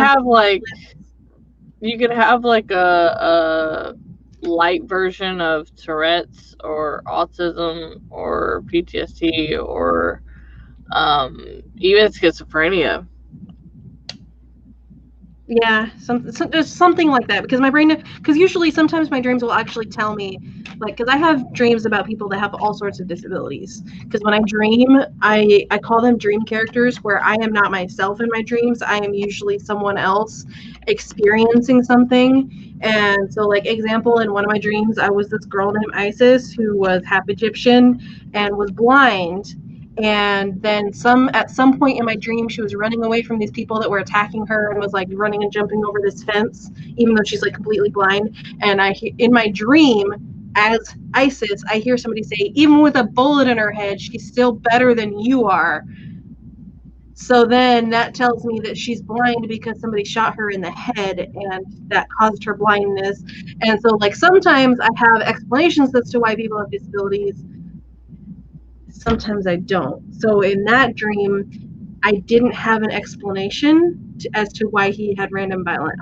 have like a light version of Tourette's or autism or PTSD or even schizophrenia. Yeah, there's something like that, because my brain, because usually sometimes my dreams will actually tell me, like, because I have dreams about people that have all sorts of disabilities. Because when I dream, I call them dream characters, where I am not myself in my dreams. I am usually someone else experiencing something. And so, like, example, in one of my dreams, I was this girl named Isis who was half Egyptian and was blind. And then at some point in my dream, she was running away from these people that were attacking her and was like running and jumping over this fence, even though she's like completely blind. And in my dream, as Isis, I hear somebody say, even with a bullet in her head, she's still better than you are. So then that tells me that she's blind because somebody shot her in the head and that caused her blindness. And so like sometimes I have explanations as to why people have disabilities. Sometimes I don't. So in that dream, I didn't have an explanation as to why he had random violent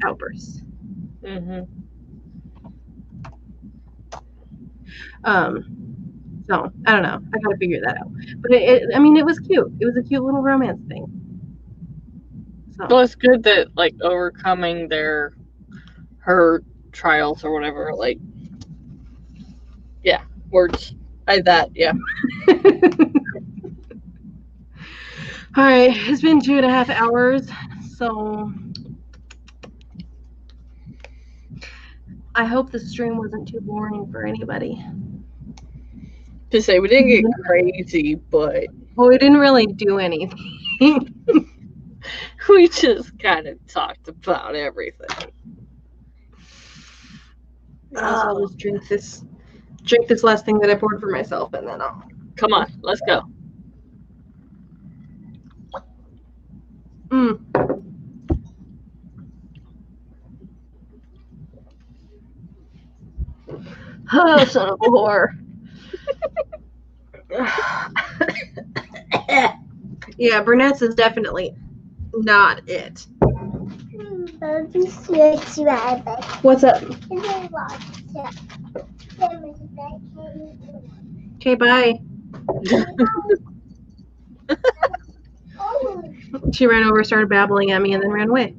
outbursts. Mm-hmm. So I don't know. I gotta figure that out. But it was cute. It was a cute little romance thing. So. Well, it's good that like overcoming her trials or whatever. Like, yeah, words. Yeah. All right, it's been 2.5 hours, so I hope the stream wasn't too boring for anybody. To say we didn't get crazy, but we didn't really do anything. We just kind of talked about everything. I'll just drink this last thing that I poured for myself, and then I'll. Come on, let's go. Oh, son of a whore. Yeah, brunettes is definitely not it. What's up? Okay, bye. She ran over, started babbling at me, and then ran away.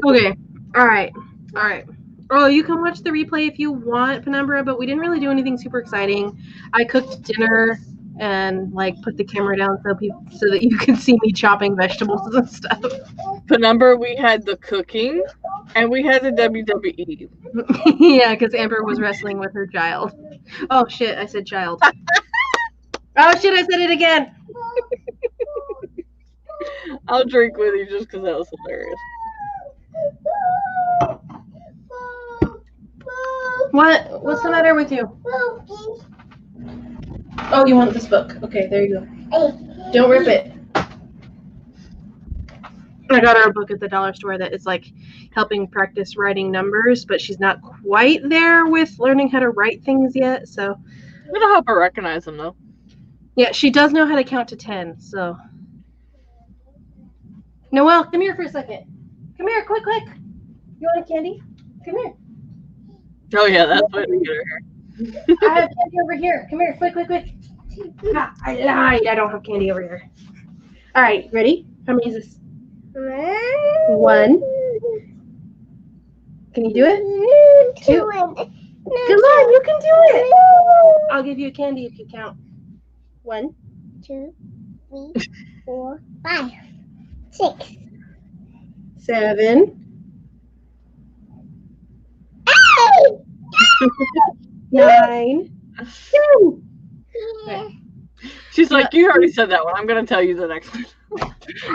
Okay. All right. Oh, you can watch the replay if you want, Penumbra, but we didn't really do anything super exciting. I cooked dinner and like put the camera down so that you can see me chopping vegetables and stuff. Penumbra, we had the cooking and we had the WWE. Yeah, because Amber was wrestling with her child. Oh shit, I said child. Oh shit, I said it again. I'll drink with you just because that was hilarious. What's the matter with you? Oh, you want this book? Okay, there you go. Don't rip it. I got her a book at the dollar store that is like helping practice writing numbers, but she's not quite there with learning how to write things yet. So it'll help her recognize them, though. Yeah, she does know how to count to 10. So Noelle, come here for a second. Come here, quick. You want a candy? Come here. Oh yeah, that's what we get her here. I have candy over here. Come here, quick. Ah, I lied. I don't have candy over here. All right, ready? How many is this? 1, Can you do it? 2. Come on, you can do it. I'll give you a candy if you count. 1, 2, 3, 4, 5, 6. 7, 9, 10. She's like, you already said that one. I'm gonna tell you the next one.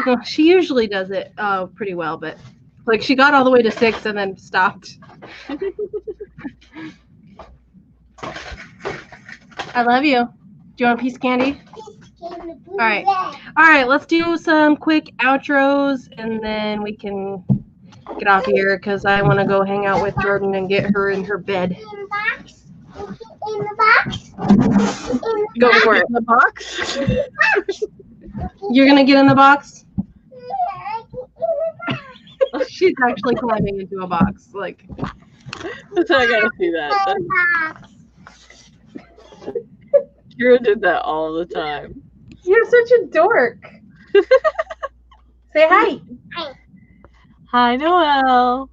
Well, she usually does it pretty well, but like she got all the way to 6 and then stopped. I love you. Do you want a piece of candy? All right, let's do some quick outros and then we can get off here because I want to go hang out with Jordan and get her in her bed. In the box. In the box. Go for it. In the box. You're gonna get in the box? She's actually climbing into a box. Like, I gotta see that. Kira did that all the time. you're such a dork. Say hi. Hi, Noelle.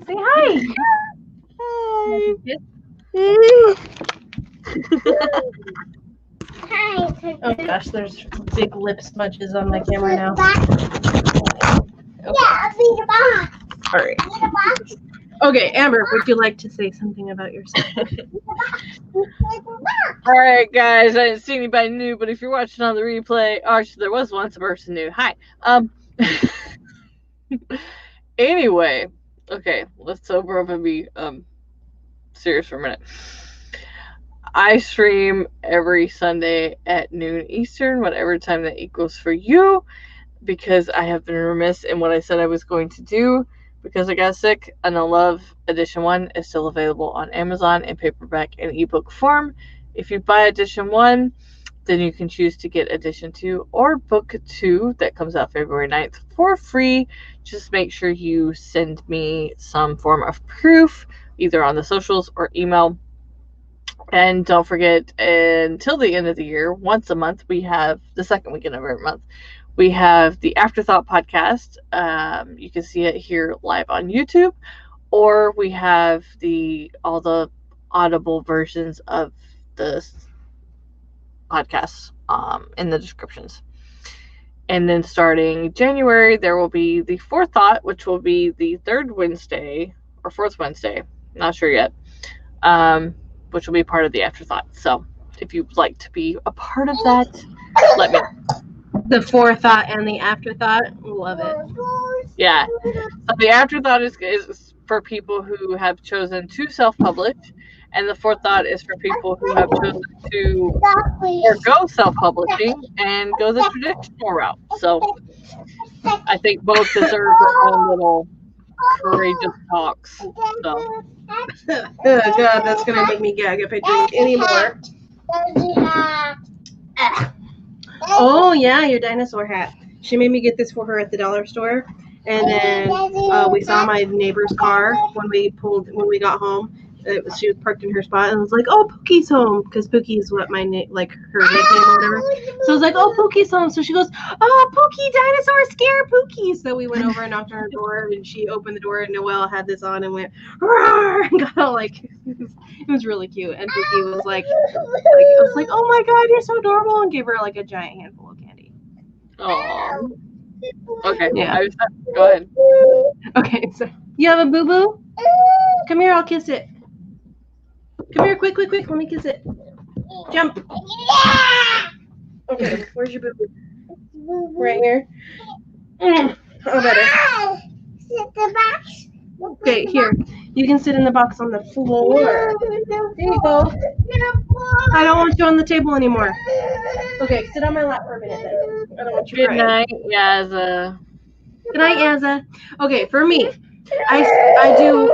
Say hi. Hi. Oh gosh, there's big lip smudges on my camera now. Yeah, I'll be the box. All right. In the box. Okay, Amber, would you like to say something about yourself? All right, guys. I didn't see anybody new, but if you're watching on the replay, actually, there was once a person new. Hi. Anyway, okay, let's sober up and be serious for a minute. I stream every Sunday at noon Eastern, whatever time that equals for you, because I have been remiss in what I said I was going to do because I got sick. And I Love Edition 1 is still available on Amazon in paperback and ebook form. If you buy Edition 1, then you can choose to get Edition 2 or Book 2 that comes out February 9th for free. Just make sure you send me some form of proof, either on the socials or email. And don't forget, until the end of the year, once a month, we have the second weekend of every month, we have the Afterthought podcast. You can see it here live on YouTube, or we have all the audible versions of the podcasts in the descriptions. And then starting January, there will be the Fourth Thought, which will be the third Wednesday or fourth Wednesday, not sure yet, which will be part of the Afterthought. So if you'd like to be a part of that, let me know. The Forethought and the Afterthought, love it. Yeah. So the Afterthought is for people who have chosen to self-publish, and the Forethought is for people who have chosen to forego self-publishing and go the traditional route. So I think both deserve their own little courageous talks. So. Oh God, that's gonna make me gag if I drink anymore. Oh yeah, your dinosaur hat. She made me get this for her at the dollar store, and then we saw my neighbor's car when we got home. She was parked in her spot, and I was like, "Oh, Pookie's home," because Pookie is what my her nickname or whatever. So I was like, "Oh, Pookie's home." So she goes, "Oh, Pookie, dinosaur scare Pookie." So we went over and knocked on her door, and she opened the door, and Noelle had this on and went, "Roar!" and got all like, it was really cute. And Pookie was like, I was like, "Oh my God, you're so adorable," and gave her like a giant handful of candy. Oh. Okay. Yeah. Go ahead. Okay, so you have a boo boo? Come here, I'll kiss it. Come here, quick, let me kiss it. Jump. Okay, where's your boo boo? Right here. Oh, better. Okay, here. You can sit in the box on the floor. There you go. I don't want you on the table anymore. Okay, sit on my lap for a minute then. I don't want you Good night, Yazza. Good night, Yazza. Okay, for me, I do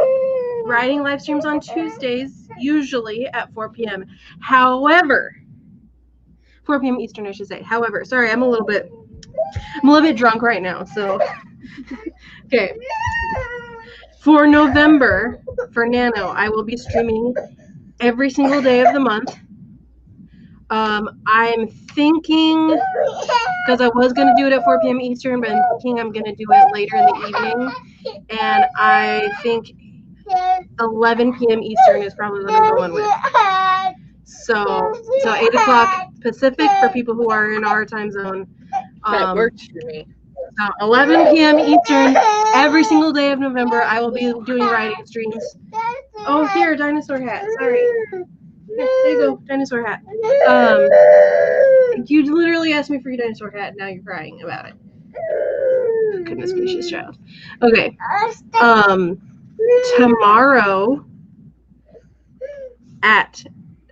writing live streams on Tuesdays, usually at 4 p.m. However, 4 p.m. Eastern, I should say. However, sorry, I'm a little bit drunk right now. So, okay. For November, for Nano, I will be streaming every single day of the month. I'm thinking, because I was going to do it at 4 p.m. Eastern, but I'm thinking I'm going to do it later in the evening. And I think 11 p.m. Eastern is probably what I'm going with. So 8 o'clock Pacific for people who are in our time zone. That works for me. So 11 p.m. Eastern every single day of November. I will be doing writing streams. Oh, here, dinosaur hat. Sorry. Here, there you go, dinosaur hat. You literally asked me for your dinosaur hat. Now you're crying about it. Goodness gracious, child. Okay. Tomorrow at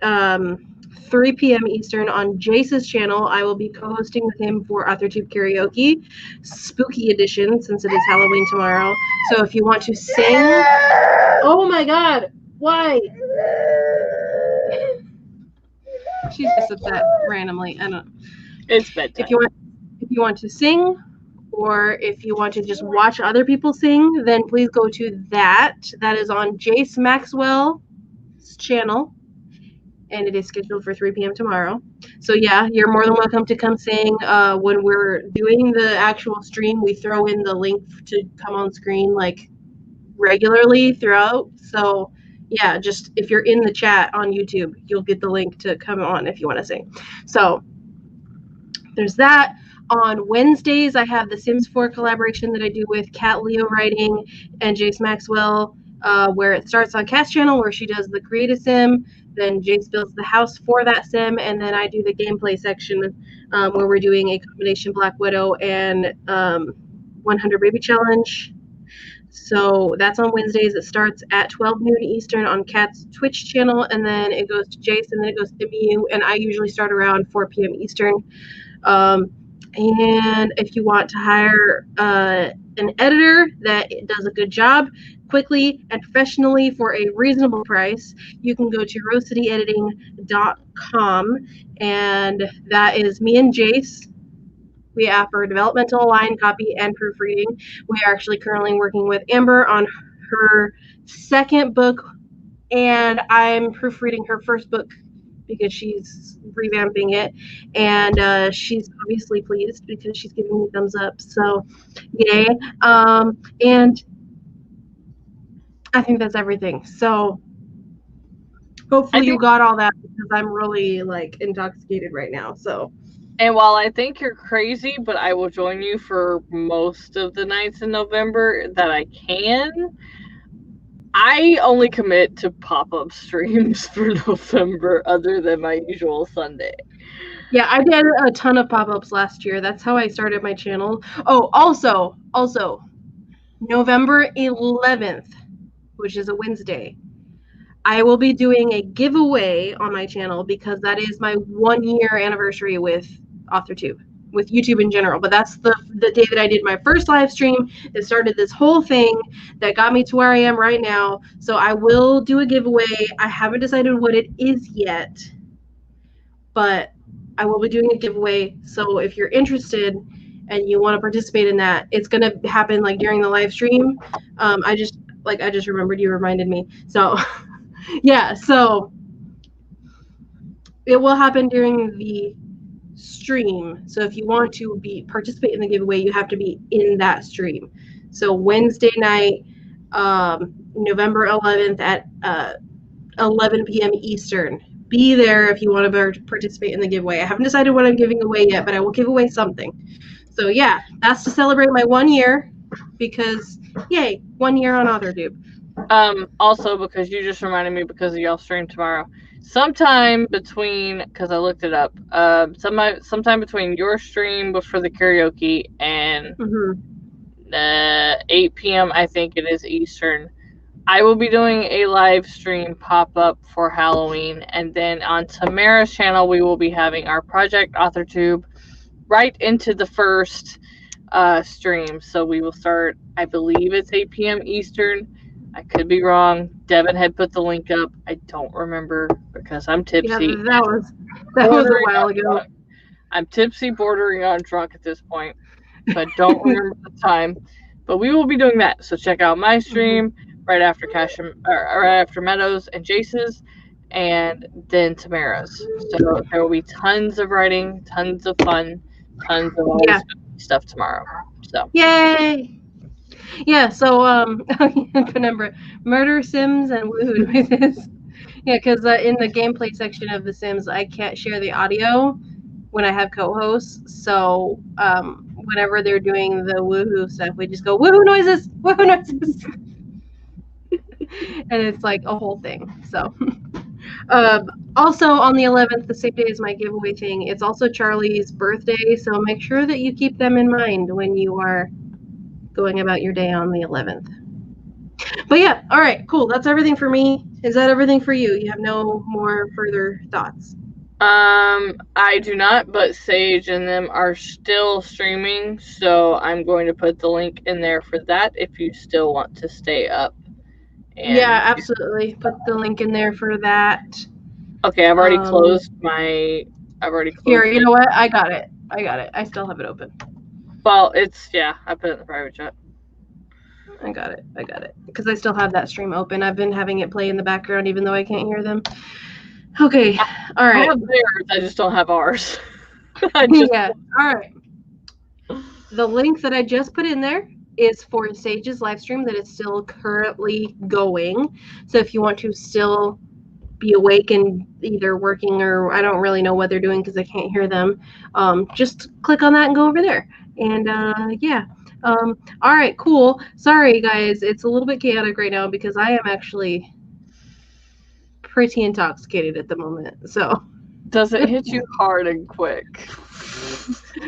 3 p.m. Eastern on Jace's channel, I will be co-hosting with him for AuthorTube Karaoke, Spooky Edition, since it is Halloween tomorrow. So if you want to sing, oh my God, why? She's just upset randomly. I don't. It's bedtime. If you want to sing, or if you want to just watch other people sing, then please go to that. That is on Jace Maxwell's channel, and it is scheduled for 3 p.m. tomorrow. So yeah, you're more than welcome to come sing. When we're doing the actual stream, we throw in the link to come on screen like regularly throughout. So yeah, just if you're in the chat on YouTube, you'll get the link to come on if you want to sing. So there's that. On Wednesdays, I have the Sims 4 collaboration that I do with Kat Leo Writing and Jace Maxwell, where it starts on Kat's channel where she does the create a sim, then Jace builds the house for that sim, and then I do the gameplay section where we're doing a combination Black Widow and 100 Baby Challenge. So that's on Wednesdays. It starts at 12 noon Eastern on Kat's Twitch channel, and then it goes to Jace, and then it goes to me, and I usually start around 4 p.m. Eastern. And if you want to hire an editor that does a good job quickly and professionally for a reasonable price, you can go to rosecityediting.com, and that is me and Jace. We offer developmental, line copy, and proofreading. We are actually currently working with Amber on her second book, and I'm proofreading her first book because she's revamping it, and she's obviously pleased because she's giving me thumbs up. So, yay! And I think that's everything. So, hopefully you got all that because I'm really like intoxicated right now. So. And while I think you're crazy, but I will join you for most of the nights in November that I can. I only commit to pop-up streams for November other than my usual Sunday. Yeah, I did a ton of pop-ups last year. That's how I started my channel. Oh, also, November 11th, which is a Wednesday, I will be doing a giveaway on my channel because that is my 1-year anniversary with AuthorTube, with YouTube in general. But that's the day that I did my first live stream. It started this whole thing that got me to where I am right now. So I will do a giveaway. I haven't decided what it is yet, but I will be doing a giveaway. So if you're interested and you want to participate in that, it's going to happen like during the live stream. I just remembered, you reminded me. So yeah, so it will happen during the stream. So if you want to participate in the giveaway, you have to be in that stream. So Wednesday night, November 11th at 11 p.m. Eastern. Be there if you want to participate in the giveaway. I haven't decided what I'm giving away yet, but I will give away something. So yeah, that's to celebrate my 1 year because yay, 1 year on AuthorTube. Also, because you just reminded me because of y'all stream tomorrow. Sometime between, because I looked it up, sometime between your stream before the karaoke and 8 p.m. I think it is Eastern, I will be doing a live stream pop-up for Halloween, and then on Tamara's channel we will be having our Project AuthorTube right into the first stream. So we will start, I believe it's 8 p.m. Eastern. I could be wrong. Devin had put the link up. I don't remember because I'm tipsy. Yeah, that was a while ago. I'm tipsy, bordering on drunk at this point, so I don't remember the time. But we will be doing that. So check out my stream right after right after Meadows and Jace's, and then Tamara's. So there will be tons of writing, tons of fun, tons of stuff tomorrow. So yay! Yeah, so Penumbra, murder Sims and woohoo noises. Yeah, because in the gameplay section of The Sims, I can't share the audio when I have co-hosts. So whenever they're doing the woohoo stuff, we just go woohoo noises, and it's like a whole thing. So. Also on the 11th, the same day as my giveaway thing, it's also Charlie's birthday, so make sure that you keep them in mind when you are going about your day on the 11th. But yeah, all right, cool. That's everything for me. Is that everything for you? You have no more further thoughts? I do not, but Sage and them are still streaming, so I'm going to put the link in there for that if you still want to stay up. And yeah, absolutely. Put the link in there for that. Okay, I've already closed my. Here, you know what? I got it. I still have it open. Well, I put it in the private chat. I got it. Because I still have that stream open. I've been having it play in the background even though I can't hear them. Okay, all right. I have theirs, I just don't have ours. Yeah, all right. The link that I just put in there is for Sage's live stream that is still currently going. So if you want to still be awake and either working or I don't really know what they're doing because I can't hear them, just click on that and go over there. And yeah. All right, cool. Sorry, guys. It's a little bit chaotic right now because I am actually pretty intoxicated at the moment. So. Does it hit you hard and quick?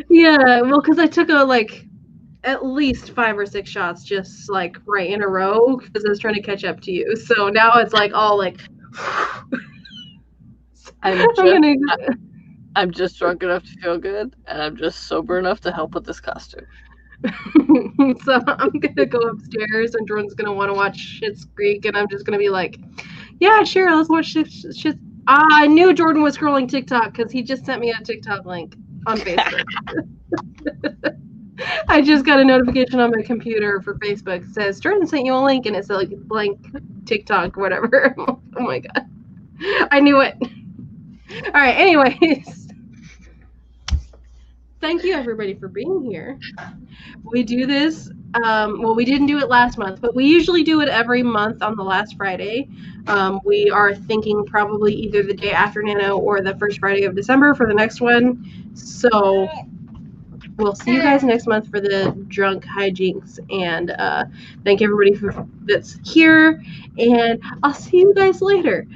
Yeah, well, because I took at least 5 or 6 shots just right in a row because I was trying to catch up to you. So now it's all I'm just drunk enough to feel good, and I'm just sober enough to help with this costume. So I'm gonna go upstairs, and Jordan's gonna want to watch Schitt's Creek, and I'm just gonna be like, "Yeah, sure, let's watch Schitt's." I knew Jordan was scrolling TikTok because he just sent me a TikTok link on Facebook. I just got a notification on my computer for Facebook. It says Jordan sent you a link, and it's blank TikTok, whatever. Oh my god, I knew it. All right. Anyways, thank you everybody for being here. We do this. Well, we didn't do it last month, but we usually do it every month on the last Friday. We are thinking probably either the day after Nano or the first Friday of December for the next one. So we'll see you guys next month for the drunk hijinks. And thank everybody that's here. And I'll see you guys later.